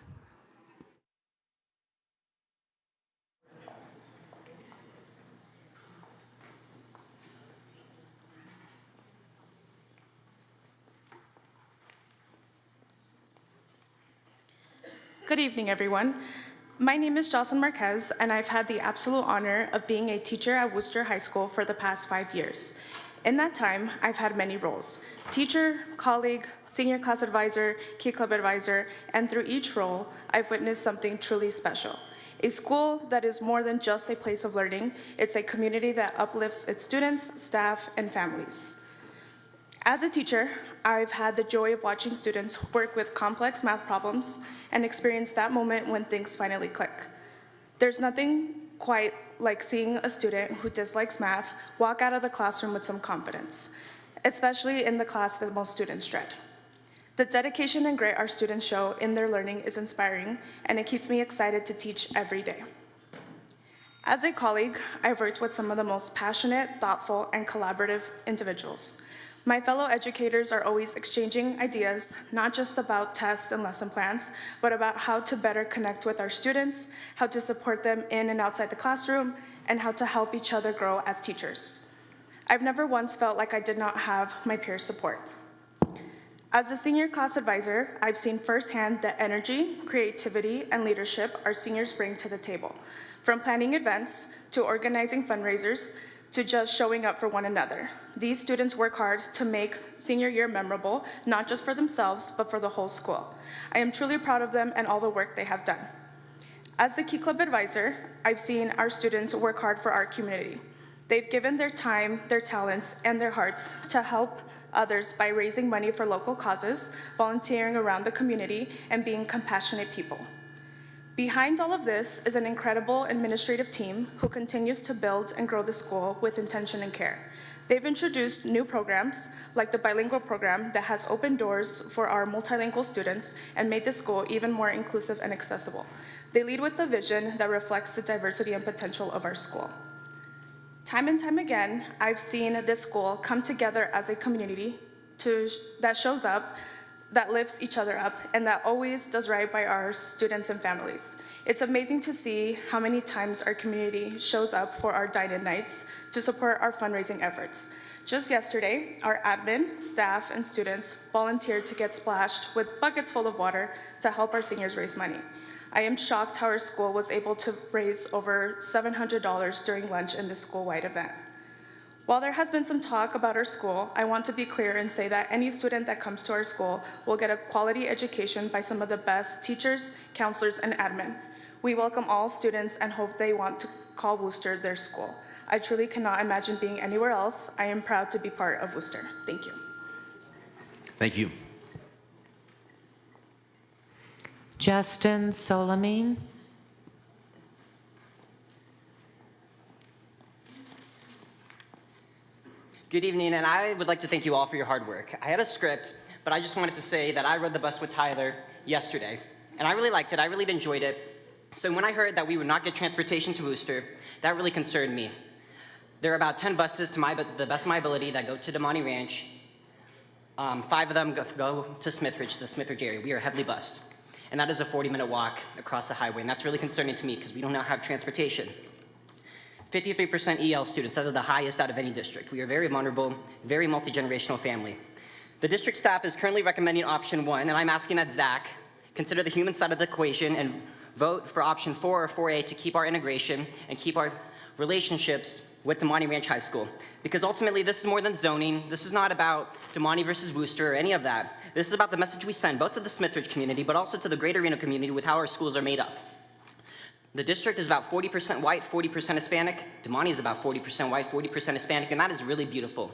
Good evening, everyone. My name is Jocelyn Marquez, and I've had the absolute honor of being a teacher at Worcester High School for the past 5 years. In that time, I've had many roles: teacher, colleague, senior class advisor, Key Club advisor, and through each role, I've witnessed something truly special. A school that is more than just a place of learning, it's a community that uplifts its students, staff, and families. As a teacher, I've had the joy of watching students work with complex math problems and experience that moment when things finally click. There's nothing quite like seeing a student who dislikes math walk out of the classroom with some confidence, especially in the class that most students dread. The dedication and grit our students show in their learning is inspiring, and it keeps me excited to teach every day. As a colleague, I've worked with some of the most passionate, thoughtful, and collaborative individuals. My fellow educators are always exchanging ideas, not just about tests and lesson plans, but about how to better connect with our students, how to support them in and outside the classroom, and how to help each other grow as teachers. I've never once felt like I did not have my peer support. As a senior class advisor, I've seen firsthand the energy, creativity, and leadership our seniors bring to the table, from planning events to organizing fundraisers, to just showing up for one another. These students work hard to make senior year memorable, not just for themselves, but for the whole school. I am truly proud of them and all the work they have done. As the Key Club advisor, I've seen our students work hard for our community. They've given their time, their talents, and their hearts to help others by raising money for local causes, volunteering around the community, and being compassionate people. Behind all of this is an incredible administrative team who continues to build and grow the school with intention and care. They've introduced new programs like the bilingual program that has opened doors for our multilingual students and made the school even more inclusive and accessible. They lead with the vision that reflects the diversity and potential of our school. Time and time again, I've seen this school come together as a community that shows up, that lifts each other up, and that always does right by our students and families. It's amazing to see how many times our community shows up for our dine-in nights to support our fundraising efforts. Just yesterday, our admin, staff, and students volunteered to get splashed with buckets full of water to help our seniors raise money. I am shocked how our school was able to raise over $700 during lunch in this school-wide event. While there has been some talk about our school, I want to be clear and say that any student that comes to our school will get a quality education by some of the best teachers, counselors, and admin. We welcome all students and hope they want to call Worcester their school. I truly cannot imagine being anywhere else. I am proud to be part of Worcester. Thank you. Thank you. Justin Solamine. Good evening, and I would like to thank you all for your hard work. I had a script, but I just wanted to say that I rode the bus with Tyler yesterday, and I really liked it. I really enjoyed it. So when I heard that we would not get transportation to Worcester, that really concerned me. There are about 10 buses, to the best of my ability, that go to Damani Ranch. 5 of them go to Smithridge, the Smithridge area. We are heavily bused, and that is a 40-minute walk across the highway, and that's really concerning to me because we do not have transportation. 53% EL students, that are the highest out of any district. We are very vulnerable, very multi-generational family. The district staff is currently recommending option 1, and I'm asking that Zach consider the human side of the equation and vote for option 4 or 4A to keep our integration and keep our relationships with Damani Ranch High School. Because ultimately, this is more than zoning. This is not about Damani versus Worcester or any of that. This is about the message we send both to the Smithridge community, but also to the greater Reno community with how our schools are made up. The district is about 40% white, 40% Hispanic. Damani is about 40% white, 40% Hispanic, and that is really beautiful.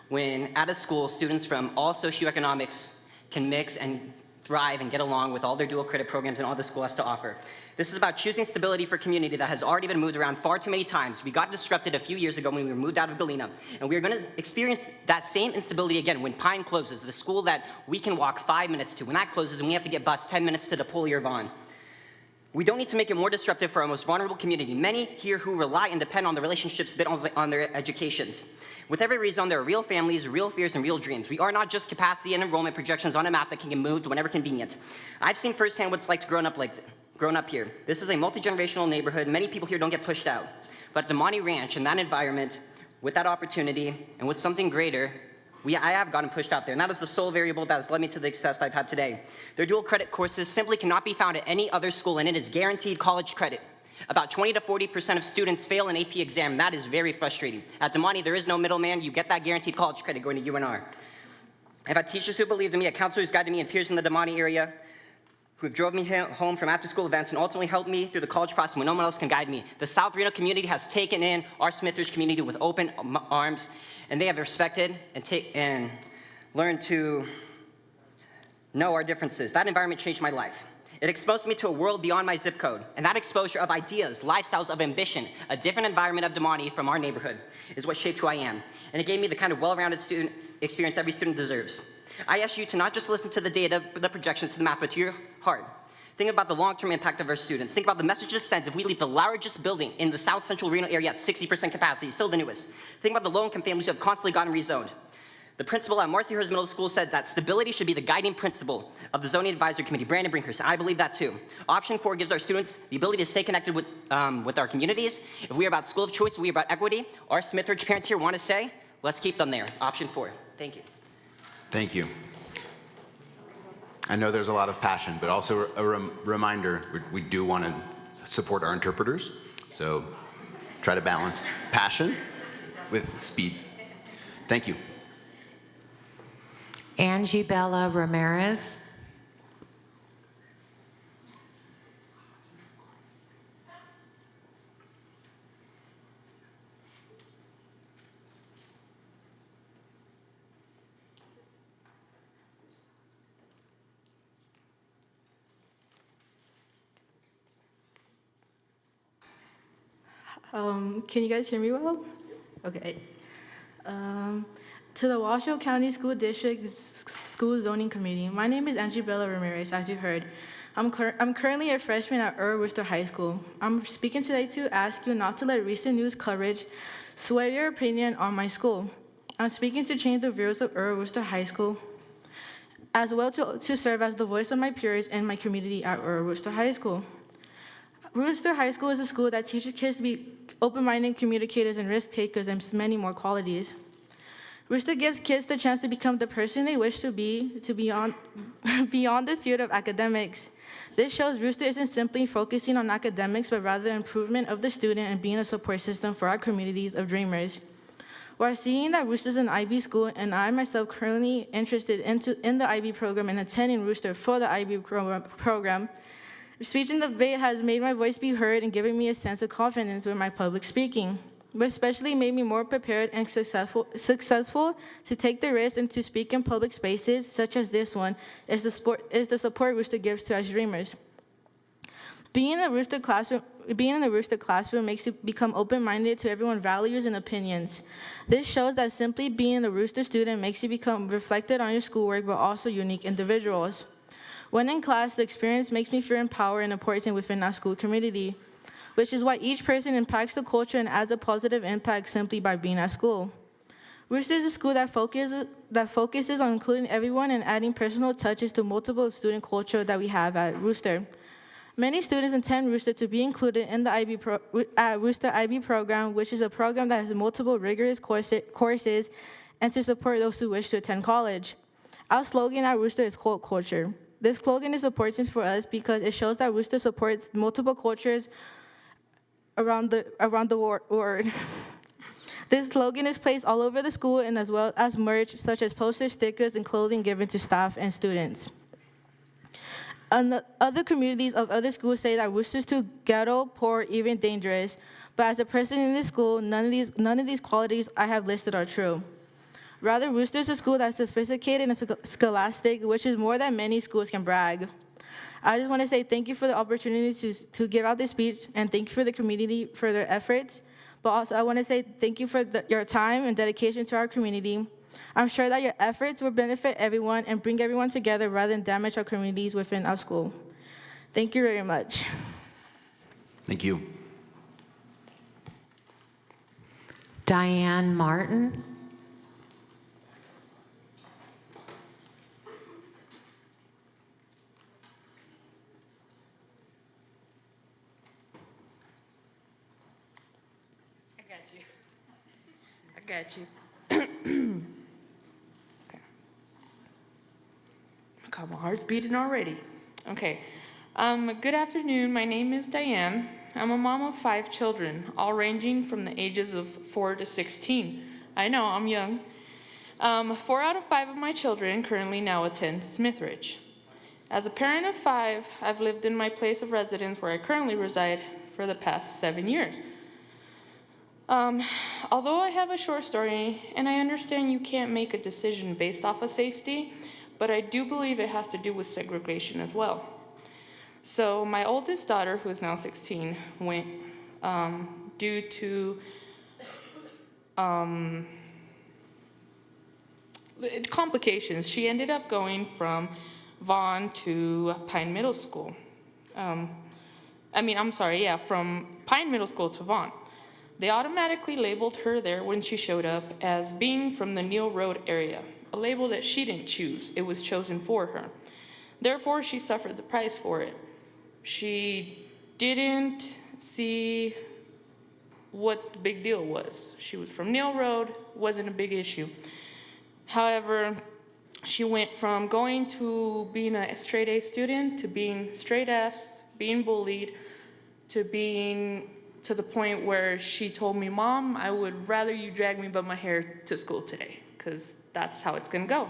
When at a school, students from all socioeconomics can mix and thrive and get along with all their dual credit programs and all the school has to offer. This is about choosing stability for community that has already been moved around far too many times. We got disrupted a few years ago when we were moved out of Galena, and we are going to experience that same instability again when Pine closes, the school that we can walk 5 minutes to. When that closes and we have to get bused 10 minutes to DePaul or Vaughn. We don't need to make it more disruptive for our most vulnerable community, many here who rely and depend on the relationships built on their educations. With every rezone, there are real families, real fears, and real dreams. We are not just capacity and enrollment projections on a map that can get moved whenever convenient. I've seen firsthand what it's like to grown up here. This is a multi-generational neighborhood. Many people here don't get pushed out. But at Damani Ranch, in that environment, with that opportunity, and with something greater, I have gotten pushed out there, and that is the sole variable that has led me to the success I've had today. Their dual credit courses simply cannot be found at any other school, and it is guaranteed college credit. About 20 to 40% of students fail an AP exam. That is very frustrating. At Damani, there is no middleman. You get that guaranteed college credit going to UNR. I've had teachers who believed in me, a counselor who's guided me, and peers in the Damani area who have drove me home from after-school events and ultimately helped me through the college process when no one else can guide me. The South Reno community has taken in our Smithridge community with open arms, and they have respected and learned to know our differences. That environment changed my life. It exposed me to a world beyond my zip code, and that exposure of ideas, lifestyles of ambition, a different environment of Damani from our neighborhood is what shaped who I am, and it gave me the kind of well-rounded student experience every student deserves. I ask you to not just listen to the data, the projections, to the math, but to your heart. Think about the long-term impact of our students. Think about the messages sent if we leave the largest building in the South Central Reno area at 60% capacity, still the newest. Think about the low-income families who have constantly gotten rezoned. The principal at Marcy Hurst Middle School said that stability should be the guiding principle of the Zoning Advisory Committee, Brandon Brinkhurst, and I believe that too. Option 4 gives our students the ability to stay connected with our communities. If we are about school of choice, if we are about equity, our Smithridge parents here want to say, let's keep them there. Option 4. Thank you. Thank you. I know there's a lot of passion, but also a reminder, we do want to support our interpreters, so try to balance passion with speed. Thank you. Angie Bella Ramirez. Can you guys hear me well? Okay. To the Washoe County School District School Zoning Committee, my name is Angie Bella Ramirez, as you heard. I'm currently a freshman at Worcester High School. I'm speaking today to ask you not to let recent news coverage sway your opinion on my school. I'm speaking to change the views of Worcester High School, as well to serve as the voice of my peers and my community at Worcester High School. Worcester High School is a school that teaches kids to be open-minded communicators and risk takers and many more qualities. Worcester gives kids the chance to become the person they wish to be beyond the field of academics. This shows Worcester isn't simply focusing on academics, but rather improvement of the student and being a support system for our communities of dreamers. While seeing that Worcester is an IB school, and I myself currently interested in the IB program and attending Worcester for the IB program, speech and debate has made my voice be heard and given me a sense of confidence with my public speaking, but especially made me more prepared and successful to take the risk and to speak in public spaces such as this one is the support Worcester gives to us dreamers. Being in the Worcester classroom makes you become open-minded to everyone's values and opinions. This shows that simply being a Worcester student makes you become reflected on your schoolwork, but also unique individuals. When in class, the experience makes me feel empowered and important within our school community, which is why each person impacts the culture and adds a positive impact simply by being at school. Worcester is a school that focuses on including everyone and adding personal touches to multiple student culture that we have at Worcester. Many students intend Worcester to be included in the Worcester IB program, which is a program that has multiple rigorous courses and to support those who wish to attend college. Our slogan at Worcester is Cult Culture. This slogan is important for us because it shows that Worcester supports multiple cultures around the world. This slogan is placed all over the school and as well as merch, such as posters, stickers, and clothing given to staff and students. Other communities of other schools say that Worcester is too ghetto, poor, even dangerous. But as a person in this school, none of these qualities I have listed are true. Rather, Worcester is a school that's sophisticated and scholastic, which is more than many schools can brag. I just want to say thank you for the opportunity to give out this speech, and thank you for the community for their efforts. But also, I want to say thank you for your time and dedication to our community. I'm sure that your efforts will benefit everyone and bring everyone together rather than damage our communities within our school. Thank you very much. Thank you. Diane Martin. I got you. Okay. God, my heart's beating already. Okay. Good afternoon. My name is Diane. I'm a mom of 5 children, all ranging from the ages of 4 to 16. I know, I'm young. 4 out of 5 of my children currently now attend Smithridge. As a parent of 5, I've lived in my place of residence where I currently reside for the past 7 years. Although I have a short story, and I understand you can't make a decision based off of safety, but I do believe it has to do with segregation as well. So my oldest daughter, who is now 16, went due to complications. She ended up going from Vaughn to Pine Middle School. From Pine Middle School to Vaughn. They automatically labeled her there when she showed up as being from the Neal Road area, a label that she didn't choose. It was chosen for her. Therefore, she suffered the price for it. She didn't see what the big deal was. She was from Neal Road, wasn't a big issue. However, she went from going to being a straight A student to being straight Fs, being bullied, to being to the point where she told me, "Mom, I would rather you drag me by my hair to school today, because that's how it's gonna go."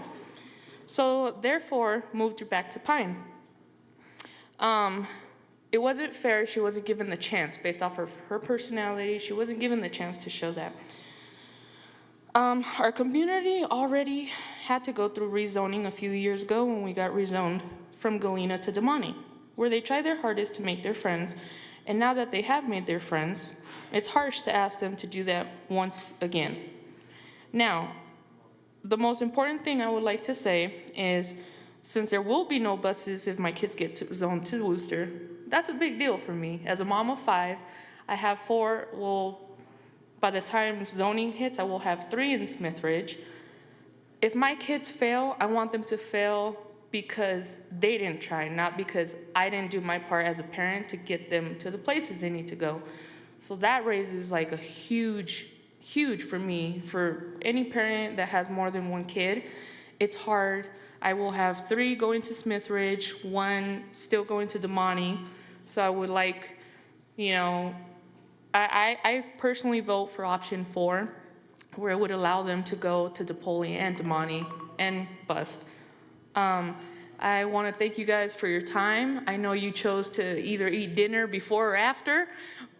So therefore, moved her back to Pine. It wasn't fair. She wasn't given the chance based off of her personality. She wasn't given the chance to show that. Our community already had to go through rezoning a few years ago when we got rezoned from Galena to Damani, where they tried their hardest to make their friends. And now that they have made their friends, it's harsh to ask them to do that once again. Now, the most important thing I would like to say is, since there will be no buses if my kids get zoned to Worcester, that's a big deal for me. As a mom of 5, I have 4. Well, by the time zoning hits, I will have 3 in Smithridge. If my kids fail, I want them to fail because they didn't try, not because I didn't do my part as a parent to get them to the places they need to go. So that raises like a huge for me, for any parent that has more than 1 kid. It's hard. I will have 3 going to Smithridge, 1 still going to Damani. So I would like, I personally vote for option 4, where it would allow them to go to DePaul and Damani and bust. I want to thank you guys for your time. I know you chose to either eat dinner before or after,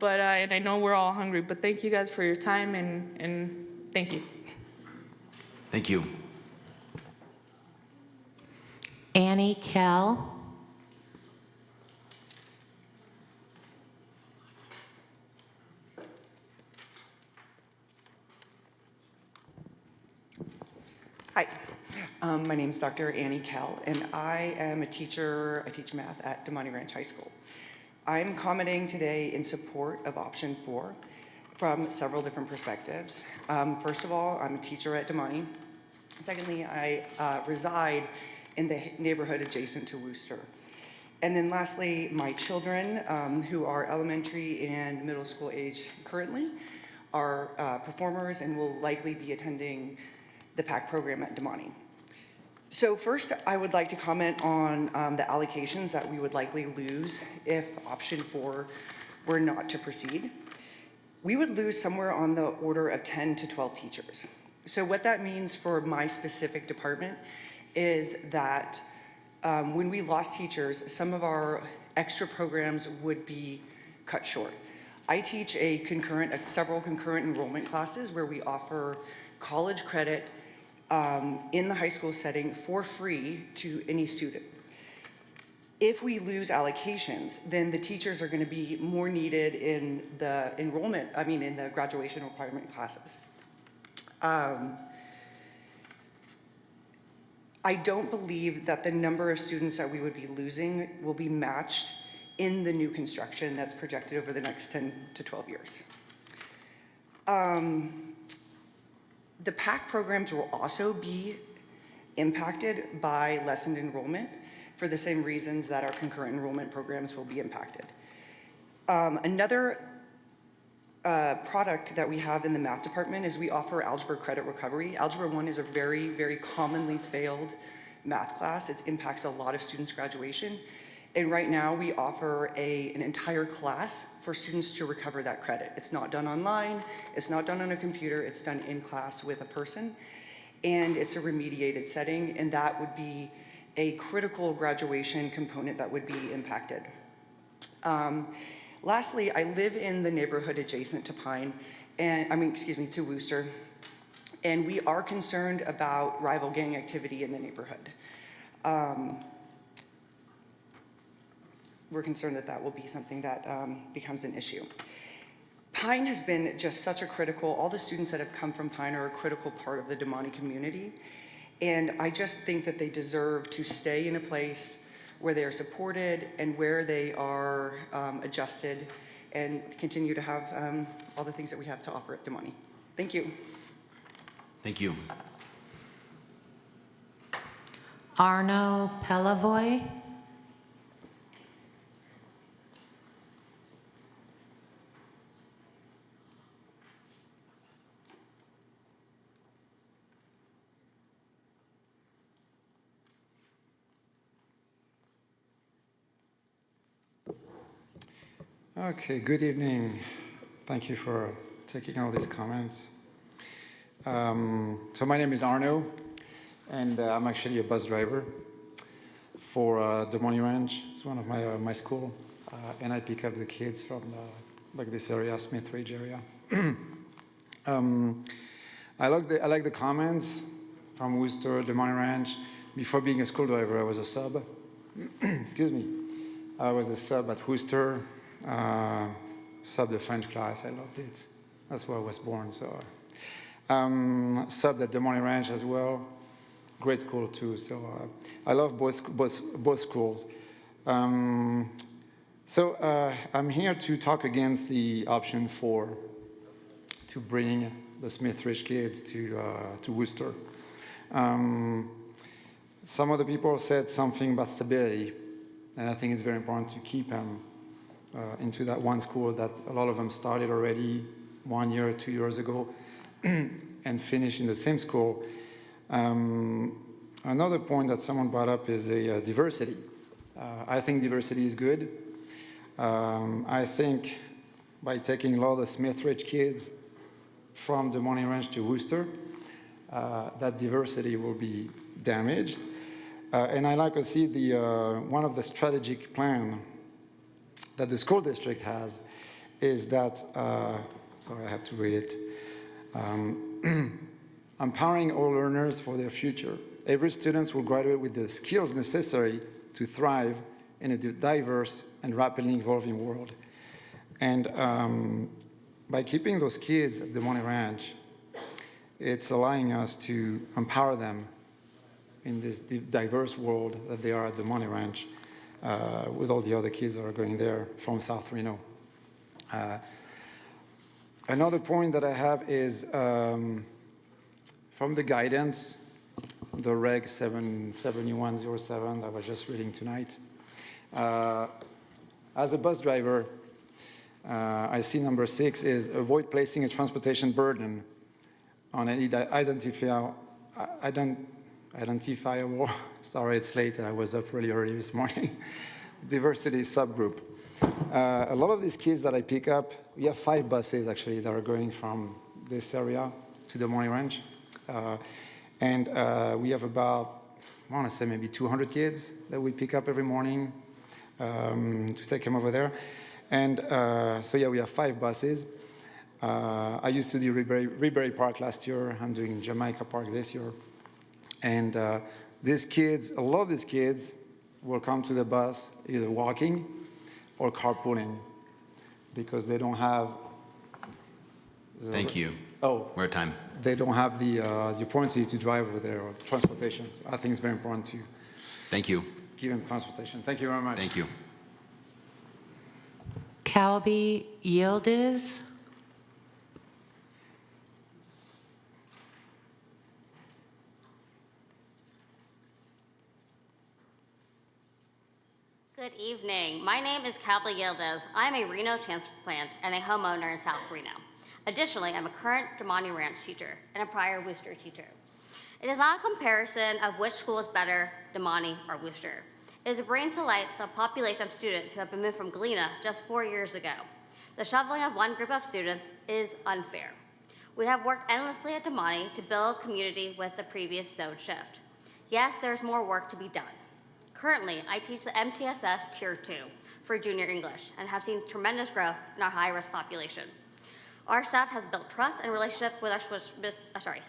but and I know we're all hungry, but thank you guys for your time, and thank you. Thank you. Annie Kell. Hi, my name is Dr. Annie Kell, and I am a teacher. I teach math at Damani Ranch High School. I'm commenting today in support of option 4 from several different perspectives. First of all, I'm a teacher at Damani. Secondly, I reside in the neighborhood adjacent to Worcester. And then lastly, my children, who are elementary and middle school age currently, are performers and will likely be attending the PAC program at Damani. So first, I would like to comment on the allocations that we would likely lose if option 4 were not to proceed. We would lose somewhere on the order of 10 to 12 teachers. So what that means for my specific department is that when we lost teachers, some of our extra programs would be cut short. I teach several concurrent enrollment classes where we offer college credit in the high school setting for free to any student. If we lose allocations, then the teachers are going to be more needed in the in the graduation requirement classes. I don't believe that the number of students that we would be losing will be matched in the new construction that's projected over the next 10 to 12 years. The PAC programs will also be impacted by lessened enrollment for the same reasons that our concurrent enrollment programs will be impacted. Another product that we have in the math department is we offer algebra credit recovery. Algebra 1 is a very, very commonly failed math class. It impacts a lot of students' graduation. And right now we offer an entire class for students to recover that credit. It's not done online, it's not done on a computer, it's done in class with a person. And it's a remediated setting, and that would be a critical graduation component that would be impacted. Lastly, I live in the neighborhood adjacent to to Worcester, and we are concerned about rival gang activity in the neighborhood. We're concerned that will be something that becomes an issue. Pine has been just such a all the students that have come from Pine are a critical part of the Damani community, and I just think that they deserve to stay in a place where they are supported and where they are adjusted and continue to have all the things that we have to offer at Damani. Thank you. Thank you. Arno Pelavoy. Okay, good evening. Thank you for taking all these comments. So my name is Arno, and I'm actually a bus driver for Damani Ranch. It's one of my school, and I pick up the kids from this area, Smith Ridge area. I like the comments from Worcester, Damani Ranch. Before being a school driver, I was a sub. Excuse me. I was a sub at Worcester. Subbed the French class, I loved it. That's where I was born, so. Subbed at Damani Ranch as well. Great school too, so I love both schools. So I'm here to talk against the option 4 to bring the Smith Ridge kids to Worcester. Some of the people said something about stability, and I think it's very important to keep them into that one school that a lot of them started already 1 year or 2 years ago and finished in the same school. Another point that someone brought up is the diversity. I think diversity is good. I think by taking a lot of the Smith Ridge kids from Damani Ranch to Worcester, that diversity will be damaged. And I like to see one of the strategic plan that the school district has is that, sorry, I have to read it, empowering all learners for their future. Every student will graduate with the skills necessary to thrive in a diverse and rapidly evolving world. And by keeping those kids at Damani Ranch, it's allowing us to empower them in this diverse world that they are at Damani Ranch. With all the other kids that are going there from South Reno. Another point that I have is from the guidance, the Reg 7107 that I was just reading tonight. As a bus driver, I see number 6 is avoid placing a transportation burden on any identifiable, sorry, it's late, I was up really early this morning, diversity subgroup. A lot of these kids that I pick up, we have 5 buses actually that are going from this area to the Damani Ranch. And we have about I want to say maybe 200 kids that we pick up every morning to take them over there. And so yeah, we have 5 buses. I used to do Rebury Park last year. I'm doing Jamaica Park this year. And these kids, a lot of these kids will come to the bus either walking or carpooling because they don't have... Thank you. Oh. We're at time. They don't have the opportunity to drive over there or transportation. So I think it's very important to Thank you. give them transportation. Thank you very much. Thank you. Calby Yildiz. Good evening. My name is Calby Yildiz. I'm a Reno transplant and a homeowner in South Reno. Additionally, I'm a current Damani Ranch teacher and a prior Worcester teacher. It is not a comparison of which school is better, Damani or Worcester. It is a bring to light the population of students who have been moved from Galena just 4 years ago. The shuffling of one group of students is unfair. We have worked endlessly at Damani to build community with the previous zone shift. Yes, there's more work to be done. Currently, I teach the MTSS Tier 2 for junior English and have seen tremendous growth in our high-risk population. Our staff has built trust and relationship with our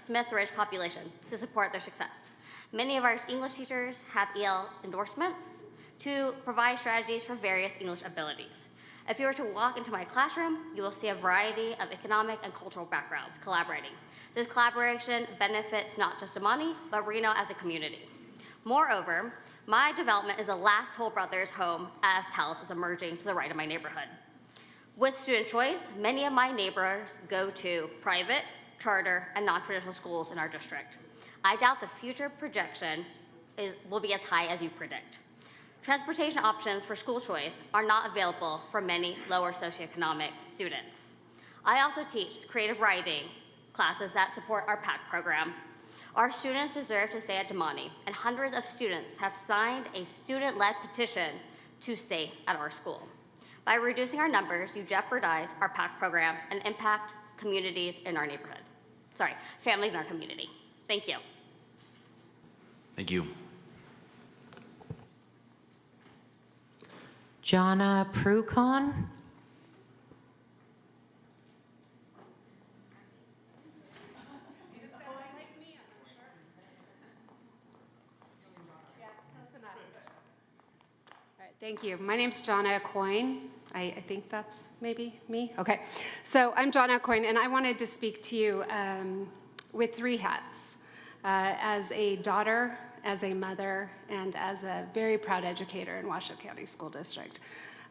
Smith Ridge population to support their success. Many of our English teachers have EL endorsements to provide strategies for various English abilities. If you were to walk into my classroom, you will see a variety of economic and cultural backgrounds collaborating. This collaboration benefits not just Damani, but Reno as a community. Moreover, my development is the last Toll Brothers home as Taos is emerging to the right of my neighborhood. With student choice, many of my neighbors go to private, charter, and non-traditional schools in our district. I doubt the future projection will be as high as you predict. Transportation options for school choice are not available for many lower socioeconomic students. I also teach creative writing classes that support our PAC program. Our students deserve to stay at Damani, and hundreds of students have signed a student-led petition to stay at our school. By reducing our numbers, you jeopardize our PAC program and impact communities in our neighborhood. Sorry, families in our community. Thank you. Thank you. Jonna Prukon. Thank you. My name's Jonna Coyne. I think that's maybe me. Okay. So I'm Jonna Coyne, and I wanted to speak to you with 3 hats. As a daughter, as a mother, and as a very proud educator in Washoe County School District.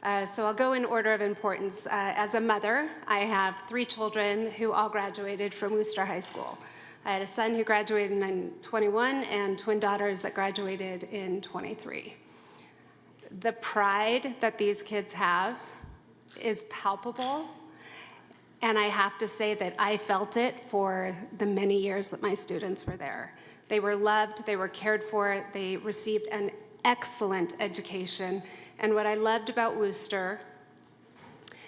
So I'll go in order of importance. As a mother, I have 3 children who all graduated from Worcester High School. I had a son who graduated in 21 and twin daughters that graduated in 23. The pride that these kids have is palpable, and I have to say that I felt it for the many years that my students were there. They were loved, they were cared for, they received an excellent education, and what I loved about Worcester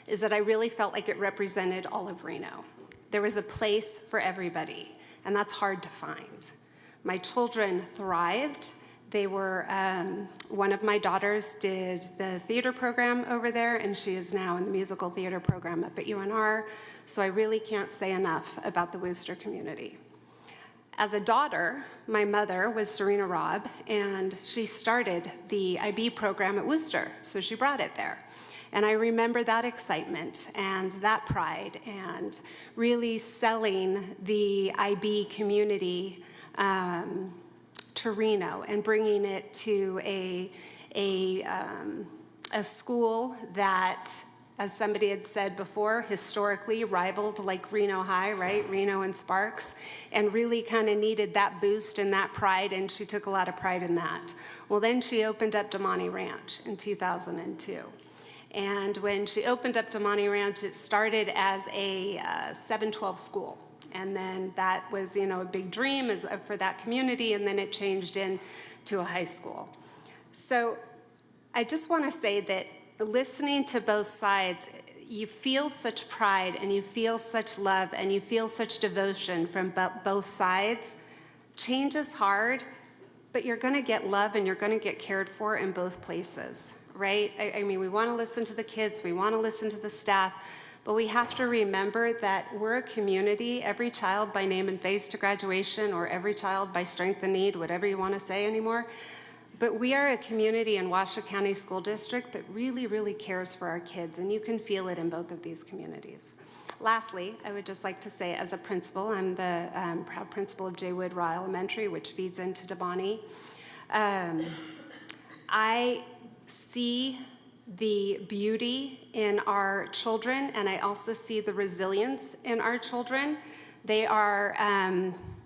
is that I really felt like it represented all of Reno. There was a place for everybody, and that's hard to find. My children thrived. They were, one of my daughters did the theater program over there, and she is now in the musical theater program up at UNR, so I really can't say enough about the Worcester community. As a daughter, my mother was Serena Robb, and she started the IB program at Worcester, so she brought it there. And I remember that excitement and that pride and really selling the IB community to Reno and bringing it to a school that, as somebody had said before, historically rivaled like Reno High, right? Reno and Sparks, and really kind of needed that boost and that pride, and she took a lot of pride in that. Well, then she opened up Damani Ranch in 2002. And when she opened up Damani Ranch, it started as a 712 school. And then that was, a big dream for that community, and then it changed into a high school. So I just want to say that listening to both sides, you feel such pride, and you feel such love, and you feel such devotion from both sides. Change is hard, but you're going to get love and you're going to get cared for in both places, right? I mean, we want to listen to the kids, we want to listen to the staff, but we have to remember that we're a community, every child by name and face to graduation, or every child by strength and need, whatever you want to say anymore. But we are a community in Washoe County School District that really, really cares for our kids, and you can feel it in both of these communities. Lastly, I would just like to say, as a principal, I'm the proud principal of J. Wood Raw Elementary, which feeds into Dabani. I see the beauty in our children, and I also see the resilience in our children. They are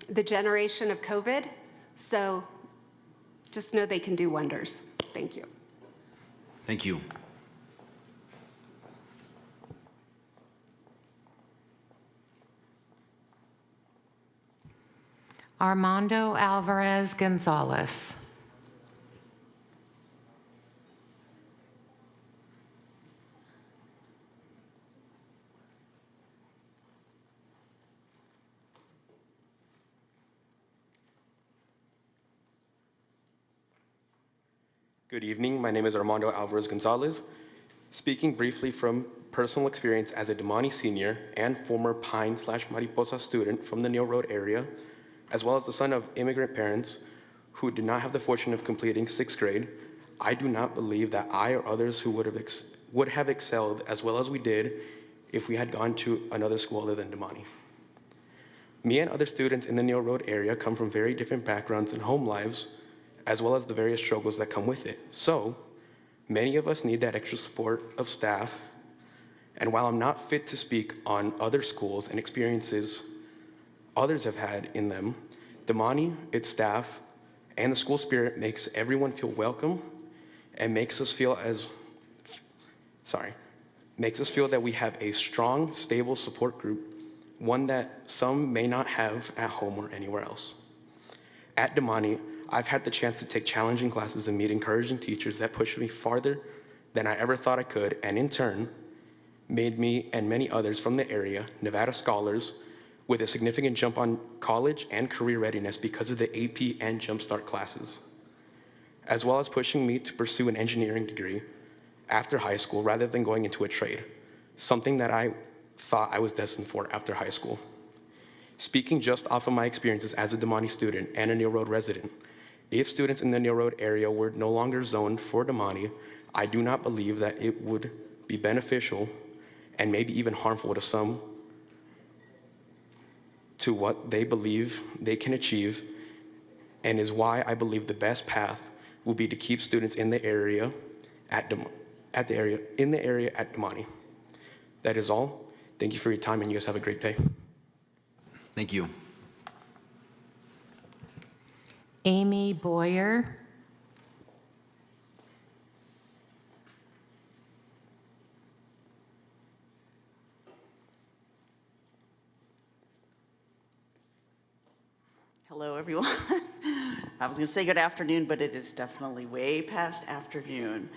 the generation of COVID, so just know they can do wonders. Thank you. Thank you. Armando Alvarez Gonzalez. Good evening. My name is Armando Alvarez Gonzalez. Speaking briefly from personal experience as a Damani senior and former Pine/Mariposa student from the Neal Road area, as well as the son of immigrant parents who did not have the fortune of completing 6th grade, I do not believe that I or others who would have excelled as well as we did if we had gone to another school other than Damani. Me and other students in the Neal Road area come from very different backgrounds and home lives, as well as the various struggles that come with it. So, many of us need that extra support of staff, and while I'm not fit to speak on other schools and experiences others have had in them, Damani, its staff, and the school spirit makes everyone feel welcome and makes us feel that we have a strong, stable support group, one that some may not have at home or anywhere else. At Damani, I've had the chance to take challenging classes and meet encouraging teachers that pushed me farther than I ever thought I could, and in turn, made me and many others from the area Nevada scholars with a significant jump on college and career readiness because of the AP and Jumpstart classes, as well as pushing me to pursue an engineering degree after high school rather than going into a trade, something that I thought I was destined for after high school. Speaking just off of my experiences as a Damani student and a Neal Road resident, if students in the Neal Road area were no longer zoned for Damani, I do not believe that it would be beneficial and maybe even harmful to some to what they believe they can achieve, and is why I believe the best path will be to keep students in the area at Damani. That is all. Thank you for your time, and you guys have a great day. Thank you. Amy Boyer. Hello, everyone. I was going to say good afternoon, but it is definitely way past afternoon.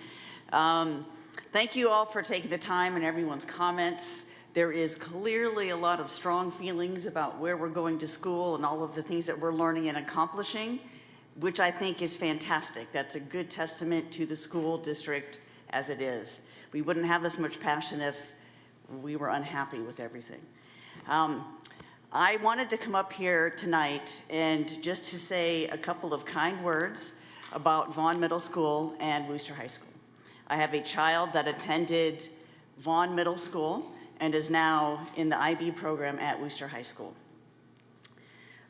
Thank you all for taking the time and everyone's comments. There is clearly a lot of strong feelings about where we're going to school and all of the things that we're learning and accomplishing, which I think is fantastic. That's a good testament to the school district as it is. We wouldn't have this much passion if we were unhappy with everything. I wanted to come up here tonight and just to say a couple of kind words about Vaughn Middle School and Wooster High School. I have a child that attended Vaughn Middle School and is now in the IB program at Wooster High School.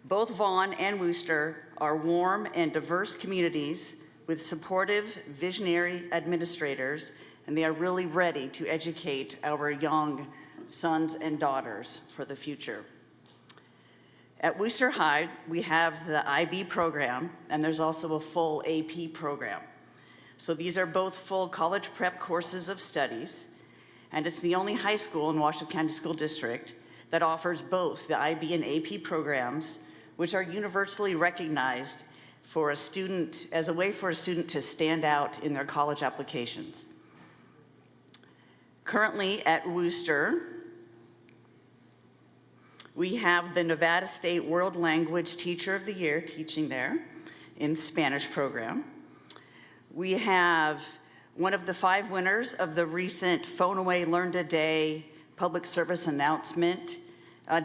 Both Vaughn and Wooster are warm and diverse communities with supportive, visionary administrators, and they are really ready to educate our young sons and daughters for the future. At Wooster High, we have the IB program, and there's also a full AP program. So these are both full college prep courses of studies, and it's the only high school in Washoe County School District that offers both the IB and AP programs, which are universally recognized for a student, as a way for a student to stand out in their college applications. Currently at Wooster, we have the Nevada State World Language Teacher of the Year teaching there, in Spanish program. We have one of the 5 winners of the recent Phone Away Learn Today public service announcement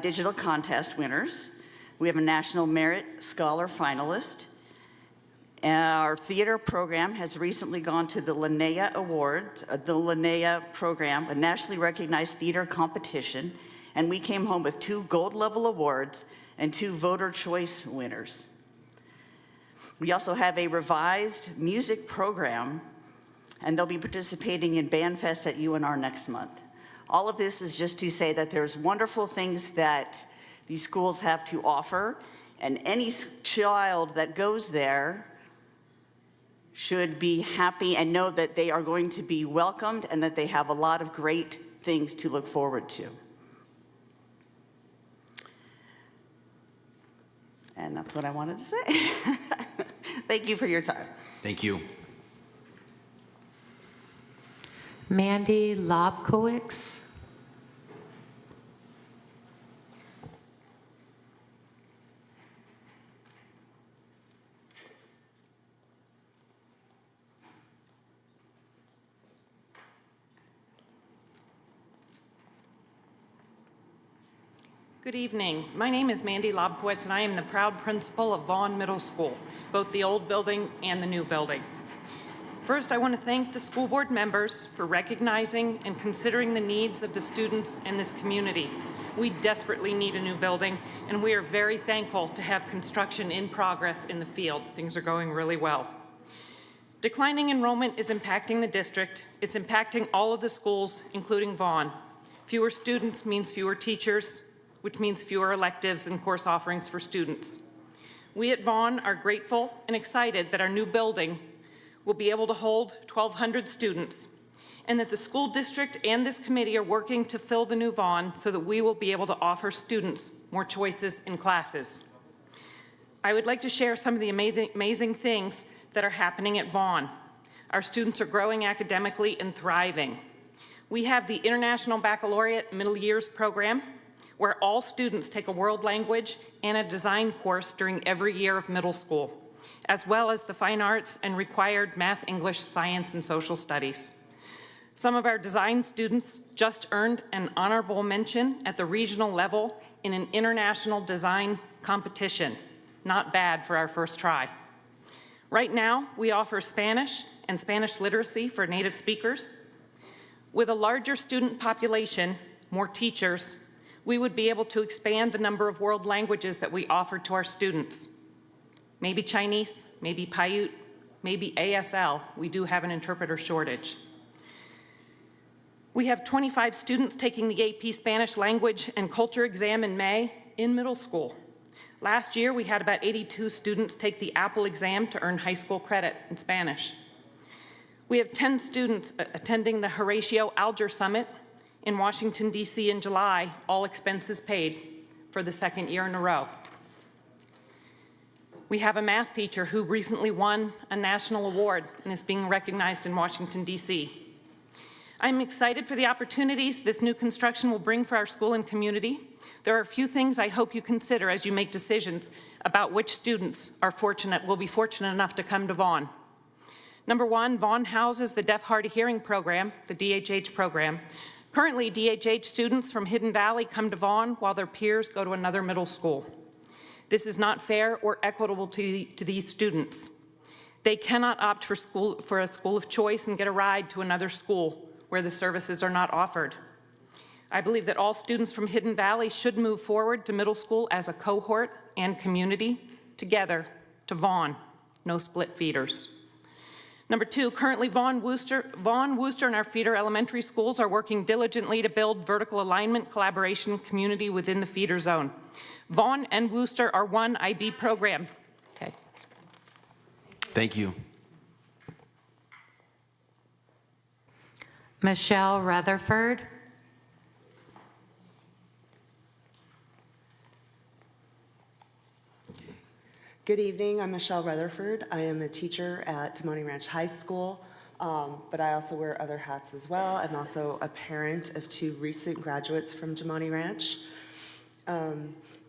digital contest winners. We have a National Merit Scholar finalist. Our theater program has recently gone to the Linnea Awards, the Linnea program, a nationally recognized theater competition, and we came home with 2 gold level awards and 2 voter choice winners. We also have a revised music program, and they'll be participating in BandFest at UNR next month. All of this is just to say that there's wonderful things that these schools have to offer, and any child that goes there should be happy and know that they are going to be welcomed and that they have a lot of great things to look forward to. And that's what I wanted to say. Thank you for your time. Thank you. Mandy Lobkowicz. Good evening. My name is Mandy Lobkowitz, and I am the proud principal of Vaughn Middle School, both the old building and the new building. First, I want to thank the school board members for recognizing and considering the needs of the students in this community. We desperately need a new building, and we are very thankful to have construction in progress in the field. Things are going really well. Declining enrollment is impacting the district. It's impacting all of the schools, including Vaughn. Fewer students means fewer teachers, which means fewer electives and course offerings for students. We at Vaughn are grateful and excited that our new building will be able to hold 1,200 students, and that the school district and this committee are working to fill the new Vaughn so that we will be able to offer students more choices in classes. I would like to share some of the amazing things that are happening at Vaughn. Our students are growing academically and thriving. We have the International Baccalaureate Middle Years program, where all students take a world language and a design course during every year of middle school, as well as the fine arts and required math, English, science, and social studies. Some of our design students just earned an honorable mention at the regional level in an international design competition. Not bad for our first try. Right now, we offer Spanish and Spanish literacy for native speakers. With a larger student population, more teachers, we would be able to expand the number of world languages that we offer to our students. Maybe Chinese, maybe Paiute, maybe ASL. We do have an interpreter shortage. We have 25 students taking the AP Spanish language and culture exam in May in middle school. Last year, we had about 82 students take the Apple exam to earn high school credit in Spanish. We have 10 students attending the Horatio Alger Summit in Washington, D.C. in July, all expenses paid, for the 2nd year in a row. We have a math teacher who recently won a national award and is being recognized in Washington, D.C. I'm excited for the opportunities this new construction will bring for our school and community. There are a few things I hope you consider as you make decisions about which students will be fortunate enough to come to Vaughn. Number one, Vaughn houses the Deaf Hard of Hearing program, the DHH program. Currently, DHH students from Hidden Valley come to Vaughn while their peers go to another middle school. This is not fair or equitable to these students. They cannot opt for a school of choice and get a ride to another school where the services are not offered. I believe that all students from Hidden Valley should move forward to middle school as a cohort and community together to Vaughn, no split feeders. Number two, currently Vaughn, Worcester, and our feeder elementary schools are working diligently to build vertical alignment, collaboration, community within the feeder zone. Vaughn and Worcester are one IB program. Okay. Thank you. Michelle Rutherford. Good evening, I'm Michelle Rutherford. I am a teacher at Demonte Ranch High School, but I also wear other hats as well. I'm also a parent of 2 recent graduates from Demonte Ranch.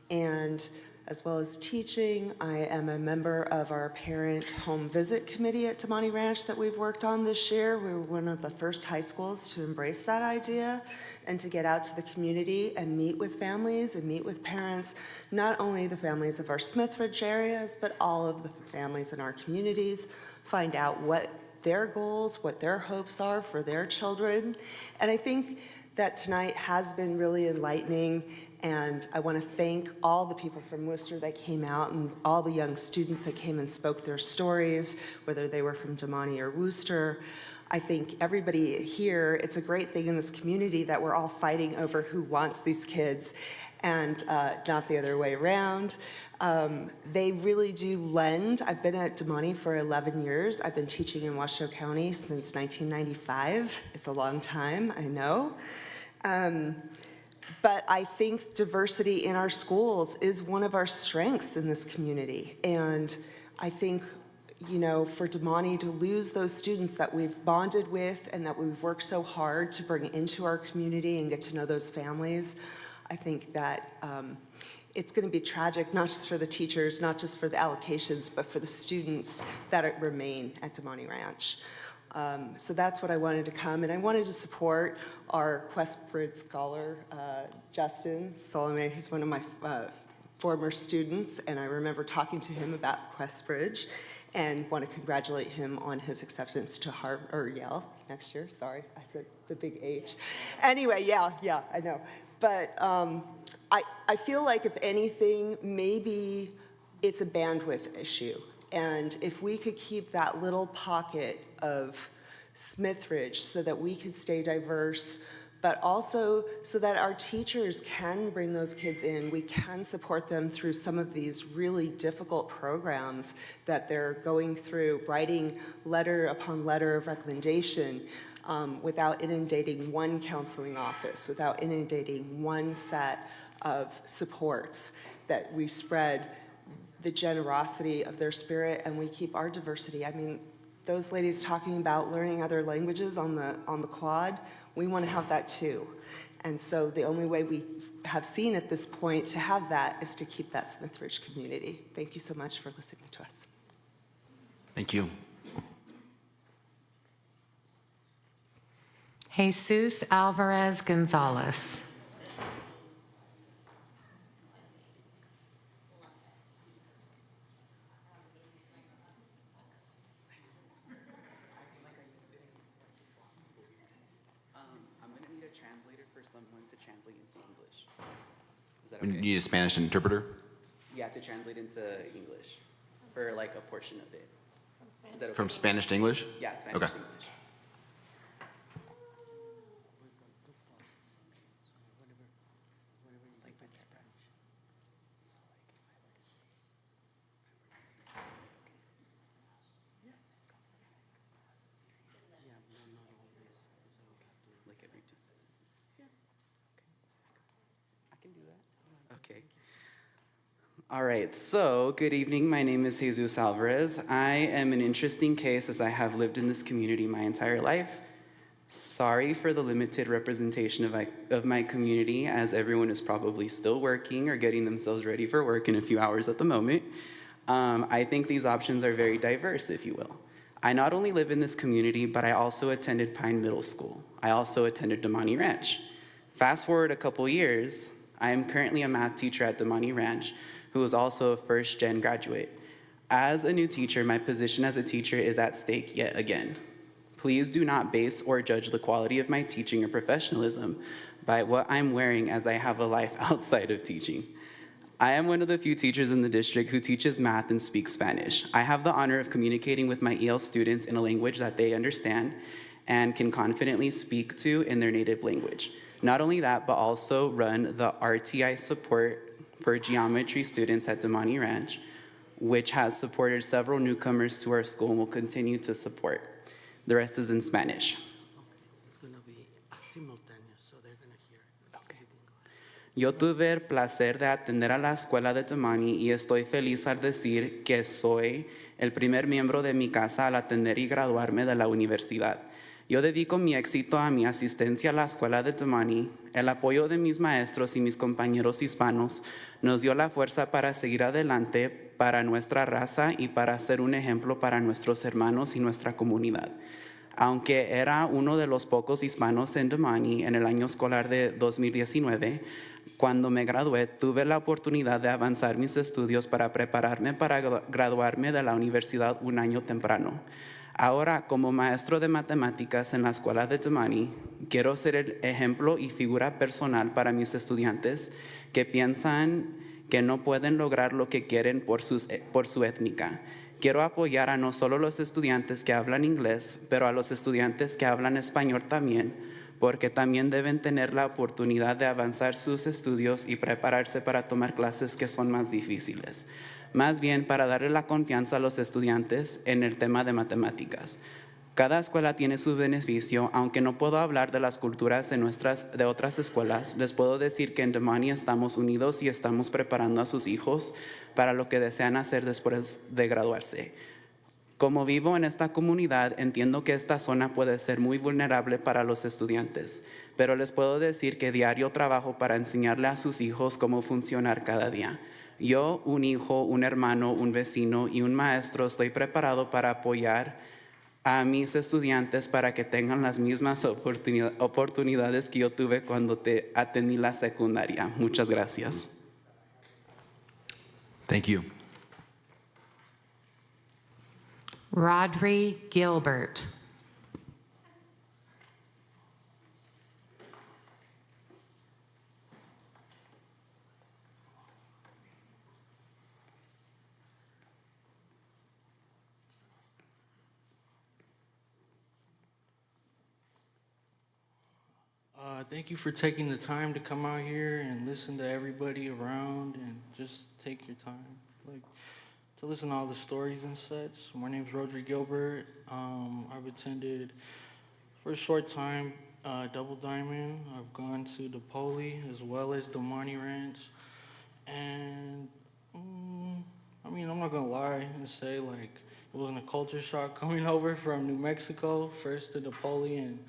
And as well as teaching. I am a member of our parent home visit committee at Damani Ranch that we've worked on this year. We were one of the first high schools to embrace that idea and to get out to the community and meet with families and meet with parents, not only the families of our Smithridge areas, but all of the families in our communities, find out what their goals, what their hopes are for their children. And I think that tonight has been really enlightening, and I want to thank all the people from Worcester that came out and all the young students that came and spoke their stories, whether they were from Damani or Worcester. I think everybody here, it's a great thing in this community that we're all fighting over who wants these kids and not the other way around. They really do lend. I've been at Damani for 11 years. I've been teaching in Washoe County since 1995. It's a long time, I know. But I think diversity in our schools is one of our strengths in this community. And I think, you know, for Damani to lose those students that we've bonded with and that we've worked so hard to bring into our community and get to know those families, I think that it's going to be tragic, not just for the teachers, not just for the allocations, but for the students that remain at Damani Ranch. So that's what I wanted to come, and I wanted to support our Questbridge scholar, Justin Solomon. He's one of my former students, and I remember talking to him about Questbridge and want to congratulate him on his acceptance to Harvard or Yale next year. Sorry, I said the big H. Anyway, yeah, I know. But I feel like if anything, maybe it's a bandwidth issue. And if we could keep that little pocket of Smithridge so that we could stay diverse, but also so that our teachers can bring those kids in, we can support them through some of these really difficult programs that they're going through, writing letter upon letter of recommendation without inundating one counseling office, without inundating one set of supports, that we spread the generosity of their spirit and we keep our diversity. I mean, those ladies talking about learning other languages on the quad, we want to have that too. And so the only way we have seen at this point to have that is to keep that Smithridge community. Thank you so much for listening to us. Thank you. Jesus Alvarez Gonzalez. Someone to translate into English. Is that You okay? need a Spanish interpreter? Yeah, to translate into English for like a portion of it. Is that okay? From Spanish to English? Yeah, Spanish Okay. to English. Like every 2 sentences. Yeah. I can do that. Okay. All right, so good evening. My name is Jesus Alvarez. I am an interesting case as I have lived in this community my entire life. Sorry for the limited representation of my community, as everyone is probably still working or getting themselves ready for work in a few hours at the moment. I think these options are very diverse, if you will. I not only live in this community, but I also attended Pine Middle School. I also attended Damani Ranch. Fast forward a couple years, I am currently a math teacher at Damani Ranch, who is also a first-gen graduate. As a new teacher, my position as a teacher is at stake yet again. Please do not base or judge the quality of my teaching or professionalism by what I'm wearing, as I have a life outside of teaching. I am one of the few teachers in the district who teaches math and speaks Spanish. I have the honor of communicating with my EL students in a language that they understand and can confidently speak to in their native language. Not only that, but also run the RTI support for geometry students at Damani Ranch, which has supported several newcomers to our school and will continue to support. The rest is in Spanish. It's going to be simultaneous, so they're going to hear. Okay. Yo tuve el placer de atender a la escuela de Damani y estoy feliz al decir que soy el primer miembro de mi casa al atender y graduarme de la universidad. Yo dedico mi éxito a mi asistencia a la escuela de Damani. El apoyo de mis maestros y mis compañeros hispanos nos dio la fuerza para seguir adelante para nuestra raza y para ser un ejemplo para nuestros hermanos y nuestra comunidad. Aunque era uno de los pocos hispanos en Damani en el año escolar de 2019, cuando me gradué tuve la oportunidad de avanzar mis estudios para prepararme para graduarme de la universidad un año temprano. Ahora, como maestro de matemáticas en la escuela de Damani, quiero ser el ejemplo y figura personal para mis estudiantes que piensan que no pueden lograr lo que quieren por su étnica. Quiero apoyar a no solo los estudiantes que hablan inglés, pero a los estudiantes que hablan español también, porque también deben tener la oportunidad de avanzar sus estudios y prepararse para tomar clases que son más difíciles. Más bien para darle la confianza a los estudiantes en el tema de matemáticas. Cada escuela tiene su beneficio, aunque no puedo hablar de las culturas de otras escuelas, les puedo decir que en Damani estamos unidos y estamos preparando a sus hijos para lo que desean hacer después de graduarse. Como vivo en esta comunidad, entiendo que esta zona puede ser muy vulnerable para los estudiantes, pero les puedo decir que diario trabajo para enseñarle a sus hijos cómo funcionar cada día. Yo, un hijo, un hermano, un vecino y un maestro estoy preparado para apoyar a mis estudiantes para que tengan las mismas oportunidades que yo tuve cuando atendí la secundaria. Muchas gracias. Thank you. Rodri Gilbert. Thank you for taking the time to come out here and listen to everybody around and just take your time, like, to listen to all the stories and such. My name's Rodri Gilbert. I've attended for a short time Double Diamond. I've gone to DePoli as well as Damani Ranch. And I mean, I'm not gonna lie and say like it wasn't a culture shock coming over from New Mexico, first to DePoli and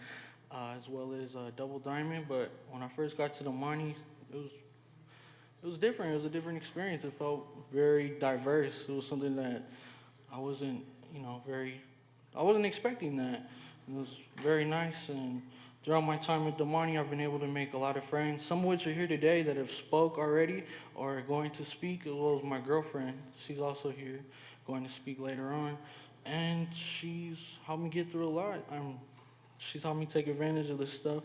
as well as Double Diamond. But when I first got to Damani, it was different. It was a different experience. It felt very diverse. It was something that I wasn't expecting that. It was very nice. And throughout my time at Damani, I've been able to make a lot of friends, some of which are here today that have spoke already or are going to speak, as well as my girlfriend. She's also here, going to speak later on. And she's helped me get through a lot. She's helped me take advantage of this stuff,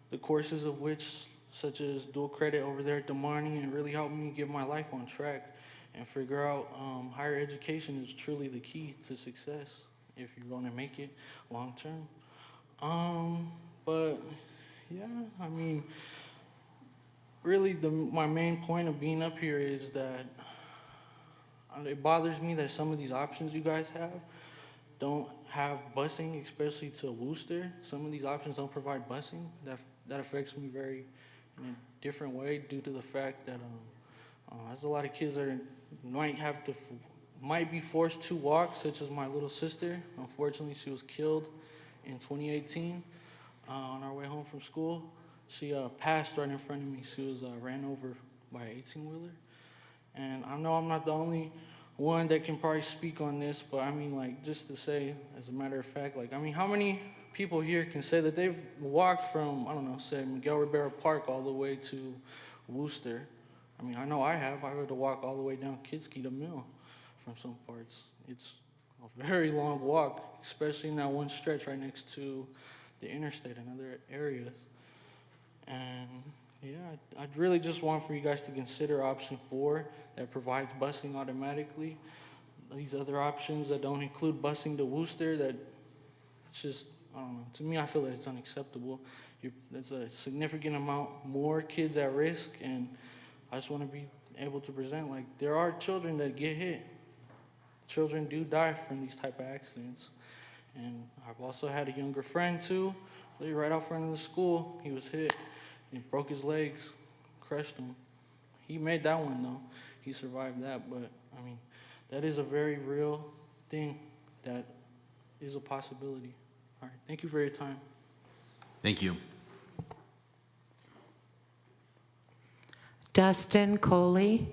the courses of which, such as dual credit over there at Damani, and really helped me get my life on track and figure out higher education is truly the key to success if you're going to make it long term. But yeah, I mean, really my main point of being up here is that it bothers me that some of these options you guys have don't have busing, especially to Worcester. Some of these options don't provide busing. That affects me very in a different way due to the fact that there's a lot of kids that might be forced to walk, such as my little sister. Unfortunately, she was killed in 2018 on our way home from school. She passed right in front of me. She was ran over by an 18-wheeler. And I know I'm not the only one that can probably speak on this, but I mean, like, just to say, as a matter of fact, like, I mean, how many people here can say that they've walked from, I don't know, say Miguel Rivera Park all the way to Worcester? I mean, I know I have. I had to walk all the way down Kitski to Mill from some parts. It's a very long walk, especially in that one stretch right next to the interstate and other areas. And yeah, I'd really just want for you guys to consider option 4 that provides busing automatically. These other options that don't include busing to Worcester, that it's just, I don't know, to me I feel that it's unacceptable. There's a significant amount more kids at risk, and I just want to be able to present, like, there are children that get hit. Children do die from these type of accidents. And I've also had a younger friend too, right out front of the school. He was hit and broke his legs, crushed him. He made that one though. He survived that, but I mean, that is a very real thing that is a possibility. All right, thank you for your time. Thank you. Dustin Coley.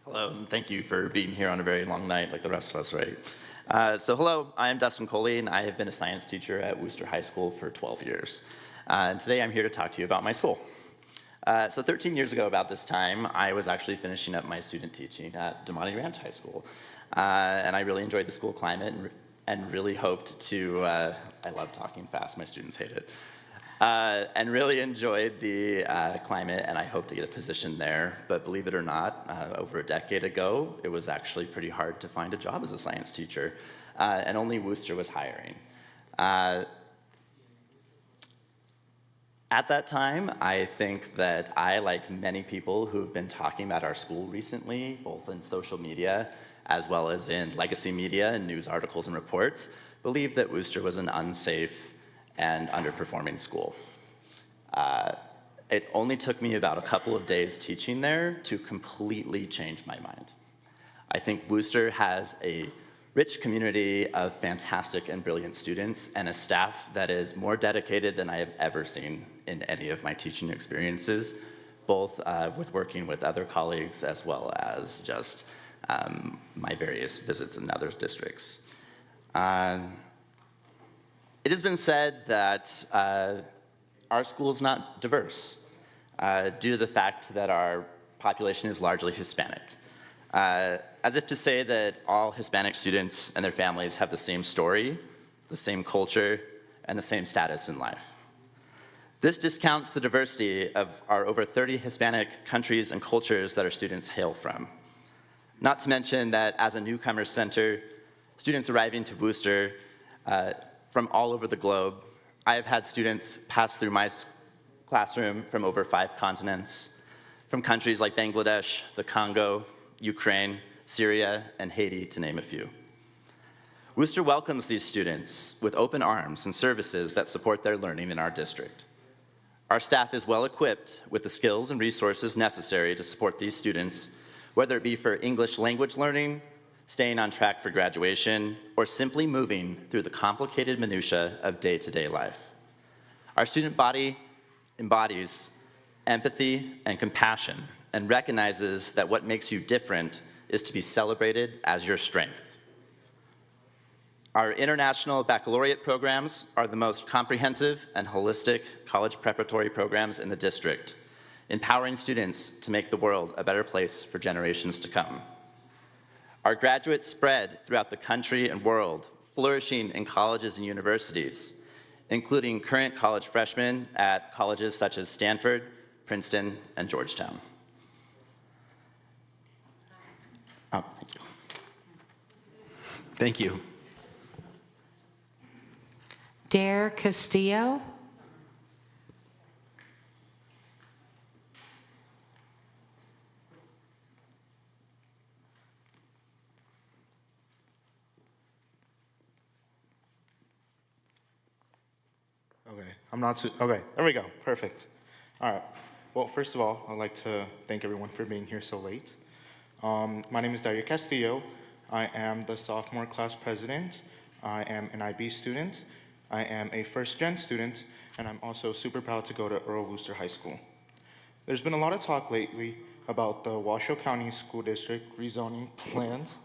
Hello, and thank you for being here on a very long night like the rest of us, right? Hello, I am Dustin Coley, and I have been a science teacher at Worcester High School for 12 years. And today I'm here to talk to you about my school. 13 years ago about this time, I was actually finishing up my student teaching at Damani Ranch High School. And I really enjoyed the school climate and really hoped to, I love talking fast, my students hate it. And really enjoyed the climate, and I hope to get a position there. But believe it or not, over a decade ago, it was actually pretty hard to find a job as a science teacher, and only Worcester was hiring. At that time, I think that I, like many people who have been talking about our school recently, both in social media as well as in legacy media and news articles and reports, believed that Worcester was an unsafe and underperforming school. It only took me about a couple of days teaching there to completely change my mind. I think Worcester has a rich community of fantastic and brilliant students and a staff that is more dedicated than I have ever seen in any of my teaching experiences, both with working with other colleagues as well as just my various visits in other districts. It has been said that our school is not diverse due to the fact that our population is largely Hispanic. As if to say that all Hispanic students and their families have the same story, the same culture, and the same status in life. This discounts the diversity of our over 30 Hispanic countries and cultures that our students hail from. Not to mention that as a newcomer center, students arriving to Worcester from all over the globe. I have had students pass through my classroom from over 5 continents, from countries like Bangladesh, the Congo, Ukraine, Syria, and Haiti, to name a few. Worcester welcomes these students with open arms and services that support their learning in our district. Our staff is well equipped with the skills and resources necessary to support these students, whether it be for English language learning, staying on track for graduation, or simply moving through the complicated minutia of day-to-day life. Our student body embodies empathy and compassion and recognizes that what makes you different is to be celebrated as your strength. Our international baccalaureate programs are the most comprehensive and holistic college preparatory programs in the district, empowering students to make the world a better place for generations to come. Our graduates spread throughout the country and world, flourishing in colleges and universities, including current college freshmen at colleges such as Stanford, Princeton, and Georgetown. Oh, thank you. Thank you. Dare Castillo. Okay, there we go, perfect. All right, well, first of all, I'd like to thank everyone for being here so late. My name is Dario Castillo. I am the sophomore class president. I am an IB student. I am a first-gen student, and I'm also super proud to go to Earl Worcester High School. There's been a lot of talk lately about the Washoe County School District rezoning plans,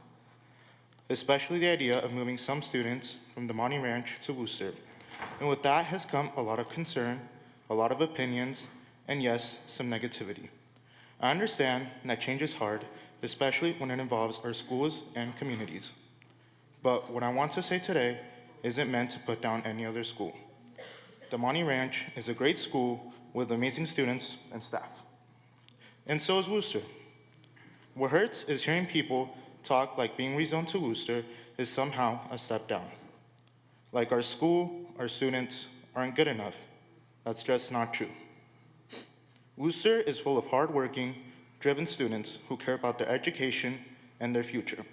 especially the idea of moving some students from Damani Ranch to Worcester. And with that has come a lot of concern, a lot of opinions, and yes, some negativity. I understand that change is hard, especially when it involves our schools and communities. But what I want to say today isn't meant to put down any other school. Damani Ranch is a great school with amazing students and staff. And so is Worcester. What hurts is hearing people talk like being rezoned to Worcester is somehow a step down. Like our school, our students aren't good enough. That's just not true. Worcester is full of hardworking, driven students who care about their education and their future.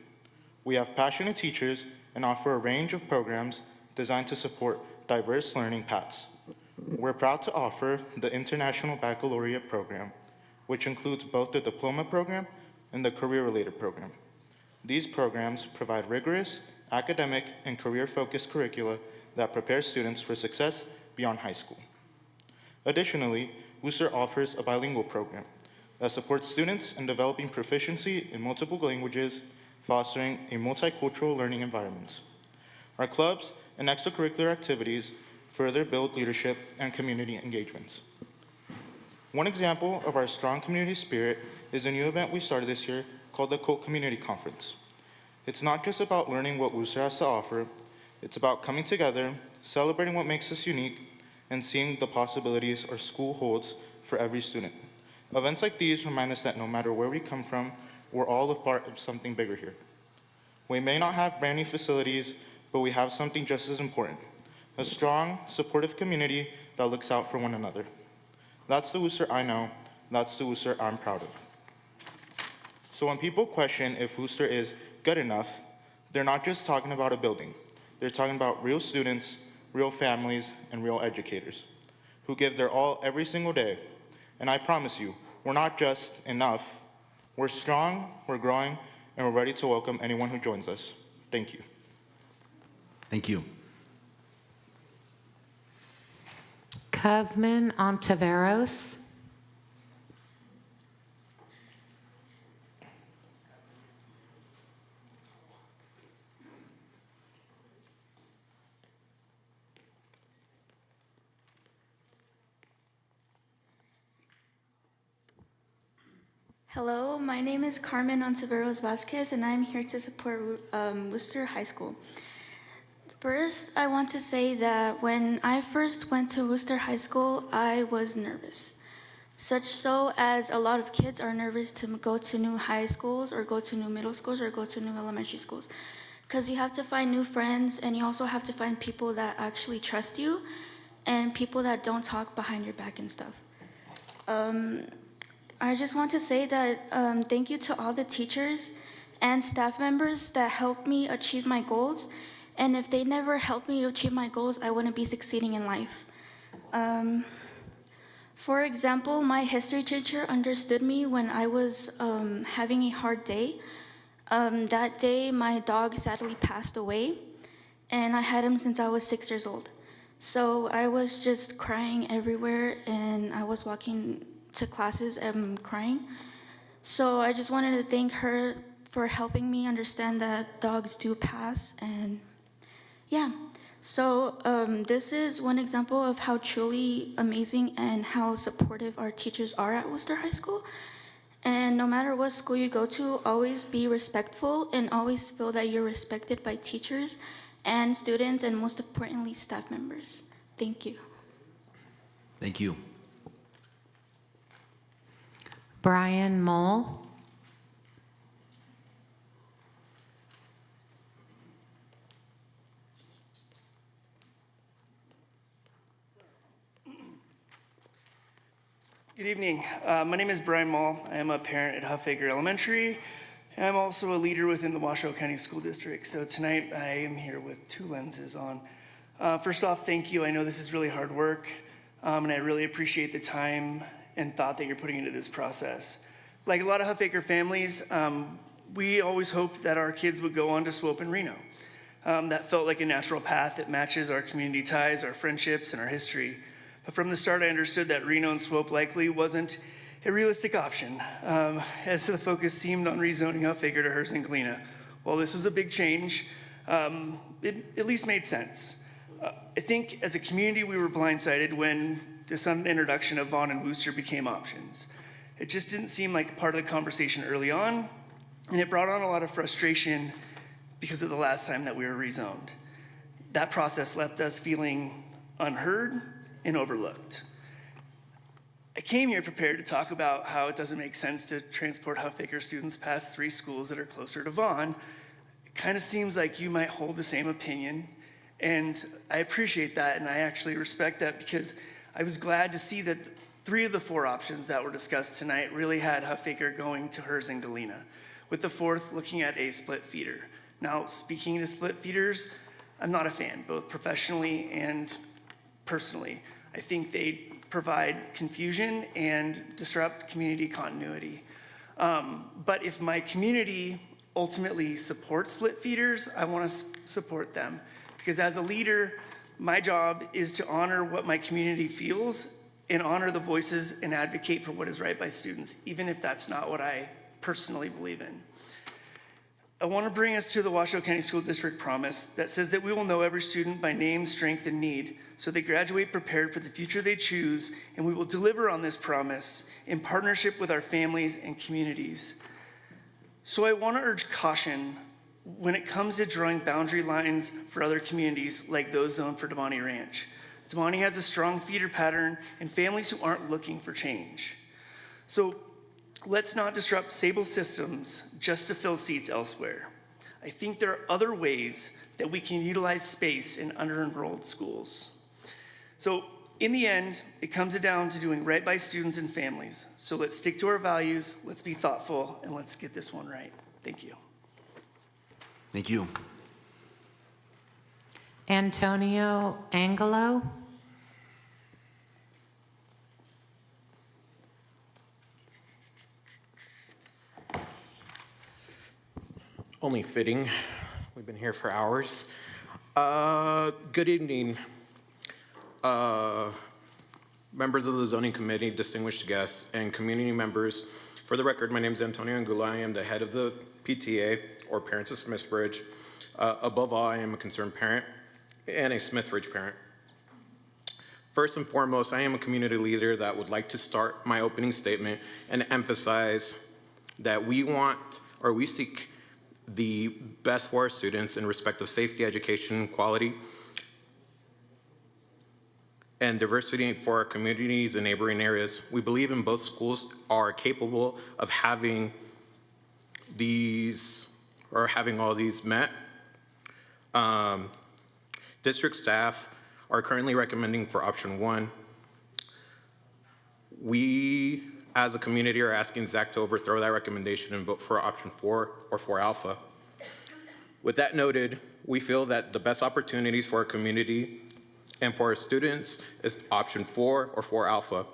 We have passionate teachers and offer a range of programs designed to support diverse learning paths. We're proud to offer the International Baccalaureate program, which includes both the diploma program and the career-related program. These programs provide rigorous academic and career-focused curricula that prepare students for success beyond high school. Additionally, Worcester offers a bilingual program that supports students in developing proficiency in multiple languages, fostering a multicultural learning environment. Our clubs and extracurricular activities further build leadership and community engagements. One example of our strong community spirit is a new event we started this year called the Cult Community Conference. It's not just about learning what Worcester has to offer, it's about coming together, celebrating what makes us unique, and seeing the possibilities our school holds for every student. Events like these remind us that no matter where we come from, we're all a part of something bigger here. We may not have brand new facilities, but we have something just as important, a strong, supportive community that looks out for one another. That's the Worcester I know, that's the Worcester I'm proud of. So when people question if Worcester is good enough, they're not just talking about a building. They're talking about real students, real families, and real educators who give their all every single day. And I promise you, we're not just enough. We're strong, we're growing, and we're ready to welcome anyone who joins us. Thank you. Thank you. Kovman Ontiveros. Hello, my name is Carmen Ontiveros Vasquez, and I'm here to support Worcester High School. First, I want to say that when I first went to Worcester High School, I was nervous. Such so as a lot of kids are nervous to go to new high schools or go to new middle schools or go to new elementary schools. Because you have to find new friends, and you also have to find people that actually trust you and people that don't talk behind your back and stuff. I just want to say that thank you to all the teachers and staff members that helped me achieve my goals. And if they never helped me achieve my goals, I wouldn't be succeeding in life. For example, my history teacher understood me when I was having a hard day. That day, my dog sadly passed away, and I had him since I was 6 years old. So I was just crying everywhere, and I was walking to classes and crying. So I just wanted to thank her for helping me understand that dogs do pass, and yeah. So this is one example of how truly amazing and how supportive our teachers are at Worcester High School. And no matter what school you go to, always be respectful and always feel that you're respected by teachers and students, and most importantly, staff members. Thank you. Thank you. Brian Mole. Good evening. My name is Brian Mall. I am a parent at Huffaker Elementary. I'm also a leader within the Washoe County School District. So tonight I am here with two lenses on. First off, thank you. I know this is really hard work, and I really appreciate the time and thought that you're putting into this process. Like a lot of Huffaker families, we always hoped that our kids would go on to Swope and Reno. That felt like a natural path that matches our community ties, our friendships, and our history. But from the start, I understood that Reno and Swope likely wasn't a realistic option, as the focus seemed on rezoning Huffaker to Hearst and Galena. While this was a big change, it at least made sense. I think as a community, we were blindsided when the sudden introduction of Vaughn and Worcester became options. It just didn't seem like part of the conversation early on, and it brought on a lot of frustration because of the last time that we were rezoned. That process left us feeling unheard and overlooked. I came here prepared to talk about how it doesn't make sense to transport Huffaker students past 3 schools that are closer to Vaughn. It kind of seems like you might hold the same opinion, and I appreciate that, and I actually respect that, because I was glad to see that 3 of the 4 options that were discussed tonight really had Huffaker going to Hearst and Galena, with the 4th looking at a split feeder. Now, speaking to split feeders, I'm not a fan, both professionally and personally. I think they provide confusion and disrupt community continuity. But if my community ultimately supports split feeders, I want to support them. Because as a leader, my job is to honor what my community feels and honor the voices and advocate for what is right by students, even if that's not what I personally believe in. I want to bring us to the Washoe County School District promise that says that we will know every student by name, strength, and need, so they graduate prepared for the future they choose, and we will deliver on this promise in partnership with our families and communities. So I want to urge caution when it comes to drawing boundary lines for other communities like those zoned for Damani Ranch. Damani has a strong feeder pattern and families who aren't looking for change. So let's not disrupt stable systems just to fill seats elsewhere. I think there are other ways that we can utilize space in under-enrolled schools. So in the end, it comes down to doing right by students and families. So let's stick to our values, let's be thoughtful, and let's get this one right. Thank you. Thank you. Antonio Angelo. Only fitting. We've been here for hours. Good evening, members of the zoning committee, distinguished guests, and community members. For the record, my name is Antonio Angula. I am the head of the PTA, or Parents of Smithbridge. Above all, I am a concerned parent and a Smithbridge parent. First and foremost, I am a community leader that would like to start my opening statement and emphasize that we seek the best for our students in respect of safety, education, quality, and diversity for our communities and neighboring areas. We believe in both schools are capable of having all these met. District staff are currently recommending for option 1. We, as a community, are asking Zach to overthrow that recommendation and vote for option 4 or 4 alpha. With that noted, we feel that the best opportunities for our community and for our students is option 4 or 4 alpha.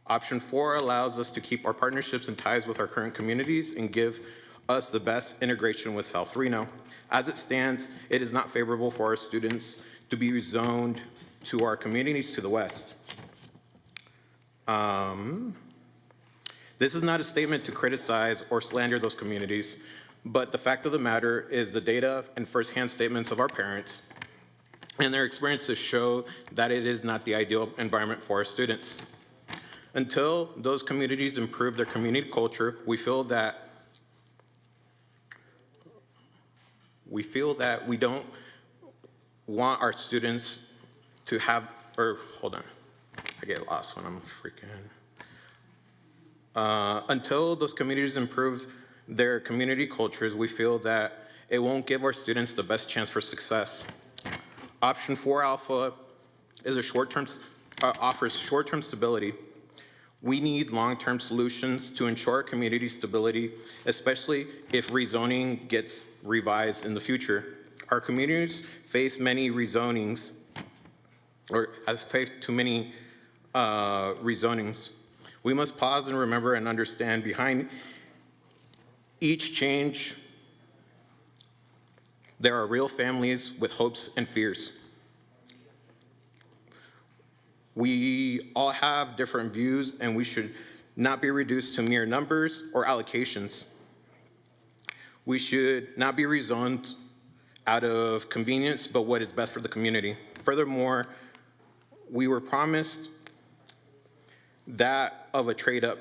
Option 4 allows us to keep our partnerships and ties with our current communities and give us the best integration with South Reno. As it stands, it is not favorable for our students to be rezoned to our communities to the west. This is not a statement to criticize or slander those communities, but the fact of the matter is the data and firsthand statements of our parents and their experiences show that it is not the ideal environment for our students. Until those communities improve their community culture, we feel that we don't want our students to have, hold on, I get lost when I'm freaking. Until those communities improve their community cultures, we feel that it won't give our students the best chance for success. Option 4 alpha is offers short-term stability. We need long-term solutions to ensure our community stability, especially if rezoning gets revised in the future. Our communities face many rezonings, or has faced too many rezonings. We must pause and remember and understand behind each change, there are real families with hopes and fears. We all have different views and we should not be reduced to mere numbers or allocations. We should not be rezoned out of convenience, but what is best for the community. Furthermore, we were promised that of a trade up.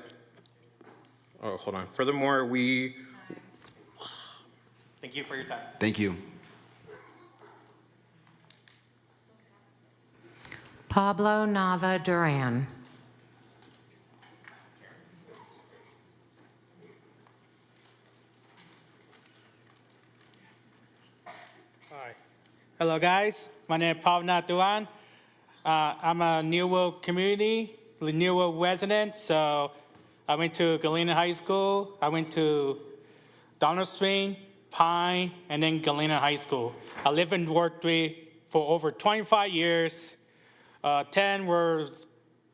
Oh, hold on. Furthermore, thank you for your time. Thank you. Pablo Nava Duran. Hi. Hello, guys. My name is Pablo Nava Duran. I'm a Newell community, Newell resident, so I went to Galena High School. I went to Donald Spring, Pine, and then Galena High School. I live and work for over 25 years. 10 were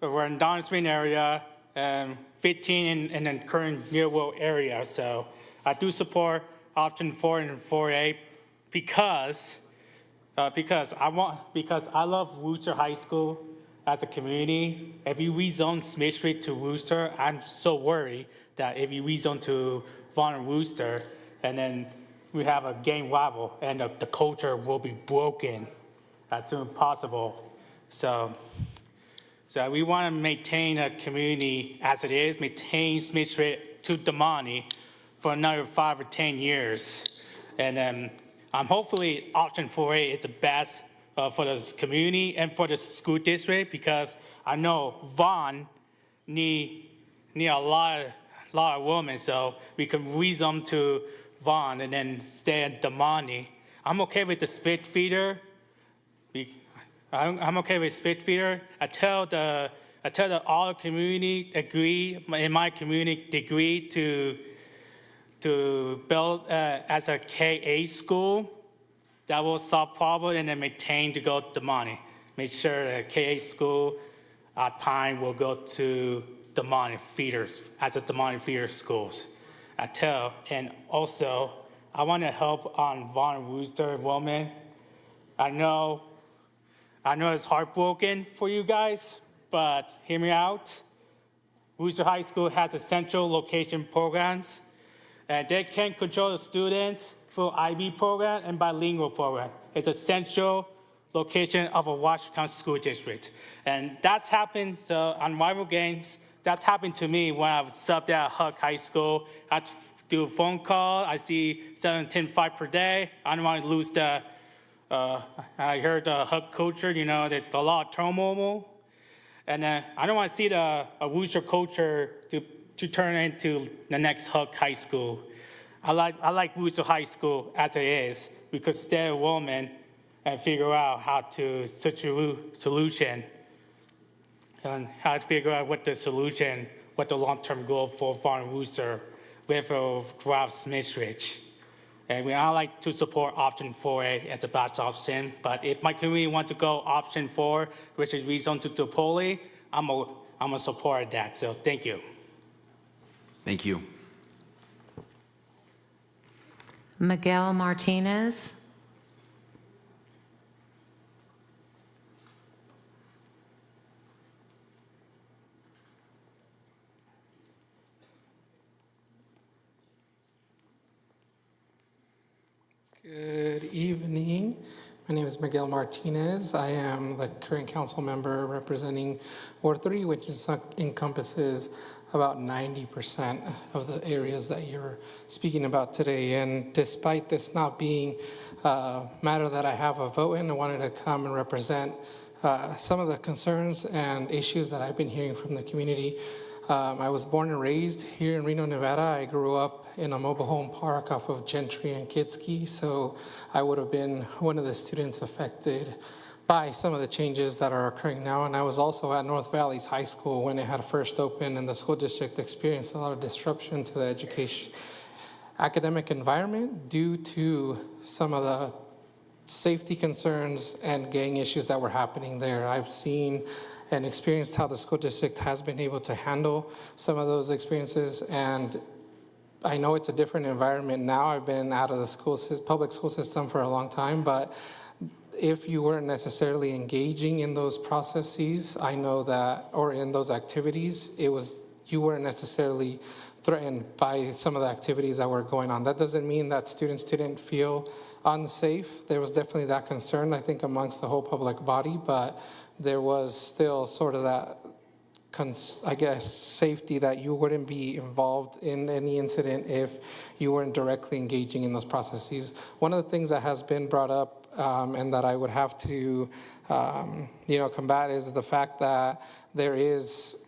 in Don Spring area, and 15 in the current Millville area. So I do support option 4 and 4A because I love Wooster High School as a community. If you rezone Smith Street to Wooster, I'm so worried that if you rezone to Vaughn and Wooster, and then we have a game rival, and the culture will be broken as soon as possible. So we want to maintain a community as it is, maintain Smith Street to Damani for another 5 or 10 years. And hopefully option 4A is the best for this community and for the school district, because I know Vaughn need a lot of women, so we can rezone to Vaughn and then stay at Damani. I'm okay with the split feeder. I'm okay with split feeder. I tell the all community agree, in my community agree to build as a K-8 school. That will solve problem and then maintain to go to Damani. Make sure the K-8 school at Pine will go to Damani feeders, as a Damani feeder schools. I tell, and also I want to help on Vaughn and Wooster women. I know it's heartbroken for you guys, but hear me out. Wooster High School has essential location programs, and they can control the students for IB program and bilingual program. It's essential location of a Washington County School District. And that's happened, so on rival games, that's happened to me when I was subbed at Huck High School. I had to do a phone call. I see 7, 10, 5 per day. I don't want to lose the, I heard the Huck culture, there's a lot of turmoil. And I don't want to see a Wooster culture to turn into the next Huck High School. I like Wooster High School as it is. We could stay a woman and figure out how to such a solution, and how to figure out what the long-term goal for Vaughn and Wooster with Ralph Smith Ridge. And I like to support option 4A at the best option, but if my community want to go option 4, which is rezone to Topoli, I'm a support that. So thank you. Thank you. Miguel Martinez. Good evening. My name is Miguel Martinez. I am the current council member representing Ward 3, which encompasses about 90% of the areas that you're speaking about today. And despite this not being a matter that I have a vote in, I wanted to come and represent some of the concerns and issues that I've been hearing from the community. I was born and raised here in Reno, Nevada. I grew up in a mobile home park off of Gentry and Kitski, so I would have been one of the students affected by some of the changes that are occurring now. And I was also at North Valley's high school when it had first opened, and the school district experienced a lot of disruption to the education academic environment due to some of the safety concerns and gang issues that were happening there. I've seen and experienced how the school district has been able to handle some of those experiences, and I know it's a different environment now. I've been out of the public school system for a long time, but if you weren't necessarily engaging in those processes, I know that, or in those activities, you weren't necessarily threatened by some of the activities that were going on. That doesn't mean that students didn't feel unsafe. There was definitely that concern, I think, amongst the whole public body, but there was still sort of that, I guess, safety that you wouldn't be involved in any incident if you weren't directly engaging in those processes. One of the things that has been brought up and that I would have to, combat is the fact that there is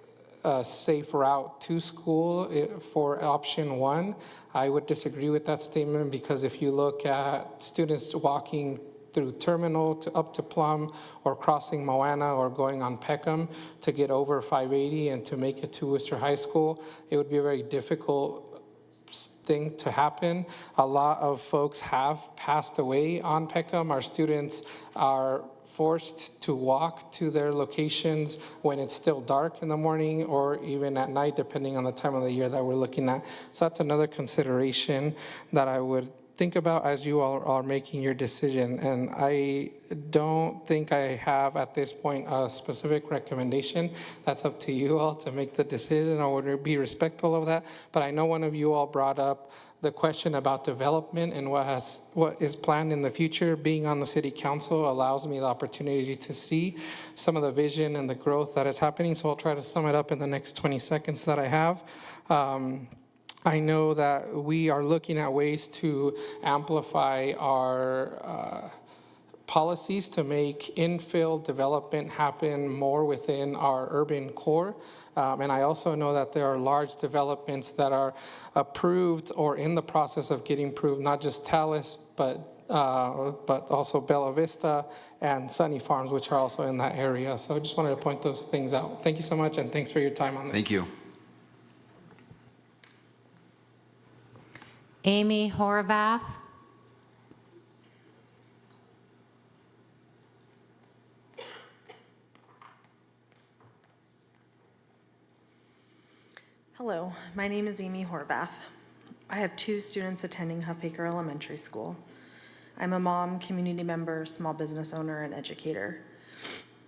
a safe route to school for option 1. I would disagree with that statement, because if you look at students walking through Terminal up to Plum, or crossing Moana, or going on Peckham to get over 580 and to make it to Worcester High School, it would be very difficult thing to happen. A lot of folks have passed away on Peckham. Our students are forced to walk to their locations when it's still dark in the morning or even at night, depending on the time of the year that we're looking at. So that's another consideration that I would think about as you all are making your decision. And I don't think I have at this point a specific recommendation. That's up to you all to make the decision. I would be respectful of that. But I know one of you all brought up the question about development and what is planned in the future. Being on the city council allows me the opportunity to see some of the vision and the growth that is happening. So I'll try to sum it up in the next 20 seconds that I have. I know that we are looking at ways to amplify our policies to make infill development happen more within our urban core. And I also know that there are large developments that are approved or in the process of getting approved, not just Talus, but also Bella Vista and Sunny Farms, which are also in that area. So I just wanted to point those things out. Thank you so much, and thanks for your time on this. Thank you. Amy Horvath. Hello, my name is Amy Horvath. I have 2 students attending Huffacre Elementary School. I'm a mom, community member, small business owner, and educator.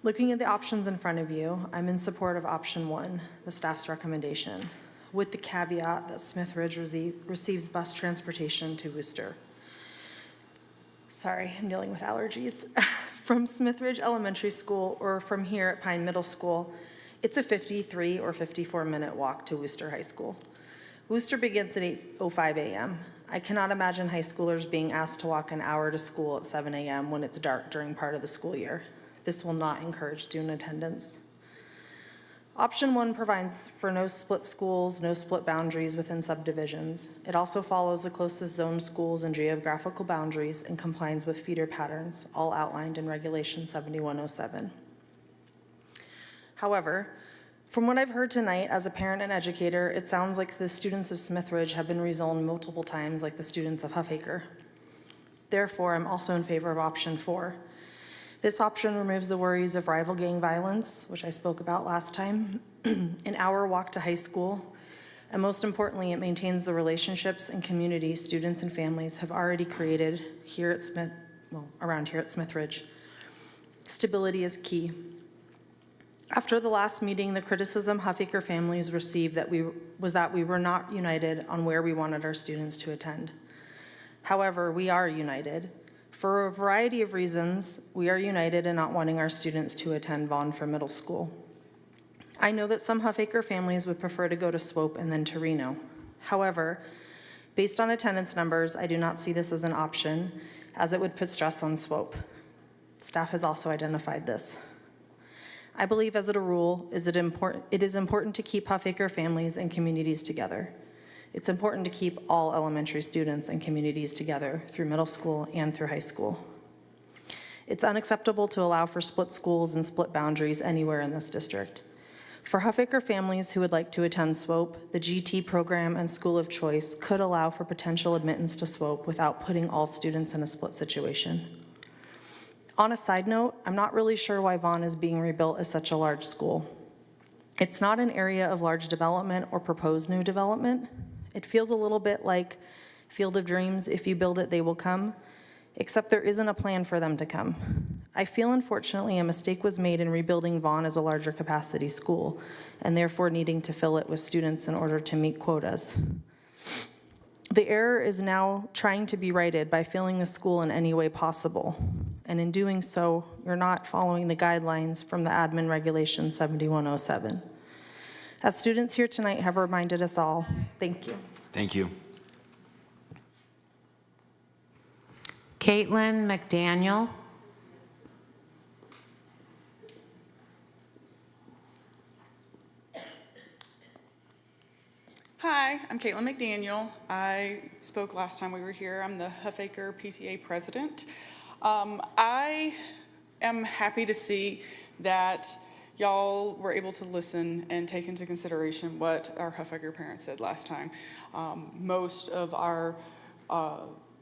Looking at the options in front of you, I'm in support of option 1, the staff's recommendation, with the caveat that Smith Ridge receives bus transportation to Worcester. Sorry, I'm dealing with allergies. From Smith Ridge Elementary School or from here at Pine Middle School, it's a 53 or 54-minute walk to Worcester High School. Worcester begins at 8:05 a.m. I cannot imagine high schoolers being asked to walk an hour to school at 7 a.m. when it's dark during part of the school year. This will not encourage student attendance. Option 1 provides for no split schools, no split boundaries within subdivisions. It also follows the closest zone schools and geographical boundaries and complies with feeder patterns, all outlined in Regulation 7107. However, from what I've heard tonight as a parent and educator, it sounds like the students of Smith Ridge have been rezoned multiple times like the students of Huffacre. Therefore, I'm also in favor of option 4. This option removes the worries of rival gang violence, which I spoke about last time, an hour walk to high school, and most importantly, it maintains the relationships and communities students and families have already created here at around here at Smith Ridge. Stability is key. After the last meeting, the criticism Huffacre families received was that we were not united on where we wanted our students to attend. However, we are united. For a variety of reasons, we are united in not wanting our students to attend Vaughn for middle school. I know that some Huffacre families would prefer to go to Swope and then to Reno. However, based on attendance numbers, I do not see this as an option, as it would put stress on Swope. Staff has also identified this. I believe, as a rule, it is important to keep Huffacre families and communities together. It's important to keep all elementary students and communities together through middle school and through high school. It's unacceptable to allow for split schools and split boundaries anywhere in this district. For Huffacre families who would like to attend Swope, the GT program and school of choice could allow for potential admittance to Swope without putting all students in a split situation. On a side note, I'm not really sure why Vaughn is being rebuilt as such a large school. It's not an area of large development or proposed new development. It feels a little bit like Field of Dreams, if you build it, they will come, except there isn't a plan for them to come. I feel, unfortunately, a mistake was made in rebuilding Vaughn as a larger capacity school, and therefore needing to fill it with students in order to meet quotas. The error is now trying to be righted by filling the school in any way possible. And in doing so, you're not following the guidelines from the admin regulation 7107. As students here tonight have reminded us all, thank you. Thank you. Caitlin McDaniel. Hi, I'm Caitlin McDaniel. I spoke last time we were here. I'm the Huffacre PTA president. I am happy to see that y'all were able to listen and take into consideration what our Huffaker parents said last time. Most of our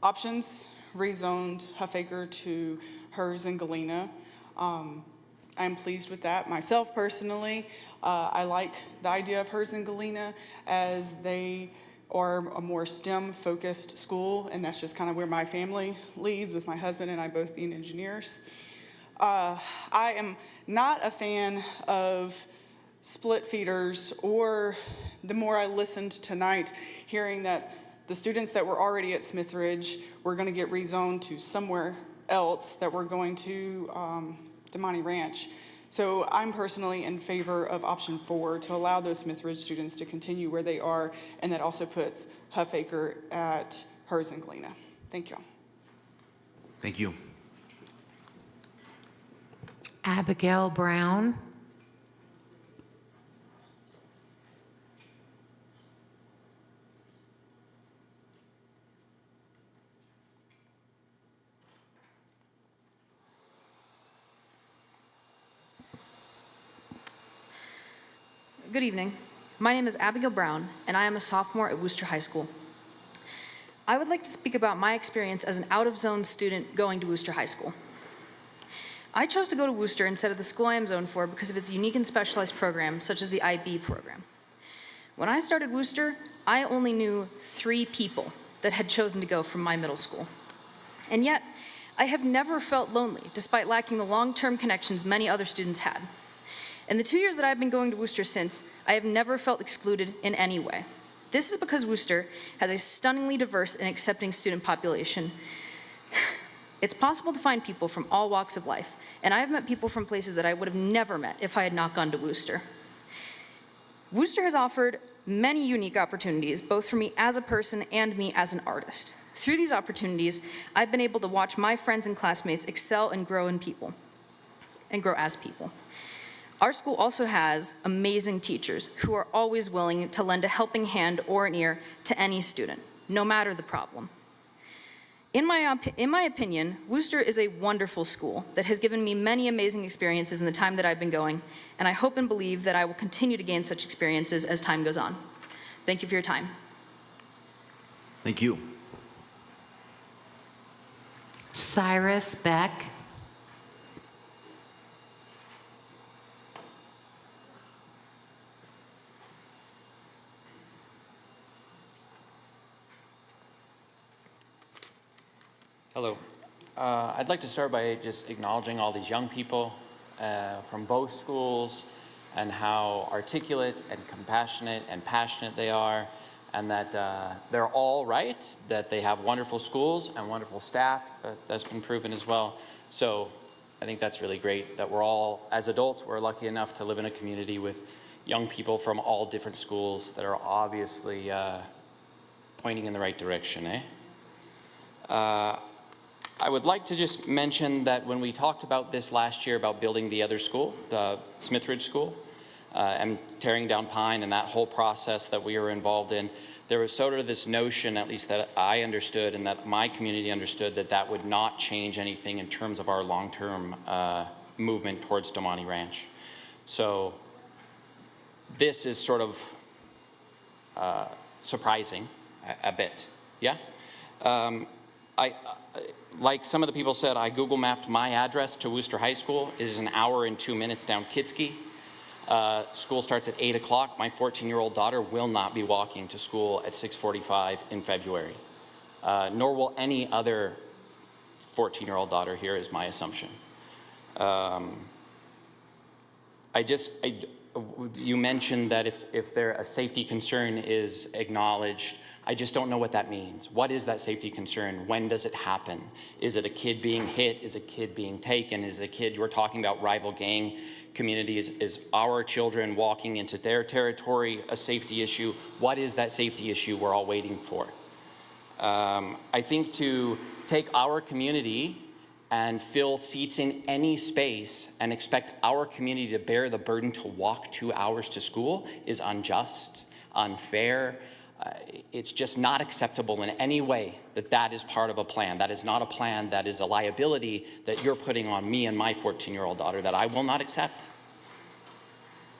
options rezoned Huffaker to hers and Galena. I'm pleased with that myself personally. I like the idea of hers and Galena as they are a more STEM-focused school, and that's just kind of where my family leads, with my husband and I both being engineers. I am not a fan of split feeders, or the more I listened tonight, hearing that the students that were already at Smithridge were going to get rezoned to somewhere else, that were going to Damani Ranch. So I'm personally in favor of option 4, to allow those Smithridge students to continue where they are, and that also puts Huffaker at hers and Galena. Thank you. Thank you. Abigail Brown. Good evening. My name is Abigail Brown, and I am a sophomore at Worcester High School. I would like to speak about my experience as an out-of-zone student going to Worcester High School. I chose to go to Worcester instead of the school I am zoned for because of its unique and specialized programs, such as the IB program. When I started Worcester, I only knew 3 people that had chosen to go from my middle school. And yet, I have never felt lonely, despite lacking the long-term connections many other students had. In the 2 years that I've been going to Worcester since, I have never felt excluded in any way. This is because Worcester has a stunningly diverse and accepting student population. It's possible to find people from all walks of life, and I have met people from places that I would have never met if I had not gone to Worcester. Worcester has offered many unique opportunities, both for me as a person and me as an artist. Through these opportunities, I've been able to watch my friends and classmates excel and grow in people, and grow as people. Our school also has amazing teachers who are always willing to lend a helping hand or an ear to any student, no matter the problem. In my opinion, Worcester is a wonderful school that has given me many amazing experiences in the time that I've been going, and I hope and believe that I will continue to gain such experiences as time goes on. Thank you for your time. Thank you. Cyrus Beck. Hello. I'd like to start by just acknowledging all these young people from both schools and how articulate and compassionate and passionate they are, and that they're all right, that they have wonderful schools and wonderful staff. That's been proven as well. So I think that's really great that we're all, as adults, we're lucky enough to live in a community with young people from all different schools that are obviously pointing in the right direction, I would like to just mention that when we talked about this last year about building the other school, the Smithridge School, and tearing down Pine and that whole process that we were involved in, there was sort of this notion, at least that I understood and that my community understood, that that would not change anything in terms of our long-term movement towards Damani Ranch. So this is sort of surprising a bit, yeah? Like some of the people said, I Google mapped my address to Worcester High School. It is an hour and 2 minutes down Kitski. School starts at 8 o'clock. My 14-year-old daughter will not be walking to school at 6:45 in February, nor will any other 14-year-old daughter here, is my assumption. You mentioned that if there a safety concern is acknowledged, I just don't know what that means. What is that safety concern? When does it happen? Is it a kid being hit? Is a kid being taken? Is a kid, you were talking about rival gang communities, is our children walking into their territory a safety issue? What is that safety issue we're all waiting for? I think to take our community and fill seats in any space and expect our community to bear the burden to walk 2 hours to school is unjust, unfair. It's just not acceptable in any way that that is part of a plan. That is not a plan, that is a liability that you're putting on me and my 14-year-old daughter that I will not accept.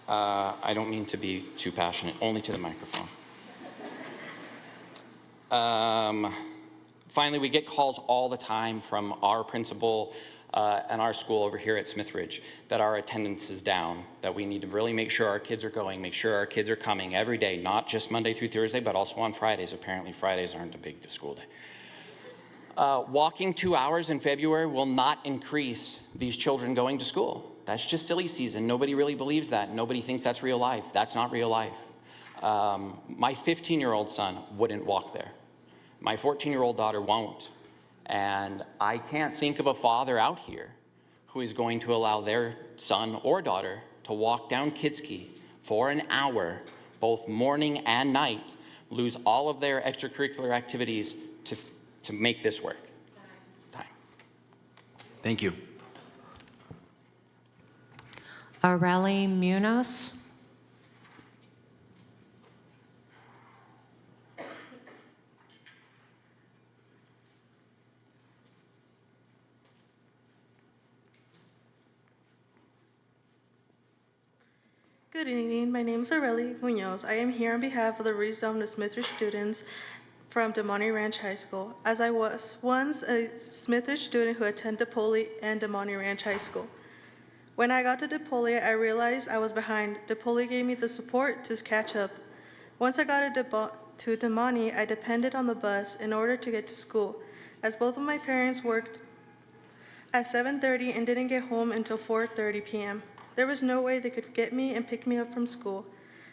I don't mean to be too passionate, only to the microphone. Finally, we get calls all the time from our principal and our school over here at Smith Ridge that our attendance is down, that we need to really make sure our kids are going, make sure our kids are coming every day, not just Monday through Thursday, but also on Fridays. Apparently Fridays aren't a big school day. Walking 2 hours in February will not increase these children going to school. That's just silly season. Nobody really believes that. Nobody thinks that's real life. That's not real life. My 15-year-old son wouldn't walk there. My 14-year-old daughter won't. And I can't think of a father out here who is going to allow their son or daughter to walk down Kitski for an hour, both morning and night, lose all of their extracurricular activities to make this work. Time. Thank you. Areli Munoz. Good evening. My name is Areli Munoz. I am here on behalf of the rezoned Smith Ridge students from Demonte Ranch High School, as I was once a Smith Ridge student who attended DePoli and Demonte Ranch High School. When I got to DePoli, I realized I was behind. DePoli gave me the support to catch up. Once I got to Demonte, I depended on the bus in order to get to school, as both of my parents worked at 7:30 and didn't get home until 4:30 p.m. There was no way they could get me and pick me up from school.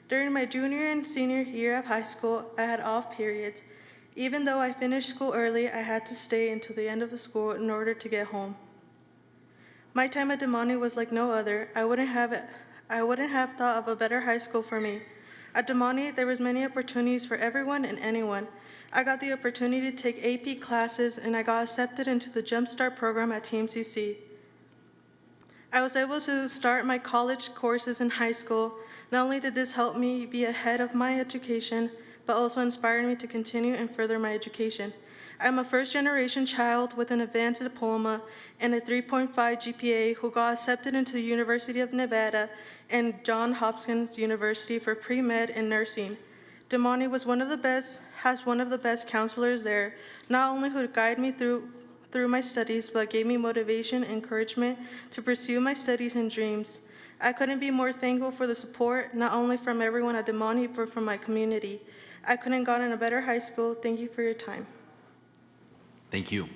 During my junior and senior year of high school, I had off periods. Even though I finished school early, I had to stay until the end of the school in order to get home. My time at Demonte was like no other. I wouldn't have thought of a better high school for me. At Demonte, there was many opportunities for everyone and anyone. I got the opportunity to take AP classes, and I got accepted into the Jumpstart program at TMCC. I was able to start my college courses in high school. Not only did this help me be ahead of my education, but also inspired me to continue and further my education. I'm a first-generation child with an advanced diploma and a 3.5 GPA who got accepted into the University of Nevada and Johns Hopkins University for pre-med and nursing. Demonte has one of the best counselors there, not only who guide me through my studies, but gave me motivation and encouragement to pursue my studies and dreams. I couldn't be more thankful for the support, not only from everyone at Demonte, but from my community. I couldn't have gotten a better high school. Thank you for your time. Thank you.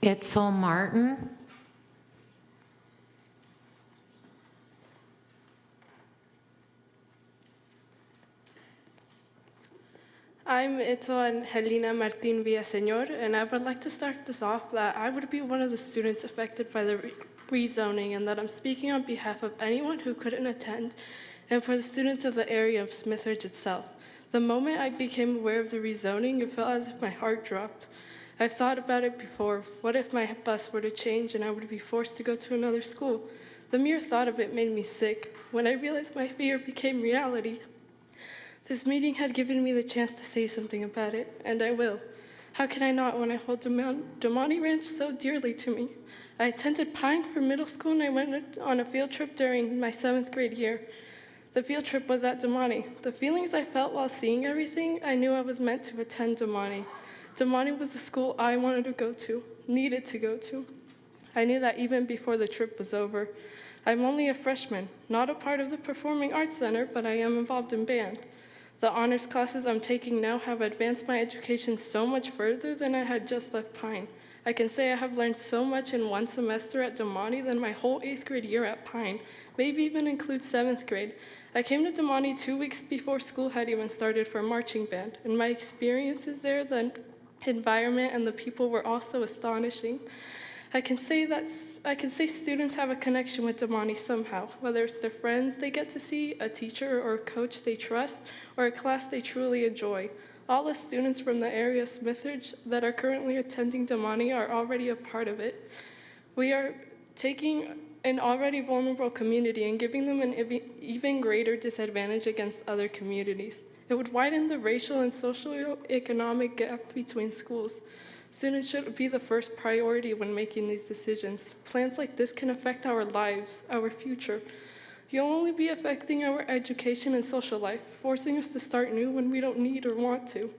Itzel Martin. I'm Itzel Helena Martin Villaseñor, and I would like to start this off that I would be one of the students affected by the rezoning, and that I'm speaking on behalf of anyone who couldn't attend, and for the students of the area of Smith Ridge itself. The moment I became aware of the rezoning, it felt as if my heart dropped. I've thought about it before. What if my bus were to change and I would be forced to go to another school? The mere thought of it made me sick. When I realized my fear became reality, this meeting had given me the chance to say something about it, and I will. How can I not when I hold Demonte Ranch so dearly to me? I attended Pine for middle school, and I went on a field trip during my 7th grade year. The field trip was at Demonte. The feelings I felt while seeing everything, I knew I was meant to attend Demonte. Demonte was the school I wanted to go to, needed to go to. I knew that even before the trip was over. I'm only a freshman, not a part of the Performing Arts Center, but I am involved in band. The honors classes I'm taking now have advanced my education so much further than I had just left Pine. I can say I have learned so much in one semester at Demonte than my whole 8th grade year at Pine, maybe even include 7th grade. I came to Demonte 2 weeks before school had even started for marching band, and my experiences there, the environment and the people were also astonishing. I can say students have a connection with Demonte somehow, whether it's their friends they get to see, a teacher or a coach they trust, or a class they truly enjoy. All the students from the area of Smith Ridge that are currently attending Demonte are already a part of it. We are taking an already vulnerable community and giving them an even greater disadvantage against other communities. It would widen the racial and socioeconomic gap between schools. Students should be the first priority when making these decisions. Plans like this can affect our lives, our future. You'll only be affecting our education and social life, forcing us to start new when we don't need or want to.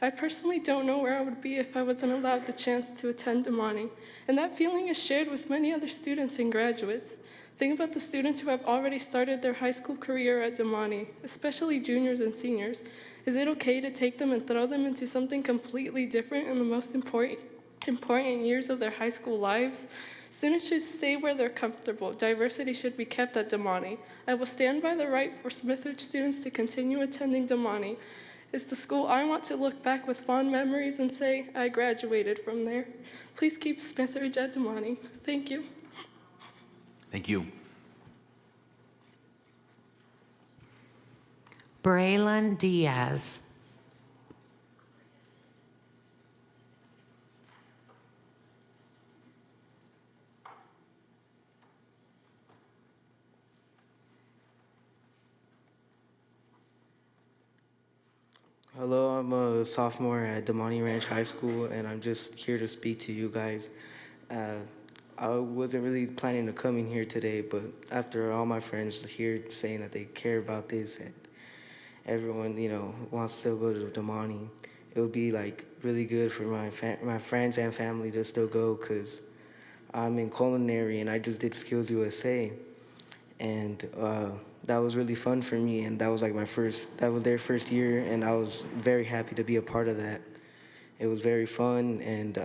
I personally don't know where I would be if I wasn't allowed the chance to attend Damani, and that feeling is shared with many other students and graduates. Think about the students who have already started their high school career at Damani, especially juniors and seniors. Is it okay to take them and throw them into something completely different in the most important years of their high school lives? Students should stay where they're comfortable. Diversity should be kept at Damani. I will stand by the right for Smithridge students to continue attending Damani. It's the school I want to look back with fond memories and say, I graduated from there. Please keep Smithridge at Damani. Thank you. Thank you. Braylon Diaz. Hello, I'm a sophomore at Damani Ranch High School, and I'm just here to speak to you guys. I wasn't really planning to come in here today, but after all my friends here saying that they care about this and everyone, wants to go to Damani, it would be like really good for my friends and family to still go, because I'm in culinary and I just did Skills USA, and that was really fun for me, and that was like that was their first year, and I was very happy to be a part of that. It was very fun, and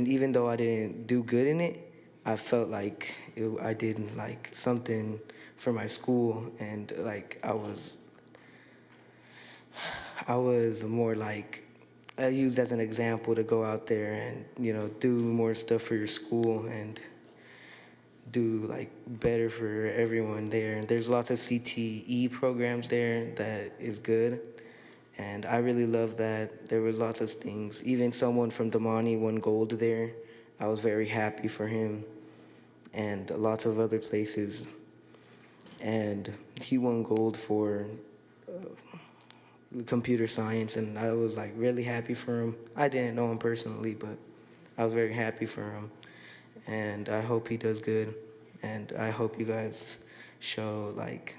even though I didn't do good in it, I felt like I did like something for my school, and like I was more like, I used as an example to go out there and do more stuff for your school and do like better for everyone there. There's lots of CTE programs there that is good, and I really love that. There was lots of things. Even someone from Damani won gold there. I was very happy for him, and lots of other places. And he won gold for computer science, and I was like really happy for him. I didn't know him personally, but I was very happy for him. And I hope he does good. And I hope you guys show, like,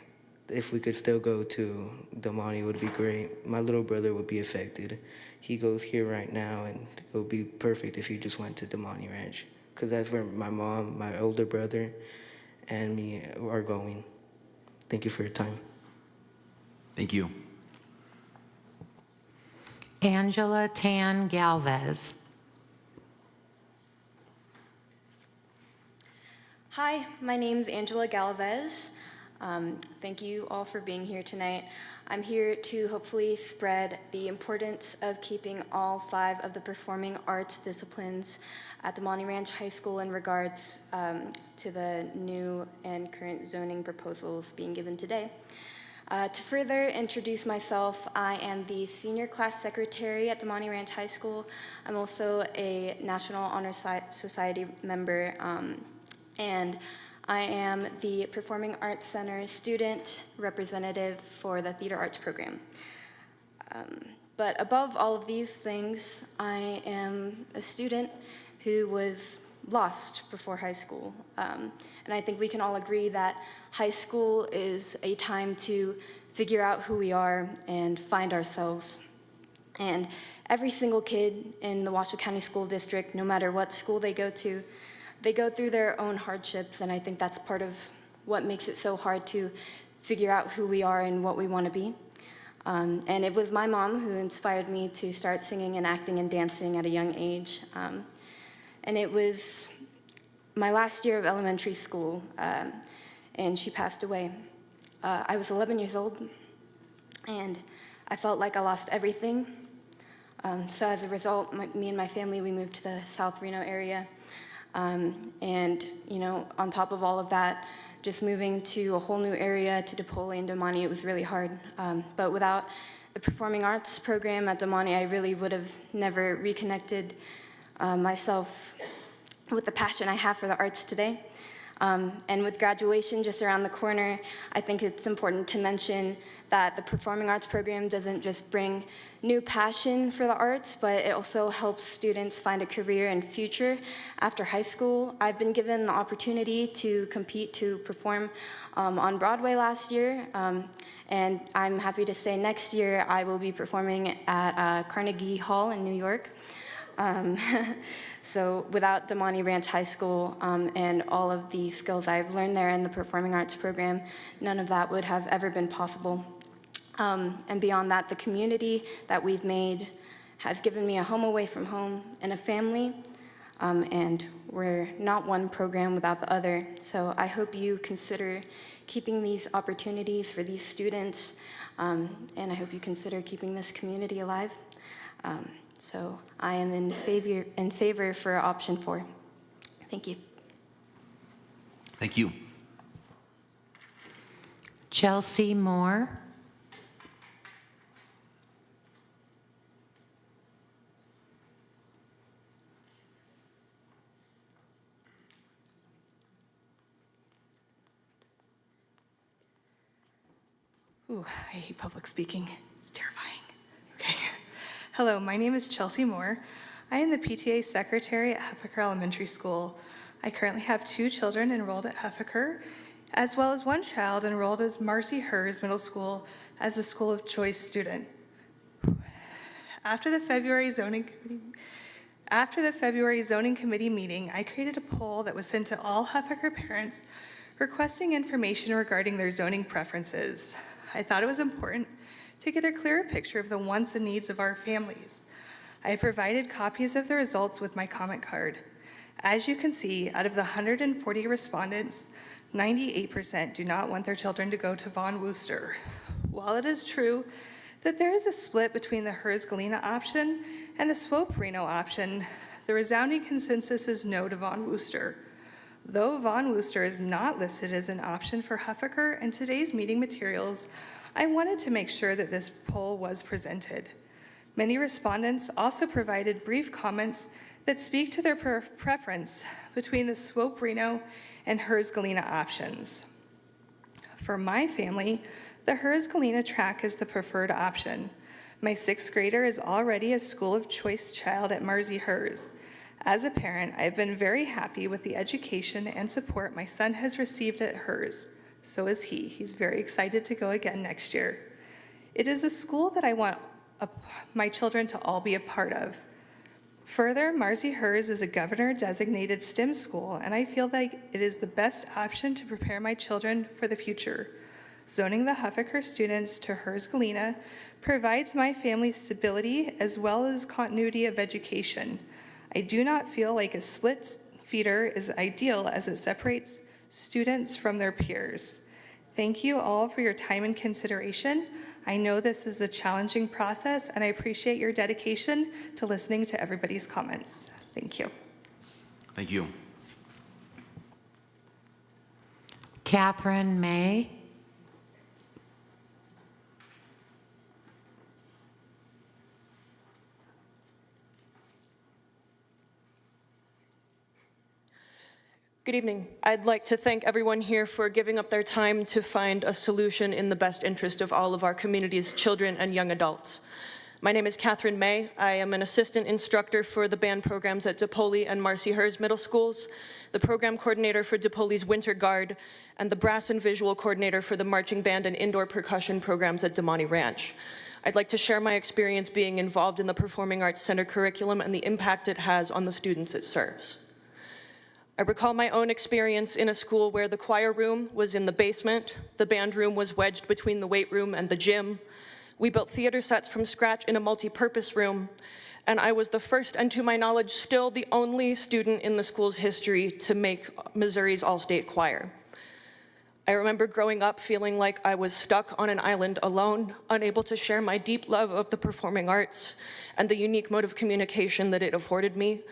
if we could still go to Damani, it would be great. My little brother would be affected. He goes here right now, and it would be perfect if he just went to Damani Ranch, because that's where my mom, my older brother, and me are going. Thank you for your time. Thank you. Angela Tan Galvez. Hi, my name's Angela Galvez. Thank you all for being here tonight. I'm here to hopefully spread the importance of keeping all 5 of the performing arts disciplines at Damani Ranch High School in regards to the new and current zoning proposals being given today. To further introduce myself, I am the senior class secretary at Damani Ranch High School. I'm also a National Honor Society member, and I am the Performing Arts Center student representative for the Theater Arts program. But above all of these things, I am a student who was lost before high school. And I think we can all agree that high school is a time to figure out who we are and find ourselves. And every single kid in the Washoe County School District, no matter what school they go to, they go through their own hardships, and I think that's part of what makes it so hard to figure out who we are and what we want to be. And it was my mom who inspired me to start singing and acting and dancing at a young age. And it was my last year of elementary school, and she passed away. I was 11 years old, and I felt like I lost everything. So as a result, me and my family, we moved to the South Reno area. And, on top of all of that, just moving to a whole new area, to DePaul and Damani, it was really hard. But without the performing arts program at Damani, I really would have never reconnected myself with the passion I have for the arts today. And with graduation just around the corner, I think it's important to mention that the performing arts program doesn't just bring new passion for the arts, but it also helps students find a career and future after high school. I've been given the opportunity to compete to perform on Broadway last year, and I'm happy to say next year I will be performing at Carnegie Hall in New York. So without Damani Ranch High School and all of the skills I've learned there in the performing arts program, none of that would have ever been possible. And beyond that, the community that we've made has given me a home away from home and a family, and we're not one program without the other. So I hope you consider keeping these opportunities for these students, and I hope you consider keeping this community alive. So I am in favor for option 4. Thank you. Thank you. Chelsea Moore. Ooh, I hate public speaking. It's terrifying. Okay. Hello, my name is Chelsea Moore. I am the PTA secretary at Heffiker Elementary School. I currently have 2 children enrolled at Heffiker, as well as 1 child enrolled as Marcy Hers Middle School as a school of choice student. After the February zoning committee meeting, I created a poll that was sent to all Heffiker parents requesting information regarding their zoning preferences. I thought it was important to get a clearer picture of the wants and needs of our families. I provided copies of the results with my comment card. As you can see, out of the 140 respondents, 98% do not want their children to go to Von Wooster. While it is true that there is a split between the Herzgalina option and the Swope Reno option, the resounding consensus is no to Von Wooster. Though Von Wooster is not listed as an option for Heffiker in today's meeting materials, I wanted to make sure that this poll was presented. Many respondents also provided brief comments that speak to their preference between the Swope Reno and Herzgalina options. For my family, the Herzgalina track is the preferred option. My 6th grader is already a school of choice child at Marcy Hers. As a parent, I've been very happy with the education and support my son has received at Hers. So is he. He's very excited to go again next year. It is a school that I want my children to all be a part of. Further, Marcy Hers is a governor-designated STEM school, and I feel like it is the best option to prepare my children for the future. Zoning the Heffiker students to Herzgalina provides my family stability as well as continuity of education. I do not feel like a split feeder is ideal as it separates students from their peers. Thank you all for your time and consideration. I know this is a challenging process, and I appreciate your dedication to listening to everybody's comments. Thank you. Thank you. Catherine May. Good evening. I'd like to thank everyone here for giving up their time to find a solution in the best interest of all of our community's children and young adults. My name is Catherine May. I am an assistant instructor for the band programs at DePoli and Marcy Hers Middle Schools, the program coordinator for DePoli's Winter Guard, and the brass and visual coordinator for the marching band and indoor percussion programs at Damani Ranch. I'd like to share my experience being involved in the Performing Arts Center curriculum and the impact it has on the students it serves. I recall my own experience in a school where the choir room was in the basement, the band room was wedged between the weight room and the gym. We built theater sets from scratch in a multi-purpose room, and I was the first, and to my knowledge, still the only student in the school's history to make Missouri's all-state choir. I remember growing up feeling like I was stuck on an island alone, unable to share my deep love of the performing arts and the unique mode of communication that it afforded me.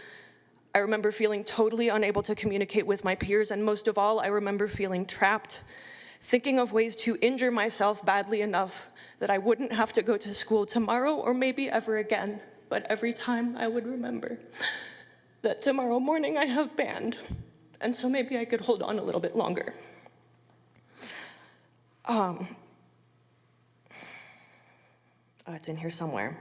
I remember feeling totally unable to communicate with my peers, and most of all, I remember feeling trapped, thinking of ways to injure myself badly enough that I wouldn't have to go to school tomorrow or maybe ever again. But every time I would remember that tomorrow morning I have band, And so maybe I could hold on a little bit longer. It's in here somewhere.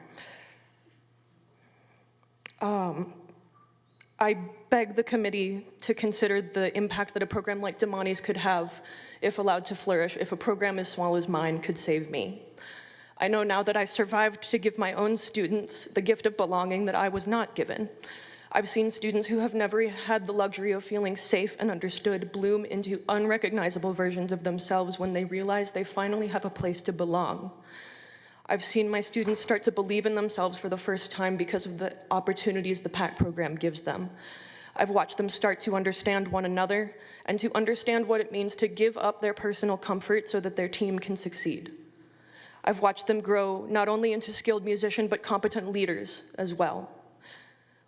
I beg the committee to consider the impact that a program like Damani's could have if allowed to flourish, if a program as small as mine could save me. I know now that I survived to give my own students the gift of belonging that I was not given. I've seen students who have never had the luxury of feeling safe and understood bloom into unrecognizable versions of themselves when they realize they finally have a place to belong. I've seen my students start to believe in themselves for the first time because of the opportunities the PAC program gives them. I've watched them start to understand one another and to understand what it means to give up their personal comfort so that their team can succeed. I've watched them grow not only into skilled musicians, but competent leaders as well.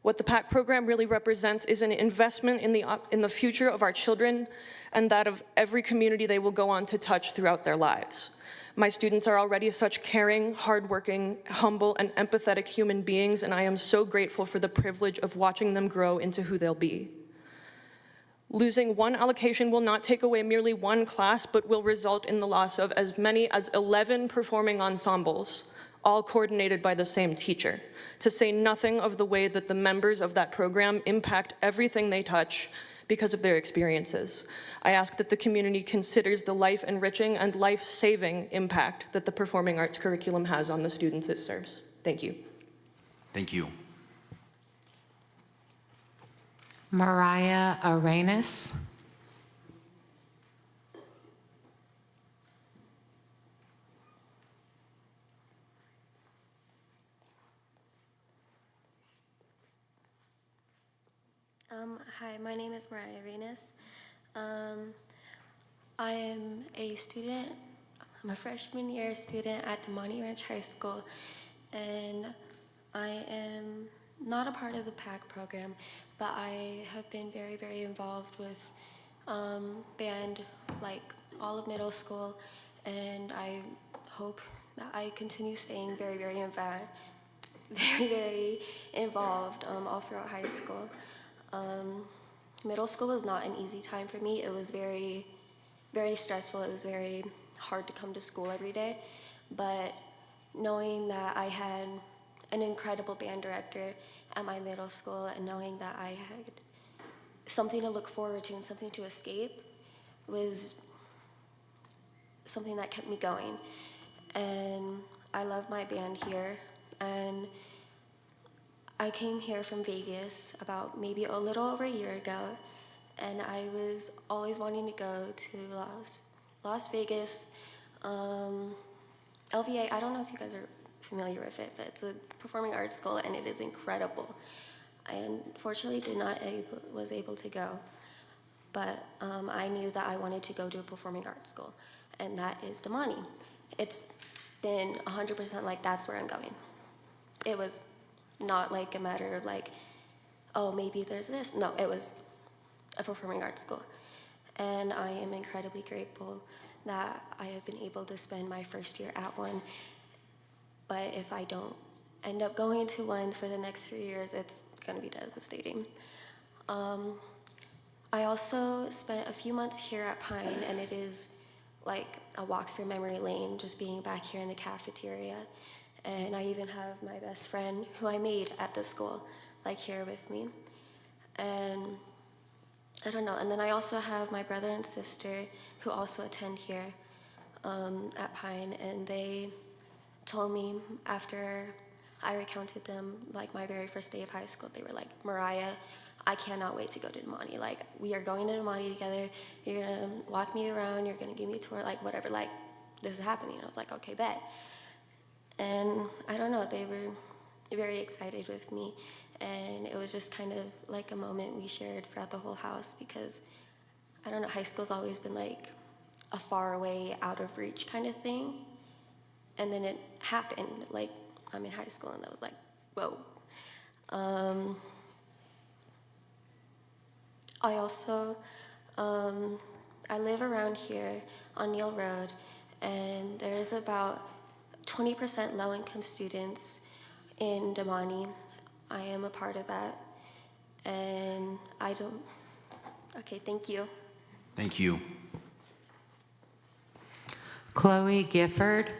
What the PAC program really represents is an investment in the future of our children and that of every community they will go on to touch throughout their lives. My students are already such caring, hardworking, humble, and empathetic human beings, and I am so grateful for the privilege of watching them grow into who they'll be. Losing one allocation will not take away merely one class, but will result in the loss of as many as 11 performing ensembles, all coordinated by the same teacher, to say nothing of the way that the members of that program impact everything they touch because of their experiences. I ask that the community considers the life-enriching and life-saving impact that the performing arts curriculum has on the students it serves. Thank you. Thank you. Mariah Arenas. Hi, my name is Mariah Arenas. I am a student, I'm a freshman year student at Monty Ranch High School, and I am not a part of the PAC program, but I have been very, very involved with band like all of middle school, and I hope that I continue staying very, very involved all throughout high school. Middle school was not an easy time for me. It was very, very stressful. It was very hard to come to school every day. But knowing that I had an incredible band director at my middle school and knowing that I had something to look forward to and something to escape was something that kept me going. And I love my band here. And I came here from Vegas about maybe a little over a year ago, and I was always wanting to go to Las Vegas. LVA, I don't know if you guys are familiar with it, but it's a performing arts school, and it is incredible. I unfortunately was able to go, but I knew that I wanted to go to a performing arts school, and that is Damani. It's been 100% like that's where I'm going. It was not like a matter of like, oh, maybe there's this. No, it was a performing arts school. And I am incredibly grateful that I have been able to spend my first year at one. But if I don't end up going to one for the next 3 years, it's gonna be devastating. I also spent a few months here at Pine, and it is like a walk through memory lane, just being back here in the cafeteria. And I even have my best friend who I made at the school, like here with me. And I don't know, and then I also have my brother and sister who also attend here at Pine, and they told me after I recounted them, like my very first day of high school, they were like, Mariah, I cannot wait to go to Damani. Like, we are going to Damani together. You're gonna walk me around, you're gonna give me a tour, like whatever, like this is happening. I was like, okay, bet. And I don't know, they were very excited with me. And it was just kind of like a moment we shared throughout the whole house because, I don't know, high school's always been like a far away, out of reach kind of thing. And then it happened, like I'm in high school and I was like, whoa. I also, I live around here on Neal Road, and there's about 20% low-income students in Damani. I am a part of that, and I Okay, thank you. Thank you. Chloe Gifford.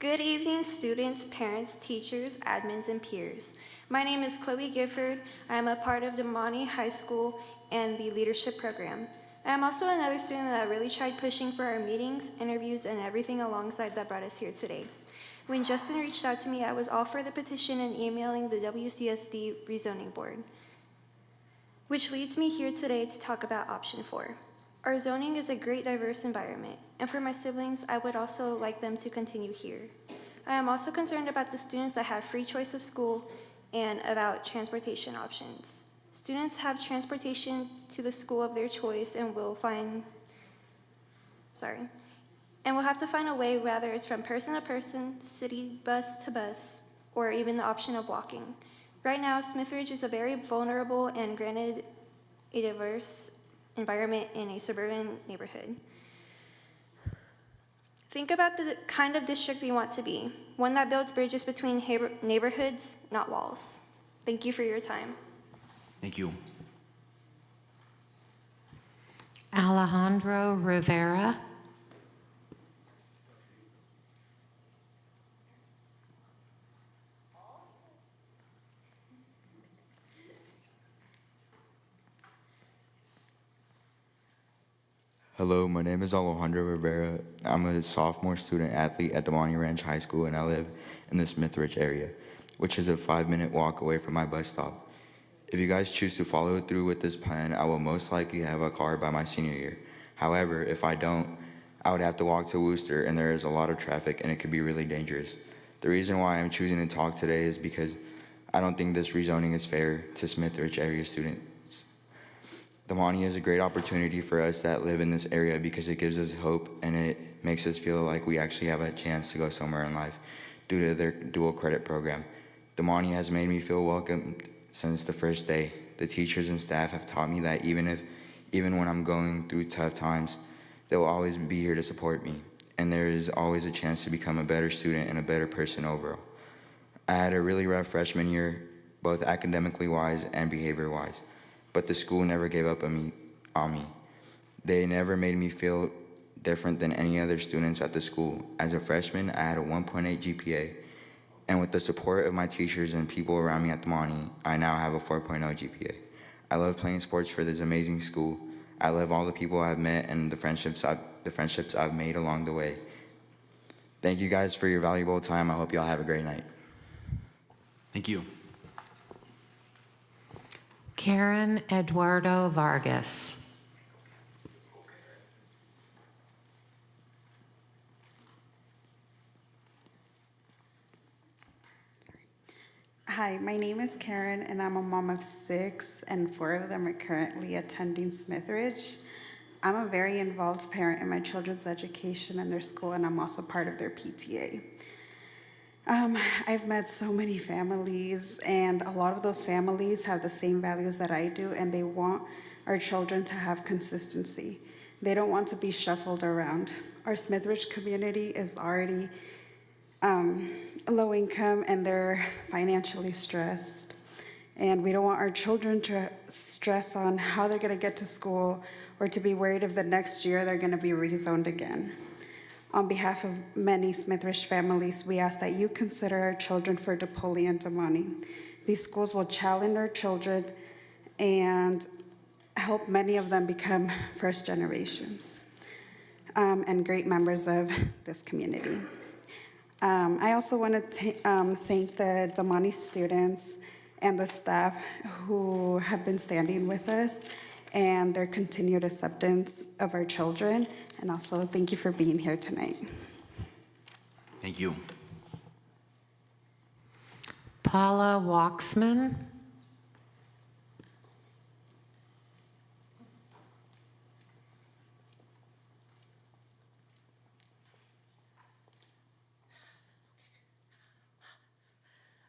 Good evening, students, parents, teachers, admins, and peers. My name is Chloe Gifford. I am a part of Damani High School and the leadership program. I am also another student that really tried pushing for our meetings, interviews, and everything alongside that brought us here today. When Justin reached out to me, I was all for the petition and emailing the WCSD rezoning board, which leads me here today to talk about option 4. Our zoning is a great diverse environment, and for my siblings, I would also like them to continue here. I am also concerned about the students that have free choice of school and about transportation options. Students have transportation to the school of their choice and will have to find a way, whether it's from person to person, city bus to bus, or even the option of walking. Right now, Smithridge is a very vulnerable and granted a diverse environment in a suburban neighborhood. Think about the kind of district we want to be, one that builds bridges between neighborhoods, not walls. Thank you for your time. Thank you. Alejandro Rivera. Hello, my name is Alejandro Rivera. I'm a sophomore student athlete at Damani Ranch High School, and I live in the Smithridge area, which is a 5-minute walk away from my bus stop. If you guys choose to follow through with this plan, I will most likely have a car by my senior year. However, if I don't, I would have to walk to Worcester, and there is a lot of traffic, and it could be really dangerous. The reason why I'm choosing to talk today is because I don't think this rezoning is fair to Smithridge area students. Damani is a great opportunity for us that live in this area because it gives us hope and it makes us feel like we actually have a chance to go somewhere in life due to their dual credit program. Damani has made me feel welcomed since the first day. The teachers and staff have taught me that even when I'm going through tough times, they will always be here to support me, and there is always a chance to become a better student and a better person overall. I had a really rough freshman year, both academically wise and behavior wise. But the school never gave up on me. They never made me feel different than any other students at the school. As a freshman, I had a 1.8 GPA, and with the support of my teachers and people around me at Damani, I now have a 4.0 GPA. I love playing sports for this amazing school. I love all the people I've met and the friendships I've made along the way. Thank you guys for your valuable time. I hope y'all have a great night. Thank you. Karen Eduardo Vargas. Hi, my name is Karen, and I'm a mom of 6, and 4 of them are currently attending Smithridge. I'm a very involved parent in my children's education and their school, and I'm also part of their PTA. I've met so many families, and a lot of those families have the same values that I do, and they want our children to have consistency. They don't want to be shuffled around. Our Smithridge community is already low income, and they're financially stressed. And we don't want our children to stress on how they're gonna get to school or to be worried if the next year they're gonna be rezoned again. On behalf of many Smithridge families, we ask that you consider our children for DePoli and Damani. These schools will challenge our children and help many of them become first generations and great members of this community. I also want to thank the Damani students and the staff who have been standing with us and their continued acceptance of our children. And also, thank you for being here tonight. Thank you. Paula Waxman.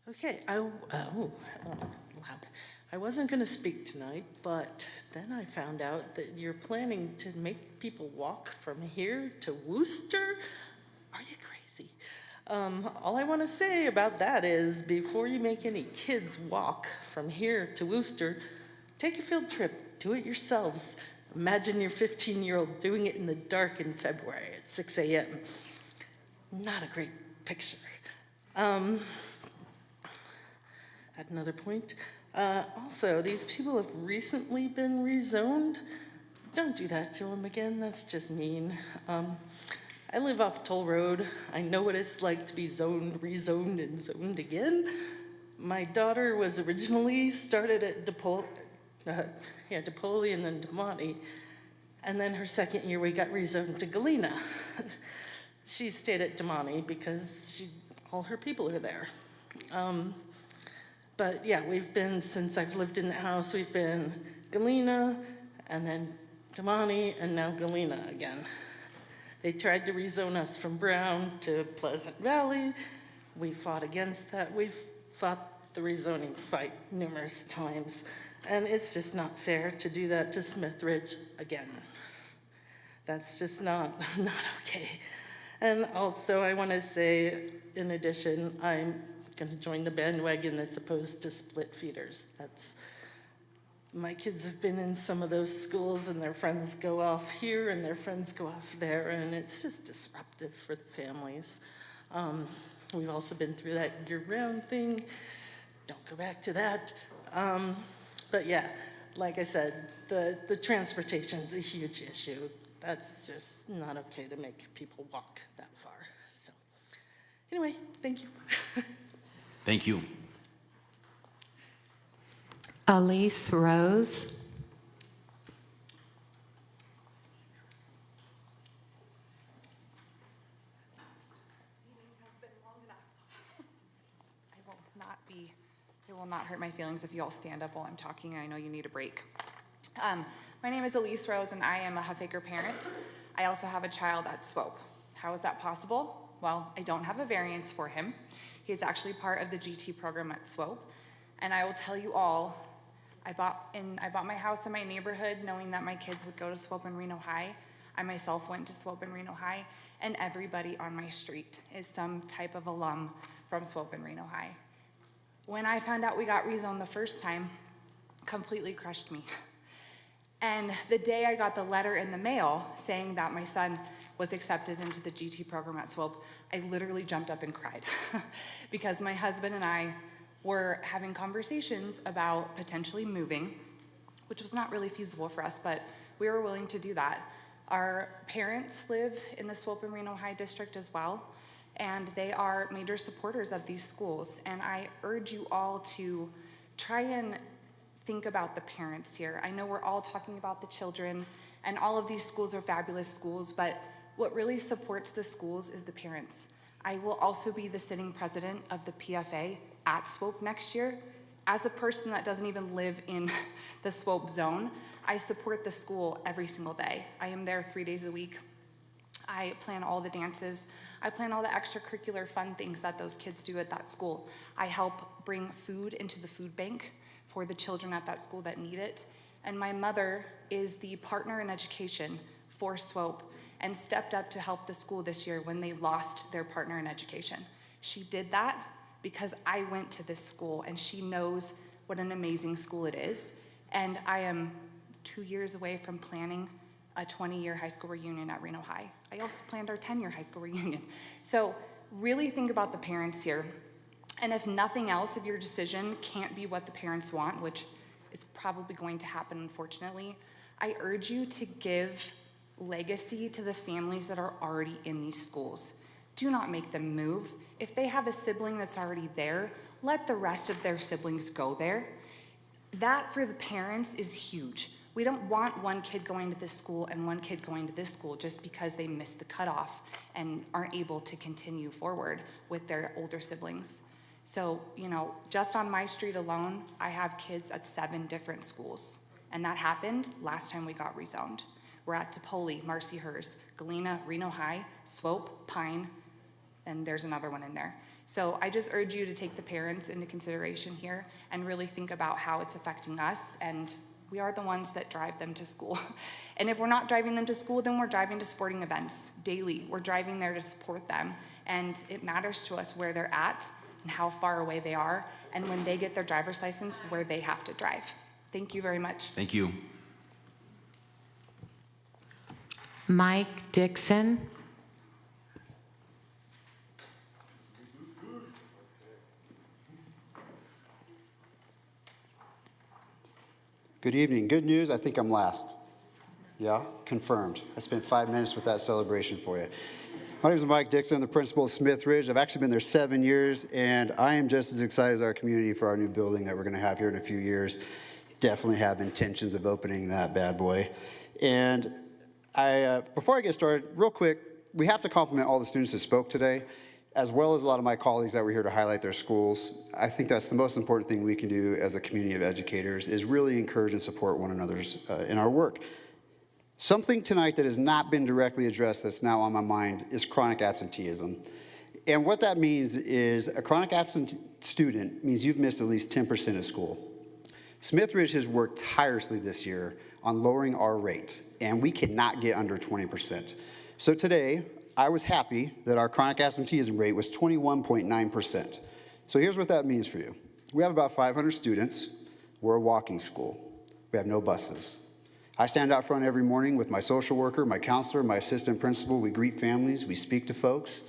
Okay, I wasn't going to speak tonight, but then I found out that you're planning to make people walk from here to Worcester. Are you crazy? All I want to say about that is before you make any kids walk from here to Worcester, take a field trip, do it yourselves. Imagine your 15-year-old doing it in the dark in February at 6 a.m. Not a great picture. At another point, also, these people have recently been rezoned. Don't do that to them again, that's just mean. I live off Toll Road. I know what it's like to be zoned, rezoned, and zoned again. My daughter was originally started at DePaul and then DeMonte. And then her second year, we got rezoned to Galena. She stayed at DeMonte because all her people are there. But yeah, since I've lived in the house, we've been Galena, and then DeMonte, and now Galena again. They tried to rezone us from Brown to Pleasant Valley. We fought against that. We've fought the rezoning fight numerous times, and it's just not fair to do that to Smith Ridge again. That's just not okay. And also, I want to say, in addition, I'm going to join the bandwagon that's opposed to split feeders. My kids have been in some of those schools, and their friends go off here and their friends go off there, and it's just disruptive for the families. We've also been through that year-round thing. Don't go back to that. But yeah, like I said, the transportation's a huge issue. That's just not okay to make people walk that far. So anyway, thank you. Thank you. Elise Rose. It will not hurt my feelings if you all stand up while I'm talking. I know you need a break. My name is Elise Rose, and I am a Huffaker parent. I also have a child at SWOPE. How is that possible? Well, I don't have a variance for him. He is actually part of the GT program at SWOPE. And I will tell you all, I bought my house in my neighborhood knowing that my kids would go to SWOPE and Reno High. I myself went to SWOPE and Reno High, and everybody on my street is some type of alum from SWOPE and Reno High. When I found out we got rezoned the first time, completely crushed me. And the day I got the letter in the mail saying that my son was accepted into the GT program at SWOPE, I literally jumped up and cried because my husband and I were having conversations about potentially moving, which was not really feasible for us, but we were willing to do that. Our parents live in the SWOPE and Reno High district as well, and they are major supporters of these schools. And I urge you all to try and think about the parents here. I know we're all talking about the children, and all of these schools are fabulous schools, but what really supports the schools is the parents. I will also be the sitting president of the PFA at SWOPE next year. As a person that doesn't even live in the SWOPE zone, I support the school every single day. I am there 3 days a week. I plan all the dances. I plan all the extracurricular fun things that those kids do at that school. I help bring food into the food bank for the children at that school that need it. And my mother is the partner in education for SWOPE and stepped up to help the school this year when they lost their partner in education. She did that because I went to this school, and she knows what an amazing school it is. And I am 2 years away from planning a 20-year high school reunion at Reno High. I also planned our 10-year high school reunion. So really think about the parents here. And if nothing else, if your decision can't be what the parents want, which is probably going to happen, unfortunately, I urge you to give legacy to the families that are already in these schools. Do not make them move. If they have a sibling that's already there, let the rest of their siblings go there. That for the parents is huge. We don't want one kid going to this school and one kid going to this school just because they missed the cutoff and aren't able to continue forward with their older siblings. So, just on my street alone, I have kids at 7 different schools. And that happened last time we got rezoned. We're at DePaul, Marcy Hers, Galena, Reno High, SWOPE, Pine, and there's another one in there. So I just urge you to take the parents into consideration here and really think about how it's affecting us, and we are the ones that drive them to school. And if we're not driving them to school, then we're driving to sporting events daily. We're driving there to support them. And it matters to us where they're at and how far away they are, and when they get their driver's license, where they have to drive. Thank you very much. Thank you. Mike Dixon. Good evening. Good news, I think I'm last. Yeah, confirmed. I spent 5 minutes with that celebration for you. My name is Mike Dixon. I'm the principal of Smith Ridge. I've actually been there 7 years, and I am just as excited as our community for our new building that we're going to have here in a few years. Definitely have intentions of opening that bad boy. And before I get started, real quick, we have to compliment all the students that spoke today, as well as a lot of my colleagues that were here to highlight their schools. I think that's the most important thing we can do as a community of educators, is really encourage and support one another's in our work. Something tonight that has not been directly addressed that's now on my mind is chronic absenteeism. And what that means is a chronic absent student means you've missed at least 10% of school. Smith Ridge has worked tirelessly this year on lowering our rate, and we cannot get under 20%. So today, I was happy that our chronic absenteeism rate was 21.9%. So here's what that means for you. We have about 500 students. We're a walking school. We have no buses. I stand out front every morning with my social worker, my counselor, my assistant principal. We greet families, we speak to folks,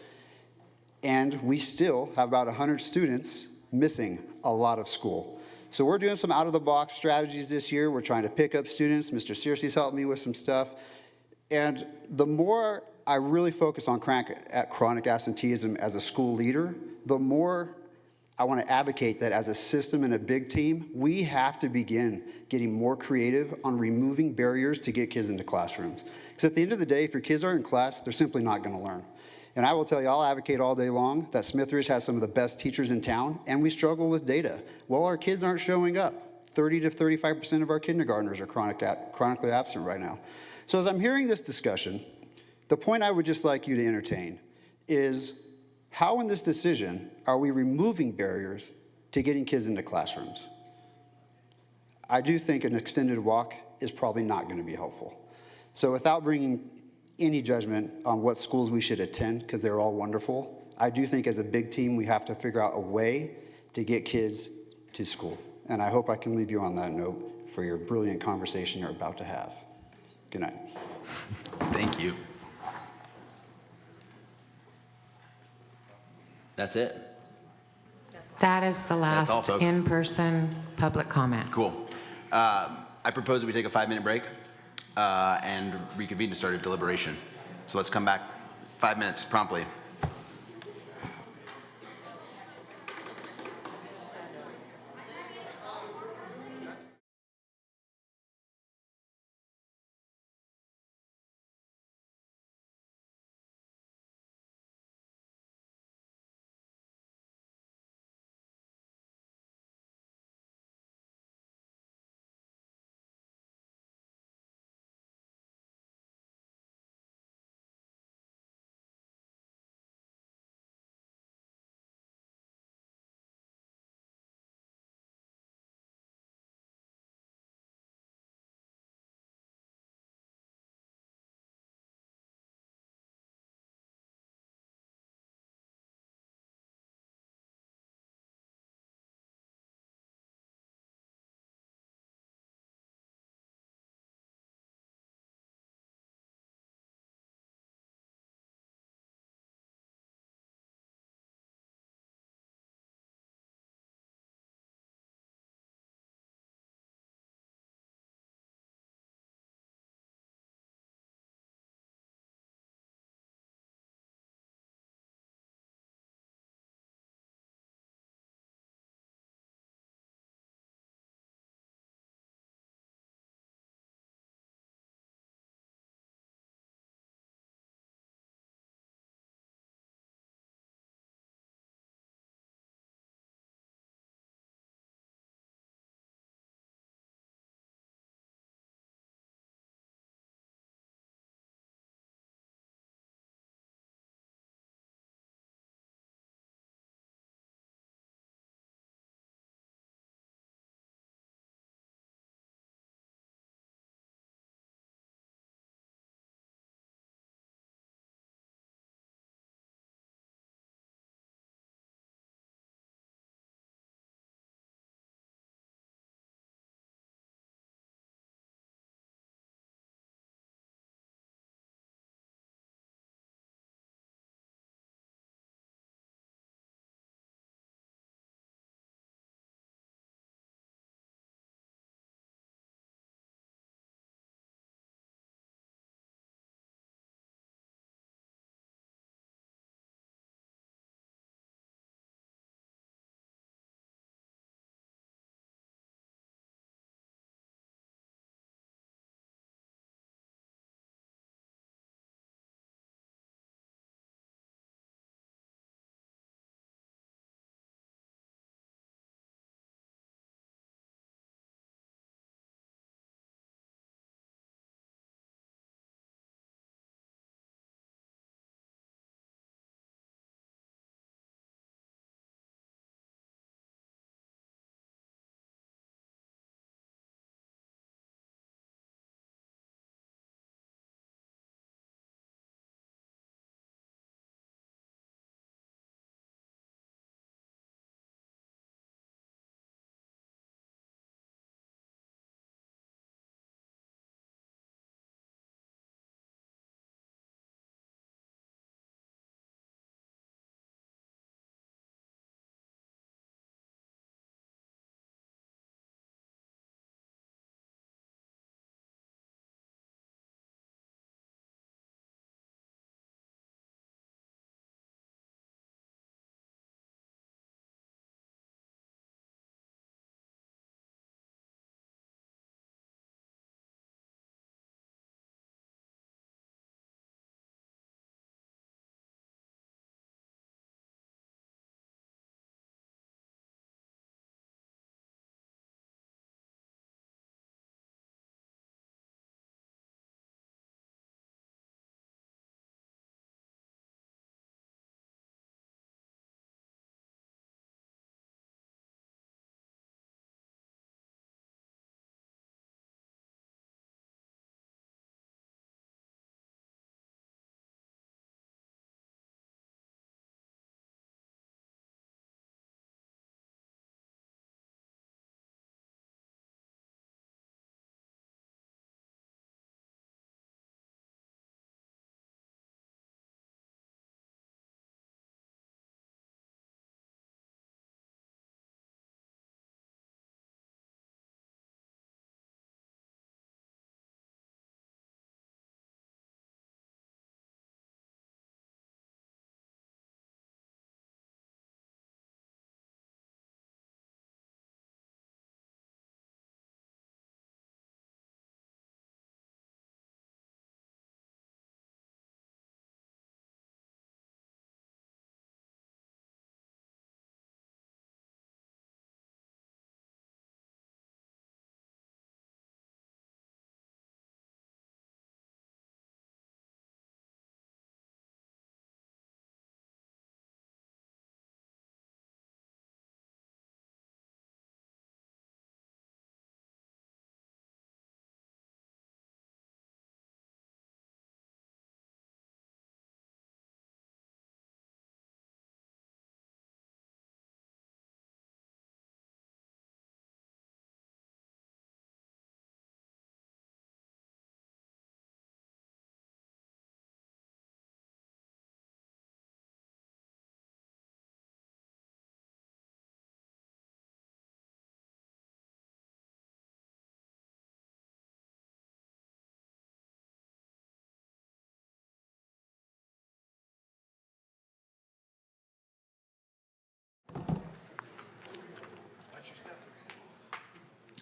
and we still have about 100 students missing a lot of school. So we're doing some out-of-the-box strategies this year. We're trying to pick up students. Mr. Searcy's helped me with some stuff. And the more I really focus on chronic absenteeism as a school leader, the more I want to advocate that as a system and a big team, we have to begin getting more creative on removing barriers to get kids into classrooms. Because at the end of the day, if your kids aren't in class, they're simply not going to learn. And I will tell you, I'll advocate all day long that Smith Ridge has some of the best teachers in town, and we struggle with data. Well, our kids aren't showing up. 30 to 35% of our kindergartners are chronically absent right now. So as I'm hearing this discussion, the point I would just like you to entertain is, how in this decision are we removing barriers to getting kids into classrooms? I do think an extended walk is probably not going to be helpful. So without bringing any judgment on what schools we should attend, because they're all wonderful, I do think as a big team we have to figure out a way to get kids to school. And I hope I can leave you on that note for your brilliant conversation you're about to have. Good night. Thank you. That's it. That is the That's all, last folks. in-person public comment. Cool. I propose that we take a 5-minute break and reconvene to start a deliberation. So let's come back 5 minutes promptly.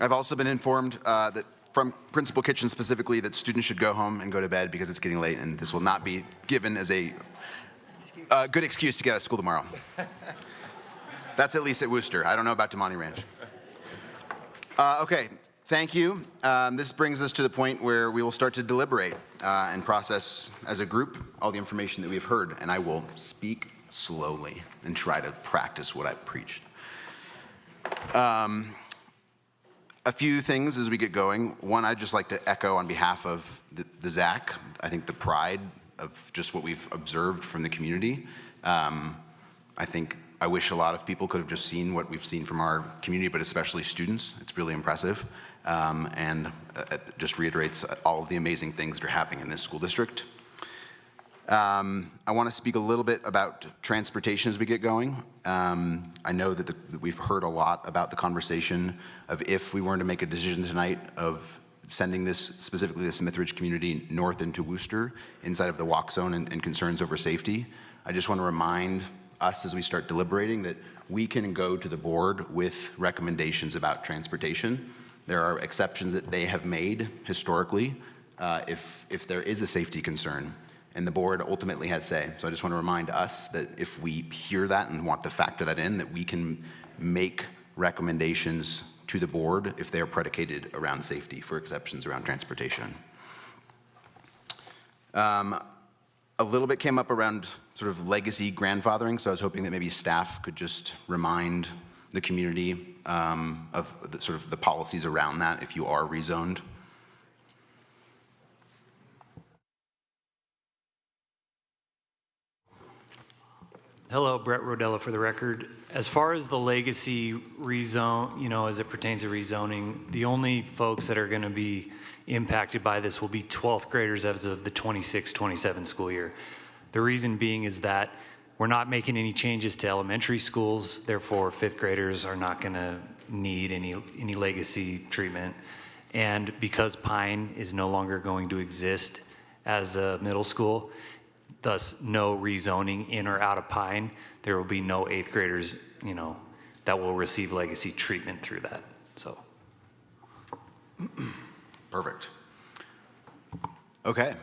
I've also been informed that from Principal Kitchen specifically that students should go home and go to bed because it's getting late, and this will not be given as a good excuse to get out of school tomorrow. That's at least at Worcester. I don't know about Damani Ranch. Okay, thank you. This brings us to the point where we will start to deliberate and process as a group all the information that we've heard, and I will speak slowly and try to practice what I've preached. A few things as we get going. One, I'd just like to echo on behalf of the ZAC, I think the pride of just what we've observed from the community. I wish a lot of people could have just seen what we've seen from our community, but especially students. It's really impressive. And it just reiterates all of the amazing things that are happening in this school district. I want to speak a little bit about transportation as we get going. I know that we've heard a lot about the conversation of if we were to make a decision tonight of sending this, specifically the Smithridge community, north into Worcester, inside of the walk zone and concerns over safety. I just want to remind us as we start deliberating that we can go to the board with recommendations about transportation. There are exceptions that they have made historically if there is a safety concern, and the board ultimately has say. So I just want to remind us that if we hear that and want to factor that in, that we can make recommendations to the board if they are predicated around safety for exceptions around transportation. A little bit came up around sort of legacy grandfathering, so I was hoping that maybe staff could just remind the community of sort of the policies around that if you are rezoned. Hello, Brett Rodella for the record. As far as the legacy rezone, as it pertains to rezoning, the only folks that are going to be impacted by this will be 12th graders as of the 26-27 school year. The reason being is that we're not making any changes to elementary schools, therefore 5th graders are not going to need any legacy treatment. And because Pine is no longer going to exist as a middle school, thus no rezoning in or out of Pine, there will be no 8th graders, that will receive legacy treatment through that, so. Perfect. Okay.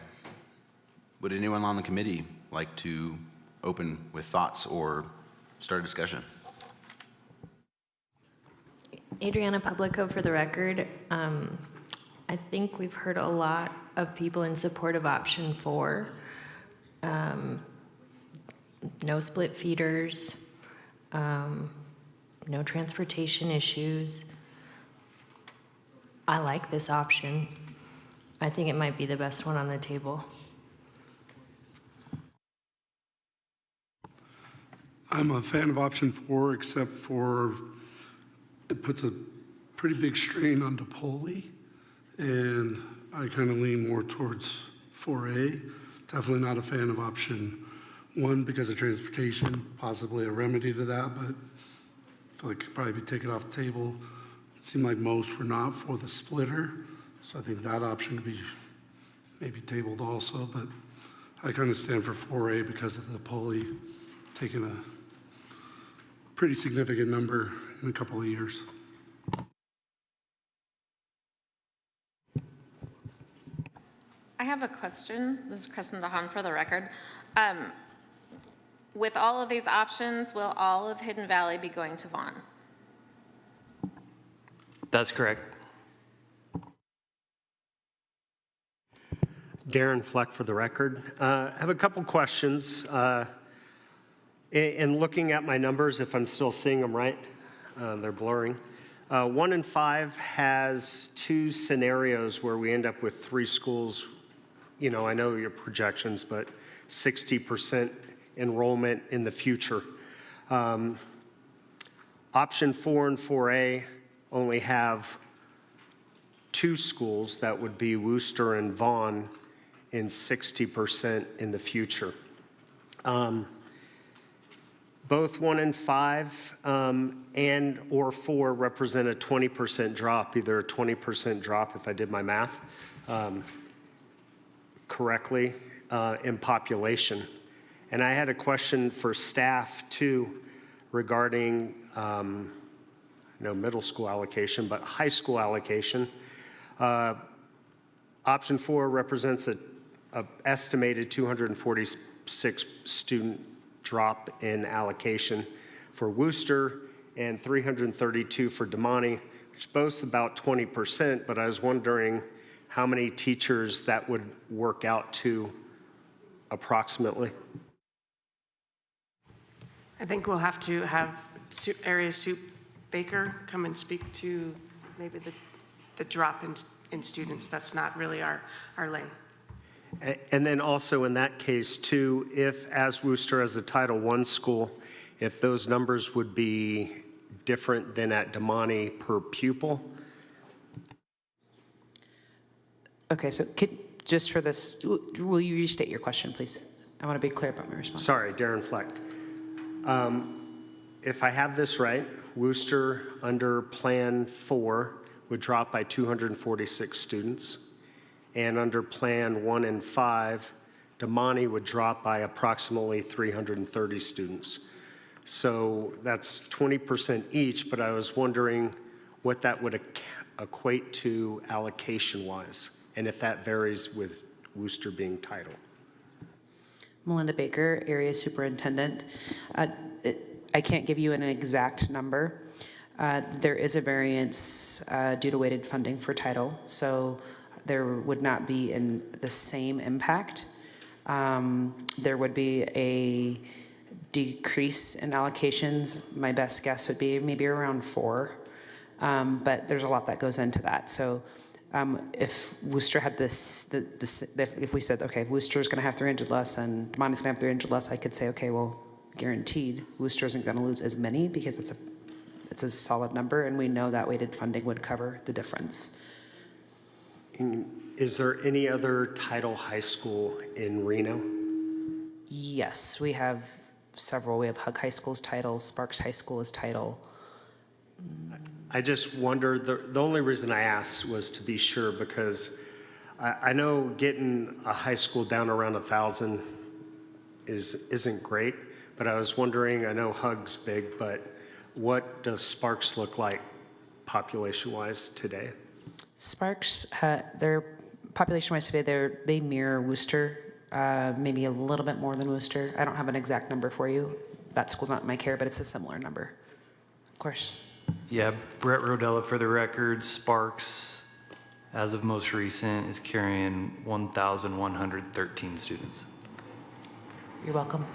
Would anyone on the committee like to open with thoughts or start a discussion? Adriana Publico for the record. I think we've heard a lot of people in support of option 4. No split feeders, no transportation issues. I like this option. I think it might be the best one on the table. I'm a fan of option 4, except for it puts a pretty big strain on DePauli, and I kind of lean more towards 4A. Definitely not a fan of option 1 because of transportation, possibly a remedy to that, but I feel like it could probably be taken off the table. It seemed like most were not for the splitter, so I think that option would be maybe tabled also, but I kind of stand for 4A because of the DePauli taking a pretty significant number in a couple of years. I have a question. This is Kristen DeHaan for the record. With all of these options, will all of Hidden Valley be going to Vaughn? That's correct. Darren Fleck for the record. I have a couple questions. In looking at my numbers, if I'm still seeing them right, they're blurring. 1 and 5 has 2 scenarios where we end up with 3 schools. I know your projections, but 60% enrollment in the future. Option 4 and 4A only have 2 schools, that would be Worcester and Vaughn, in 60% in the future. Both 1 and 5 and or 4 represent a 20% drop, either a 20% drop if I did my math correctly, in population. And I had a question for staff too regarding middle school allocation, but high school allocation. Option 4 represents a estimated 246 student drop in allocation for Worcester and 332 for Damani, which is both about 20%, but I was wondering how many teachers that would work out to approximately. I think we'll have to have Area Soup Baker come and speak to maybe the drop in students. That's not really our lane. And then also in that case too, if as Worcester as a Title I school, if those numbers would be different than at Damani per pupil. Okay, so just for this, will you restate your question, please? I want to be clear about my response. Sorry, Darren Flecht. If I have this right, Worcester under Plan 4 would drop by 246 students. And under Plan 1 and 5, Damani would drop by approximately 330 students. So that's 20% each, but I was wondering what that would equate to allocation-wise, and if that varies with Worcester being title. Melinda Baker, Area Superintendent. I can't give you an exact number. There is a variance due to weighted funding for title, so there would not be in the same impact. There would be a decrease in allocations. My best guess would be maybe around 4, but there's a lot that goes into that. So if Worcester had if we said, okay, Worcester's going to have 300 less and Damani's going to have 300 less, I could say, okay, well, guaranteed, Worcester isn't going to lose as many because it's a solid number, and we know that weighted funding would cover the difference. Is there any other title high school in Reno? Yes, we have several. We have Hug High School's title, Sparks High School is title. I just wondered, the only reason I asked was to be sure, because I know getting a high school down around 1,000 isn't great, but I was wondering, I know Hug's big, but what does Sparks look like population-wise today? Sparks, their population-wise today, they mirror Worcester, maybe a little bit more than Worcester. I don't have an exact number for you. That school's not in my care, but it's a similar number. Of course. Yeah, Brett Rodella for the record. Sparks, as of most recent, is carrying 1,113 students. You're welcome.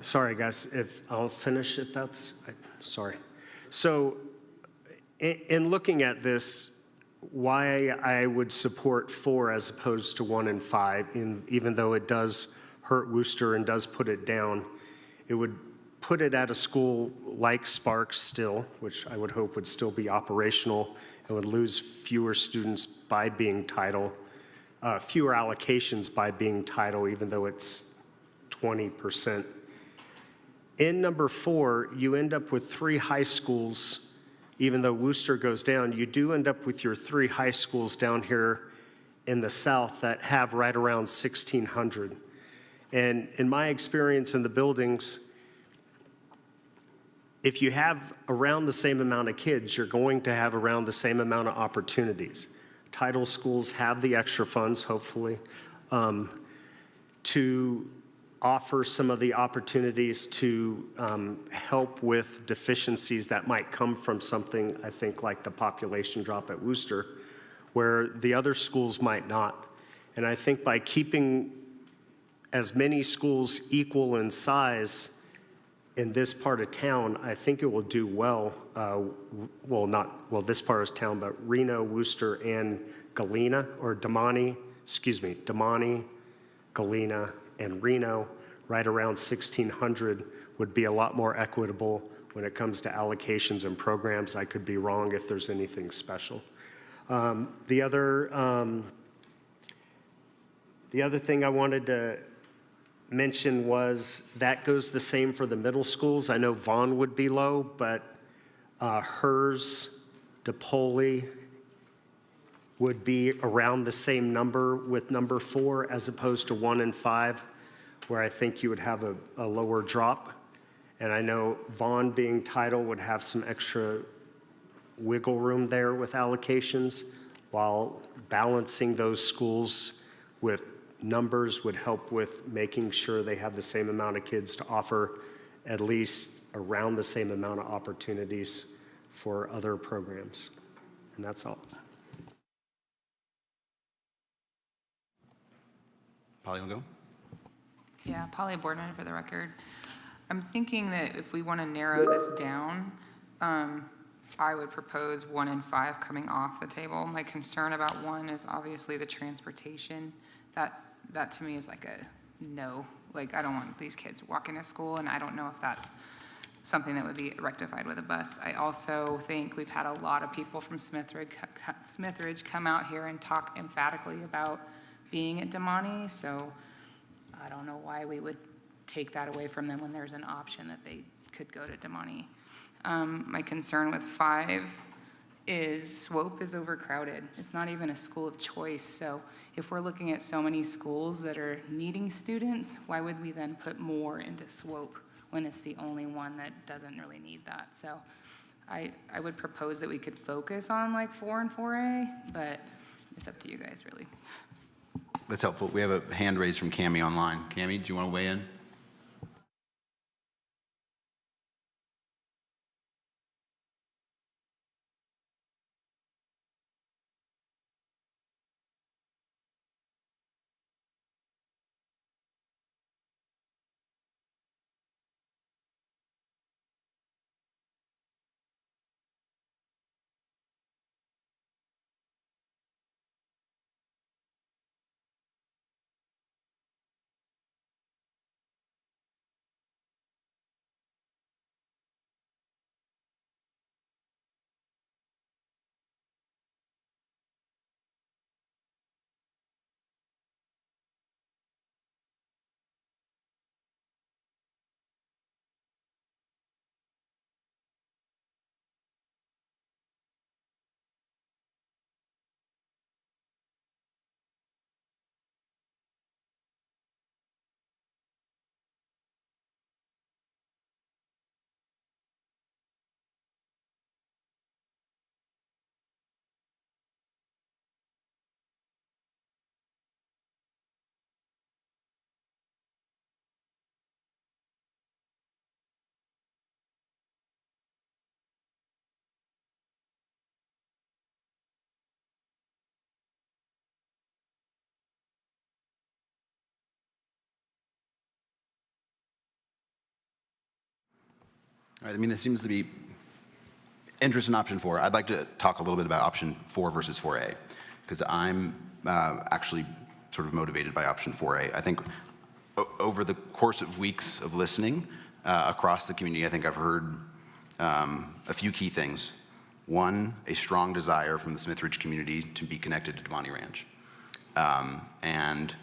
Sorry, guys, if I'll finish if that's, sorry. So in looking at this, why I would support 4 as opposed to 1 and 5, even though it does hurt Worcester and does put it down, it would put it at a school like Sparks still, which I would hope would still be operational and would lose fewer students by being title, fewer allocations by being title, even though it's 20%. In number 4, you end up with 3 high schools. Even though Worcester goes down, you do end up with your 3 high schools down here in the south that have right around 1,600. And in my experience in the buildings, if you have around the same amount of kids, you're going to have around the same amount of opportunities. Title schools have the extra funds, hopefully, to offer some of the opportunities to help with deficiencies that might come from something, I think, like the population drop at Worcester, where the other schools might not. And I think by keeping as many schools equal in size in this part of town, I think it will do well. Well, this part of town, but Reno, Worcester, and Galena, or Damani, Galena, and Reno, right around 1,600 would be a lot more equitable when it comes to allocations and programs. I could be wrong if there's anything special. The other thing I wanted to mention was that goes the same for the middle schools. I know Vaughn would be low, but HERS, DePauli would be around the same number with number 4 as opposed to 1 and 5, where I think you would have a lower drop. And I know Vaughn being title would have some extra wiggle room there with allocations, while balancing those schools with numbers would help with making sure they have the same amount of kids to offer at least around the same amount of opportunities for other programs. And that's all. Polly, will go? Yeah, Polly Boardman for the record. I'm thinking that if we want to narrow this down, I would propose 1 and 5 coming off the table. My concern about 1 is obviously the transportation. That to me is like a no. Like, I don't want these kids walking to school, and I don't know if that's something that would be rectified with a bus. I also think we've had a lot of people from Smithridge come out here and talk emphatically about being at Damani, so I don't know why we would take that away from them when there's an option that they could go to Damani. My concern with 5 is Swope is overcrowded. It's not even a school of choice, so if we're looking at so many schools that are needing students, why would we then put more into Swope when it's the only one that doesn't really need that? So I would propose that we could focus on like 4 and 4A, but it's up to you guys really. That's helpful. We have a hand raised from Cami online. Cami, do you want to weigh in? All right, I mean, there seems to be interest in option 4. I'd like to talk a little bit about option 4 versus 4A, because I'm actually sort of motivated by option 4A. I think over the course of weeks of listening across the community, I think I've heard a few key things. 1, a strong desire from the Smithridge community to be connected to Damani Ranch. And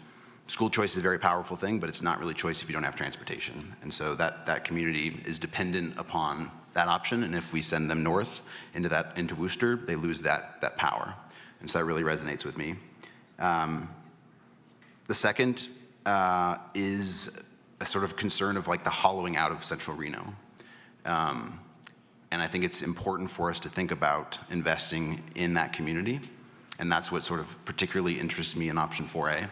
school choice is a very powerful thing, but it's not really choice if you don't have transportation. And so that community is dependent upon that option, and if we send them north into Worcester, they lose that power. And so that really resonates with me. The second is a sort of concern of like the hollowing out of central Reno. And I think it's important for us to think about investing in that community. And that's what sort of particularly interests me in option 4A,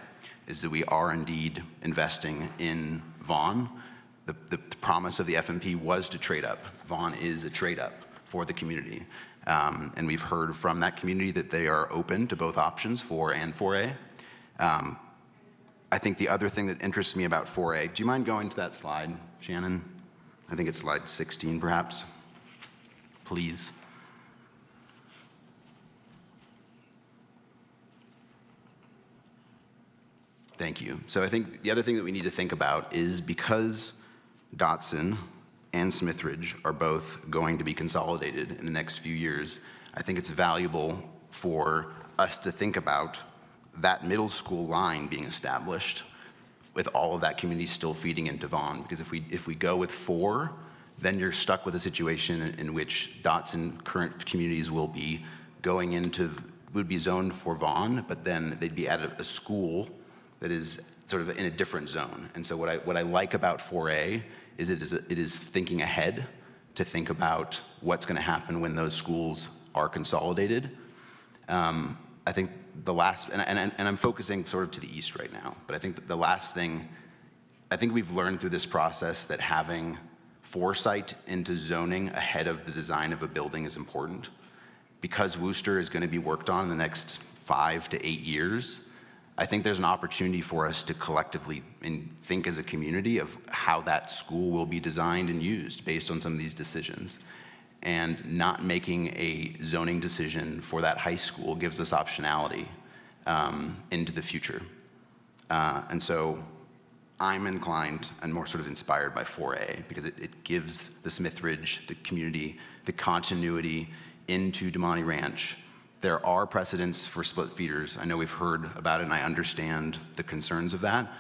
is that we are indeed investing in Vaughn. The promise of the FMP was to trade up. Vaughn is a trade up for the community. And we've heard from that community that they are open to both options, 4 and 4A. I think the other thing that interests me about 4A, do you mind going to that slide, Shannon? I think it's slide 16 perhaps. Please. Thank you. So I think the other thing that we need to think about is, because Dotson and Smithridge are both going to be consolidated in the next few years, I think it's valuable for us to think about that middle school line being established with all of that community still feeding into Vaughn. Because if we go with 4, then you're stuck with a situation in which Dotson current communities will be going into, would be zoned for Vaughn, but then they'd be at a school that is sort of in a different zone. And so what I like about 4A is it is thinking ahead to think about what's going to happen when those schools are consolidated. I think the last, and I'm focusing sort of to the east right now, but I think that the last thing, I think we've learned through this process that having foresight into zoning ahead of the design of a building is important. Because Worcester is going to be worked on in the next 5 to 8 years, I think there's an opportunity for us to collectively think as a community of how that school will be designed and used based on some of these decisions. And not making a zoning decision for that high school gives us optionality into the future. And so I'm inclined and more sort of inspired by 4A because it gives the Smithridge, the community, the continuity into Damani Ranch. There are precedents for split feeders. I know we've heard about it and I understand the concerns of that,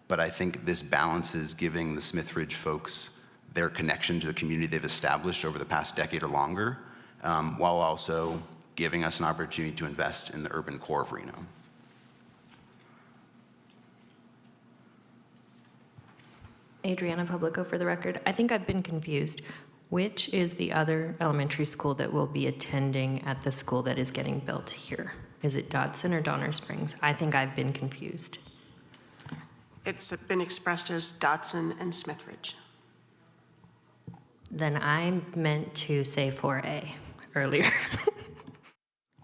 but I think this balances giving the Smithridge folks their connection to the community they've established over the past decade or longer, while also giving us an opportunity to invest in the urban core of Reno. Adriana Publico for the record. I think I've been confused. Which is the other elementary school that will be attending at the school that is getting built here? Is it Dodson or Donner Springs? I think I've been confused. It's been expressed as Dodson and Smithridge. Then I meant to say 4A earlier.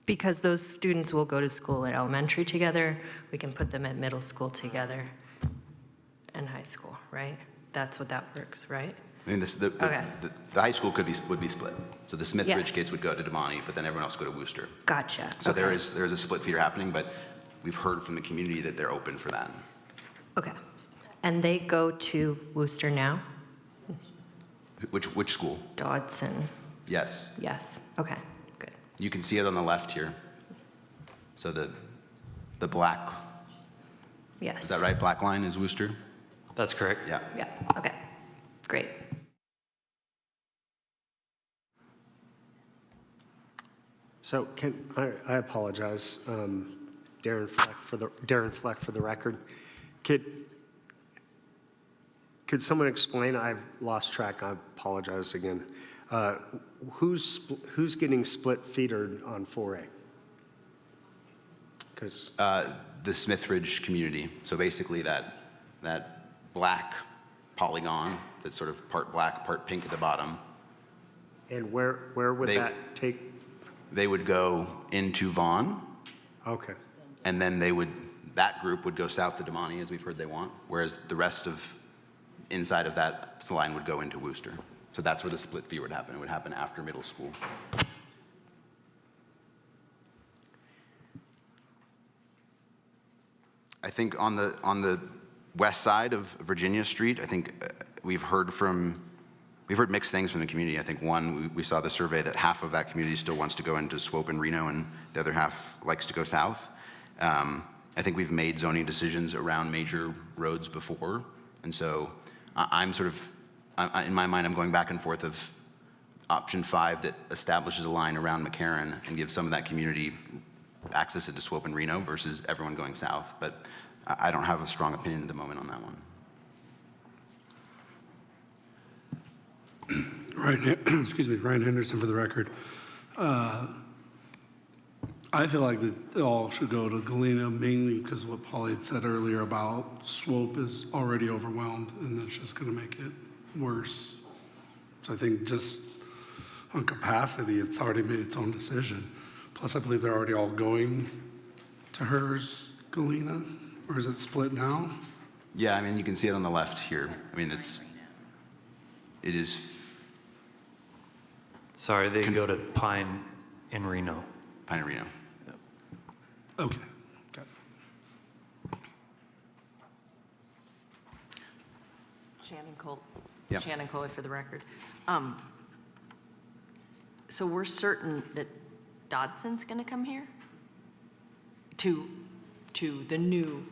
Because those students will go to school at elementary together, we can put them at middle school together and high school, right? That's what that works, right? I mean, Okay. the high school would be split. So the Smithridge Yeah. kids would go to Damani, but then everyone else would go to Worcester. Gotcha. So Okay. there is a split feeder happening, but we've heard from the community that they're open for that. Okay. And they go to Worcester now? Which school? Dodson. Yes. Yes. Okay. Good. You can see it on the left here. So the black, Yes. is that right? Black line is Worcester? That's correct. Yeah. Yeah. Okay. Great. So I apologize, Darren Fleck for the record. Could someone explain? I've lost track. I apologize again. Who's getting split feedered on 4A? Because The Smithridge community. So basically that black polygon that's sort of part black, part pink at the bottom. and where would that take? They would go into Vaughn, Okay. and then that group would go south to Damani, as we've heard they want, whereas the rest of inside of that line would go into Worcester. So that's where the split fee would happen. It would happen after middle school. I think on the west side of Virginia Street, I think we've heard mixed things from the community. I think one, we saw the survey that half of that community still wants to go into Swope and Reno, and the other half likes to go south. I think we've made zoning decisions around major roads before, and so I'm sort of, in my mind, I'm going back and forth of option 5 that establishes a line around McCarran and gives some of that community access into Swope and Reno versus everyone going south. But I don't have a strong opinion at the moment on that one. Ryan Henderson for the record. I feel like it all should go to Galena mainly because what Polly had said earlier about Swope is already overwhelmed and that's just going to make it worse. So I think just on capacity, it's already made its own decision. Plus, I believe they're already all going to hers, Galena, or is it split now? Yeah, I mean, you can see it on the left here. I mean, it is. Sorry, they go to Pine and Reno. Pine and Reno. Okay. Got it. Shannon Cole. Yep. Shannon Coley for the record. So we're certain that Dodson's going to come here? To the new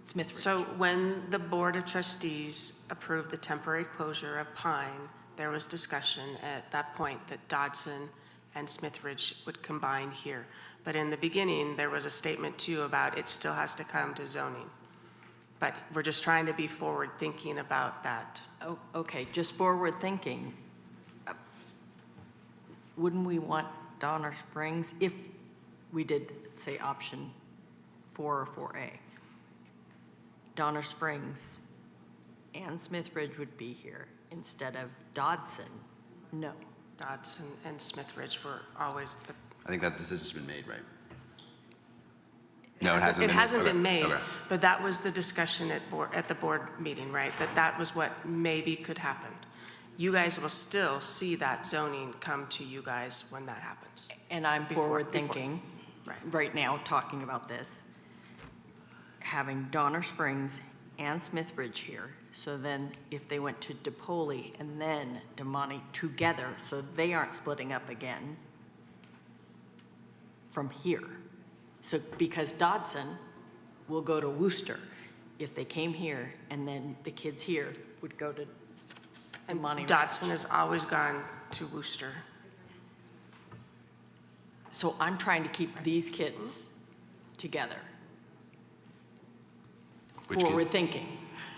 Smithridge? So when the Board of Trustees approved the temporary closure of Pine, there was discussion at that point that Dodson and Smithridge would combine here. But in the beginning, there was a statement too about it still has to come to zoning. But we're just trying to be forward thinking about that. Oh, okay, just forward thinking. Wouldn't we want Donner Springs if we did, say, option 4 or 4A? Donner Springs and Smithridge would be here instead of Dodson. No. Dodson and Smithridge were always the. I think that decision's been made, right? It hasn't been made, Okay. but that was the discussion at the board meeting, right? That was what maybe could happen. You guys will still see that zoning come to you guys when that happens. And I'm forward thinking, right now, talking about this, having Donner Springs and Smithridge here. So then if they went to DePoli and then DeMonte together, so they aren't splitting up again from here. So because Dodson will go to Worcester if they came here, and then the kids here would go to DeMonte. Dodson has always gone to Worcester. So I'm trying to keep these kids together. Which Forward kids? thinking.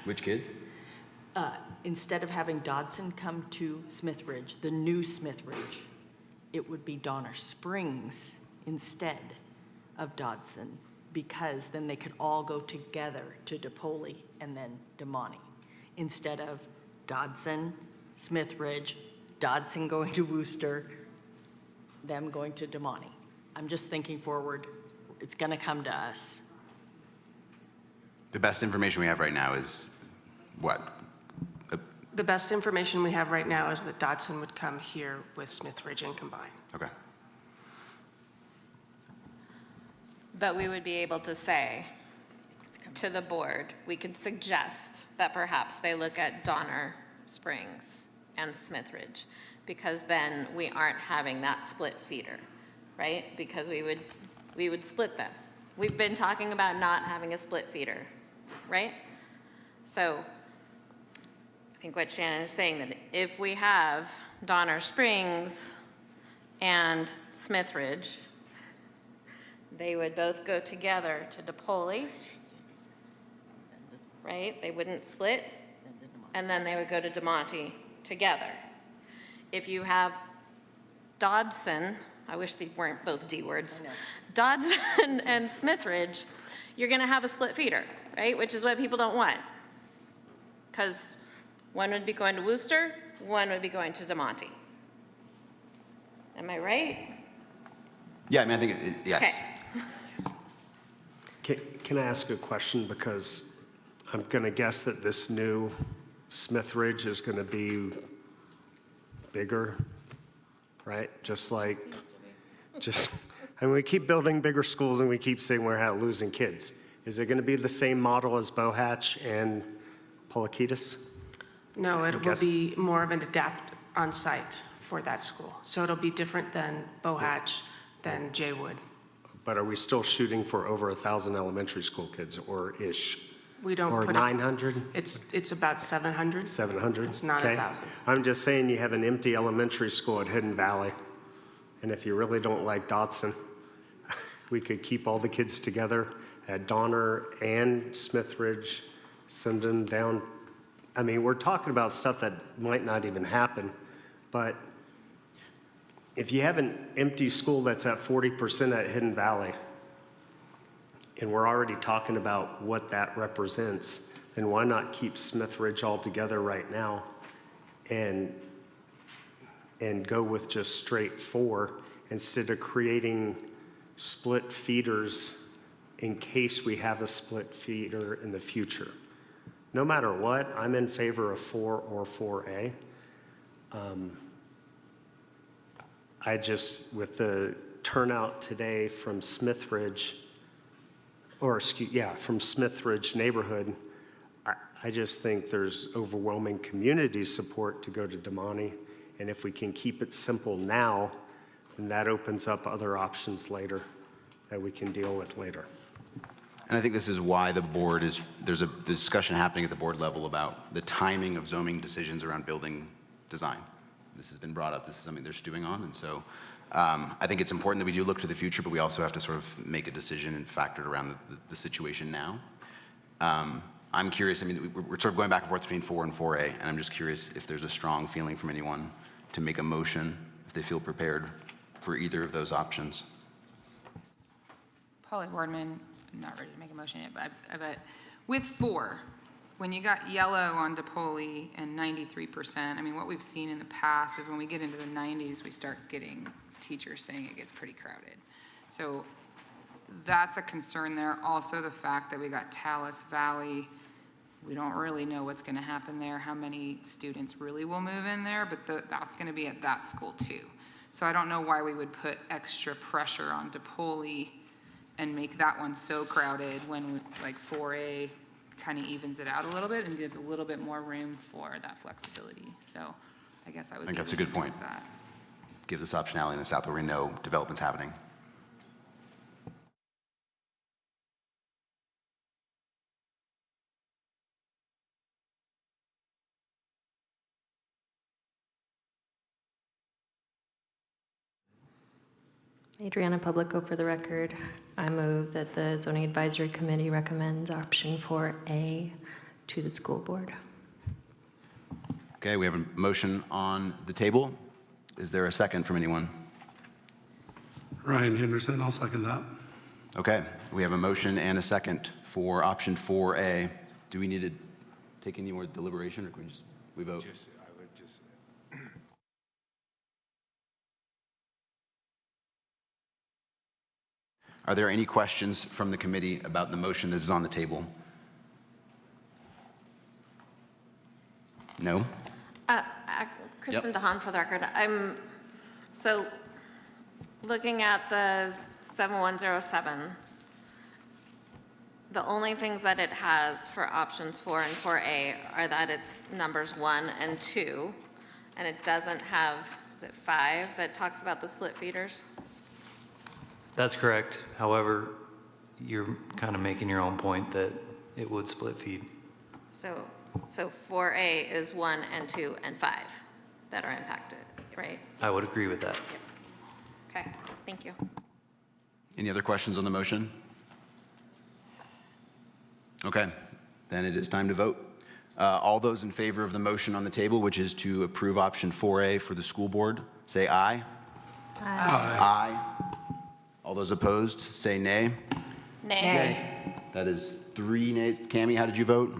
Which kids? Instead of having Dodson come to Smithridge, the new Smithridge, it would be Donner Springs instead of Dodson, because then they could all go together to DePoli and then DeMonte, instead of Dodson, Smithridge, Dodson going to Worcester, them going to DeMonte. I'm just thinking forward. It's going to come to us. The best information we have right now is what? The best information we have right now is that Dodson would come here with Smithridge and combine. Okay. But we would be able to say to the board, we could suggest that perhaps they look at Donner Springs and Smithridge, because then we aren't having that split feeder, right? Because we would split them. We've been talking about not having a split feeder, right? So I think what Shannon is saying, that if we have Donner Springs and Smithridge, they would both go together to DePoli, right? They wouldn't split, and then they would go to DeMonte together. If you have Dodson, I wish they weren't both D words, Dodson and Smithridge, you're gonna have a split feeder, right? Which is what people don't want. Because one would be going to Worcester, one would be going to DeMonte. Am I right? Yeah, I mean, I think, yes. Okay. Can I ask a question? Because I'm going to guess that this new Smithridge is going to be bigger, right? And we keep building bigger schools and we keep saying we're out losing kids. Is it going to be the same model as Bohatch and Polakitas? No, it will be more of an adapt on-site for that school. So it'll be different than Bohatch, than Jaywood. But are we still shooting for over 1,000 elementary school kids, or ish? We don't Or put 900? It's about 700. 700? It's not Okay. 1,000. I'm just saying you have an empty elementary school at Hidden Valley. And if you really don't like Dodson, we could keep all the kids together at Donner and Smithridge, send them down. I mean, we're talking about stuff that might not even happen, but if you have an empty school that's at 40% at Hidden Valley, and we're already talking about what that represents, then why not keep Smithridge all together right now and go with just straight 4 instead of creating split feeders in case we have a split feeder in the future? No matter what, I'm in favor of 4 or 4A. I just, with the turnout today from Smithridge, from Smithridge neighborhood, I just think there's overwhelming community support to go to DeMonte. And if we can keep it simple now, then that opens up other options later that we can deal with later. And I think this is why there's a discussion happening at the board level about the timing of zoning decisions around building design. This has been brought up. This is something they're stewing on. And so I think it's important that we do look to the future, but we also have to sort of make a decision and factor it around the situation now. I'm curious, I mean, we're sort of going back and forth between 4 and 4A, and I'm just curious if there's a strong feeling from anyone to make a motion, if they feel prepared for either of those options. Polly Boardman, I'm not ready to make a motion yet, but with 4, when you got yellow on DePoli and 93%, I mean, what we've seen in the past is when we get into the 90s, we start getting teachers saying it gets pretty crowded. So that's a concern there. Also, the fact that we got Talus Valley, we don't really know what's going to happen there, how many students really will move in there, but that's going to be at that school too. So I don't know why we would put extra pressure on DePoli and make that one so crowded when like 4A kind of evens it out a little bit and gives a little bit more room for that flexibility. So I guess I would I think be that's a good leaning point. towards that. Gives us optionality in the south where we know development's happening. Adriana Publico for the record. I move that the Zoning Advisory Committee recommends option 4A to the school board. Okay, we have a motion on the table. Is there a second from anyone? Ryan Henderson, I'll second that. Okay, we have a motion and a second for option 4A. Do we need to take any more deliberation, or can we vote? Are there any questions from the committee about the motion that is on the table? No? Kristen DeHaan for the record. So looking at the 7107, the only things that it has for options 4 and 4A are that it's numbers 1 and 2, and it doesn't have, is it 5 that talks about the split feeders? That's correct. However, you're kind of making your own point that it would split feed. So 4A is 1 and 2 and 5 that are impacted, right? I would agree with that. Okay, thank you. Any other questions on the motion? Okay, then it is time to vote. All those in favor of the motion on the table, which is to approve option 4A for the school board, say aye. Aye. Aye. All those opposed, say nay. Nay. That is 3 nays. Cammie, how did you vote?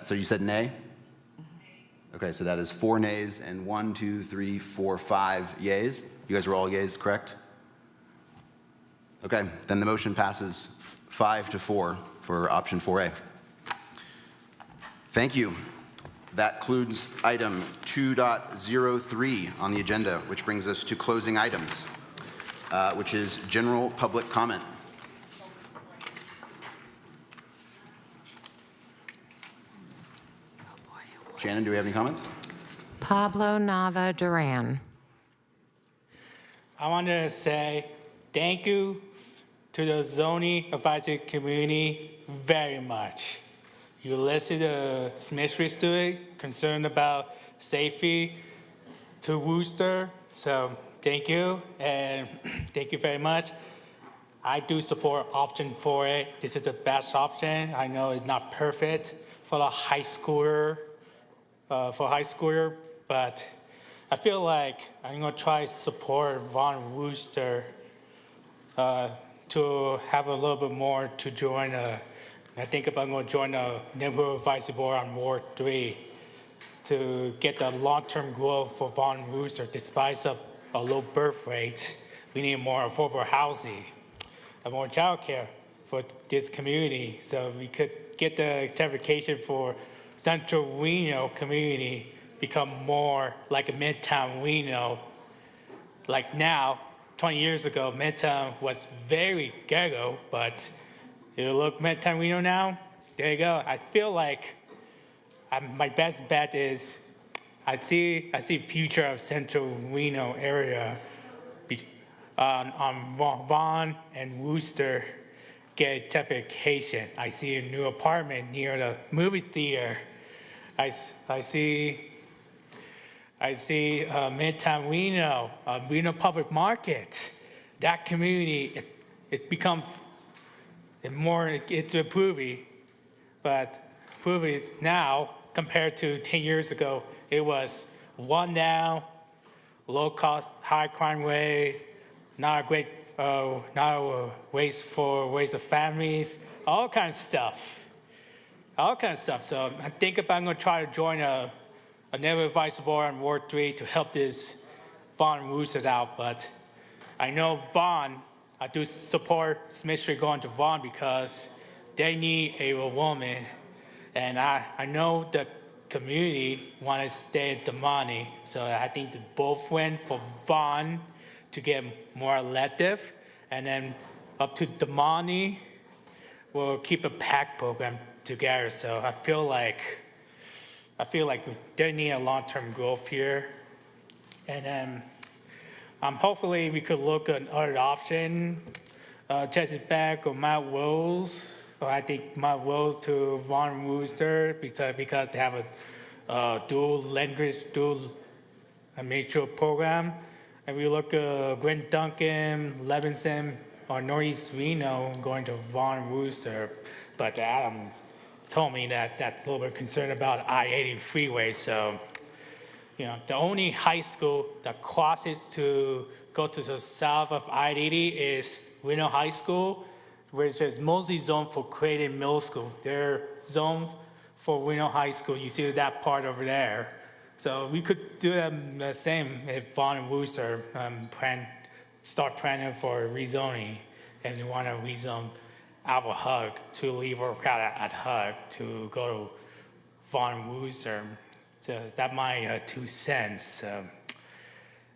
So you said nay? Okay, so that is 4 nays and 1, 2, 3, 4, 5 yays. You guys were all yays, correct? Okay, then the motion passes 5-4 for option 4A. Thank you. That concludes item 2.03 on the agenda, which brings us to closing items, which is general public comment. Shannon, do we have any comments? Pablo Nava Duran. I want to say thank you to the zoning advisory community very much. You listened to Smith Street, concerned about safety to Worcester, so thank you, and thank you very much. I do support option 4A. This is the best option. I know it's not perfect for a high schooler, but I feel like I'm gonna try to support Von Worcester to have a little bit more to join I think I'm going to join the neighborhood advisory board on Ward 3 to get the long-term growth for Von Worcester. Despite of a low birth rate, we need more affordable housing and more childcare for this community, so we could get the certification for Central Reno community become more like a Midtown Reno. Like now, 20 years ago, Midtown was very ghetto, but you look Midtown Reno now, there you go. I feel like my best bet is I see future of Central Reno area on Vaughan and Worcester get gentrification. I see a new apartment near the movie theater. I see Midtown Reno, Reno Public Market. That community, it becomes and more into Poovey. But Poovey now, compared to 10 years ago, it was one down, low cost, high crime rate, not a great, not a waste of families, all kinds of stuff. All kinds of stuff. So I think if I'm going to try to join a neighborhood advisory board on Ward 3 to help this Vaughn and Worcester out, but I know Vaughn, I do support Smith Street going to Vaughn because they need a woman, and I know the community want to stay at Damani, so I think they both win for Vaughn to get more elective, and then up to Damani, we'll keep a PAC program together. So I feel like they need a long-term growth here, and then hopefully we could look at other option, Jesse Beck or Matt Wills. Or I think Matt Wills to Vaughn Wooster because they have a dual language, dual major program. And we look at Gwen Duncan, Levinson, or Northeast Reno going to Vaughn Wooster. But Adams told me that that's a little bit concerned about I-80 freeway. So, you know, the only high school that crosses to go to the south of I-80 is Reno High School, which is mostly zoned for Creighton Middle School. They're zoned for Reno High School. You see that part over there. So we could do the same if Vaughn and Worcester start planning for rezoning, and we want to rezone Alva Hug to leave our crowd at Hug to go to Vaughn and Worcester. So that's my 2 cents.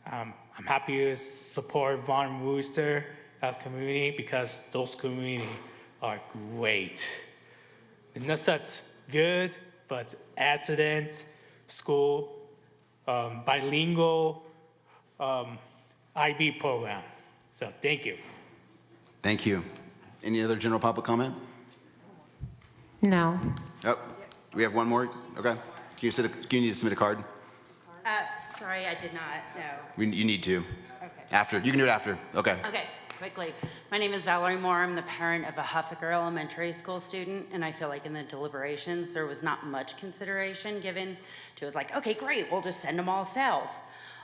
I'm happy to support Vaughn and Worcester as community because those communities are great. They're not such good, but accident, school, bilingual IB program. So thank you. Thank you. Any other general public comment? No. Oh, we have one more? Okay. Can you need to submit a card? Sorry, I did not, no. You need to. Okay. After. You can do it after. Okay. Okay, quickly. My name is Valerie Moore. I'm the parent of a Huffaker Elementary School student, and I feel like in the deliberations, there was not much consideration given to, it was like, okay, great, we'll just send them all south.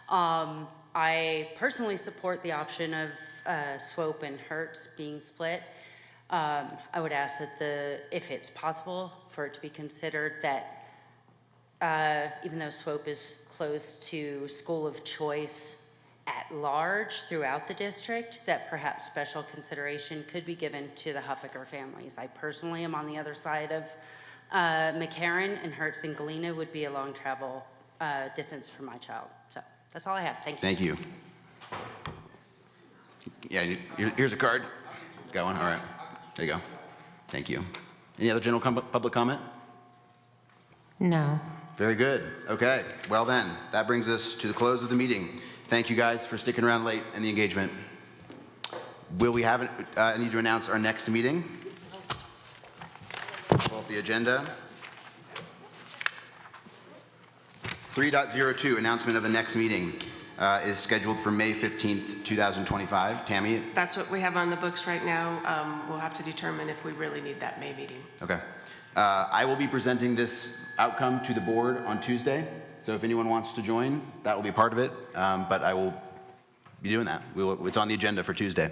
I personally support the option of Swope and Hertz being split. I would ask that if it's possible, for it to be considered that even though Swope is close to school of choice at large throughout the district, that perhaps special consideration could be given to the Huffaker families. I personally am on the other side of McCarran, and Hertz and Galena would be a long travel distance for my child. So that's all I have. Thank you. Thank you. Yeah, here's a card. Got one? All right. There you go. Thank you. Any other general public comment? No. Very good. Okay. Well then, that brings us to the close of the meeting. Thank you guys for sticking around late and the engagement. Will we have I need to announce our next meeting. Pull up the agenda. 3.02, announcement of the next meeting is scheduled for May 15th, 2025. Tammy? That's what we have on the books right now. We'll have to determine if we really need that May meeting. Okay. I will be presenting this outcome to the board on Tuesday. So if anyone wants to join, that will be part of it. But I will be doing that. It's on the agenda for Tuesday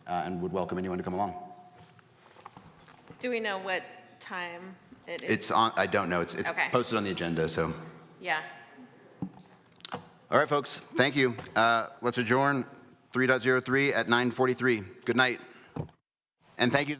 and would welcome anyone to come along. Do we know what time it is? It's on, I don't know. It's Okay. posted on the agenda, so. Yeah. All right, folks, thank you. Let's adjourn 3.03 at 9:43. Good night. And thank you.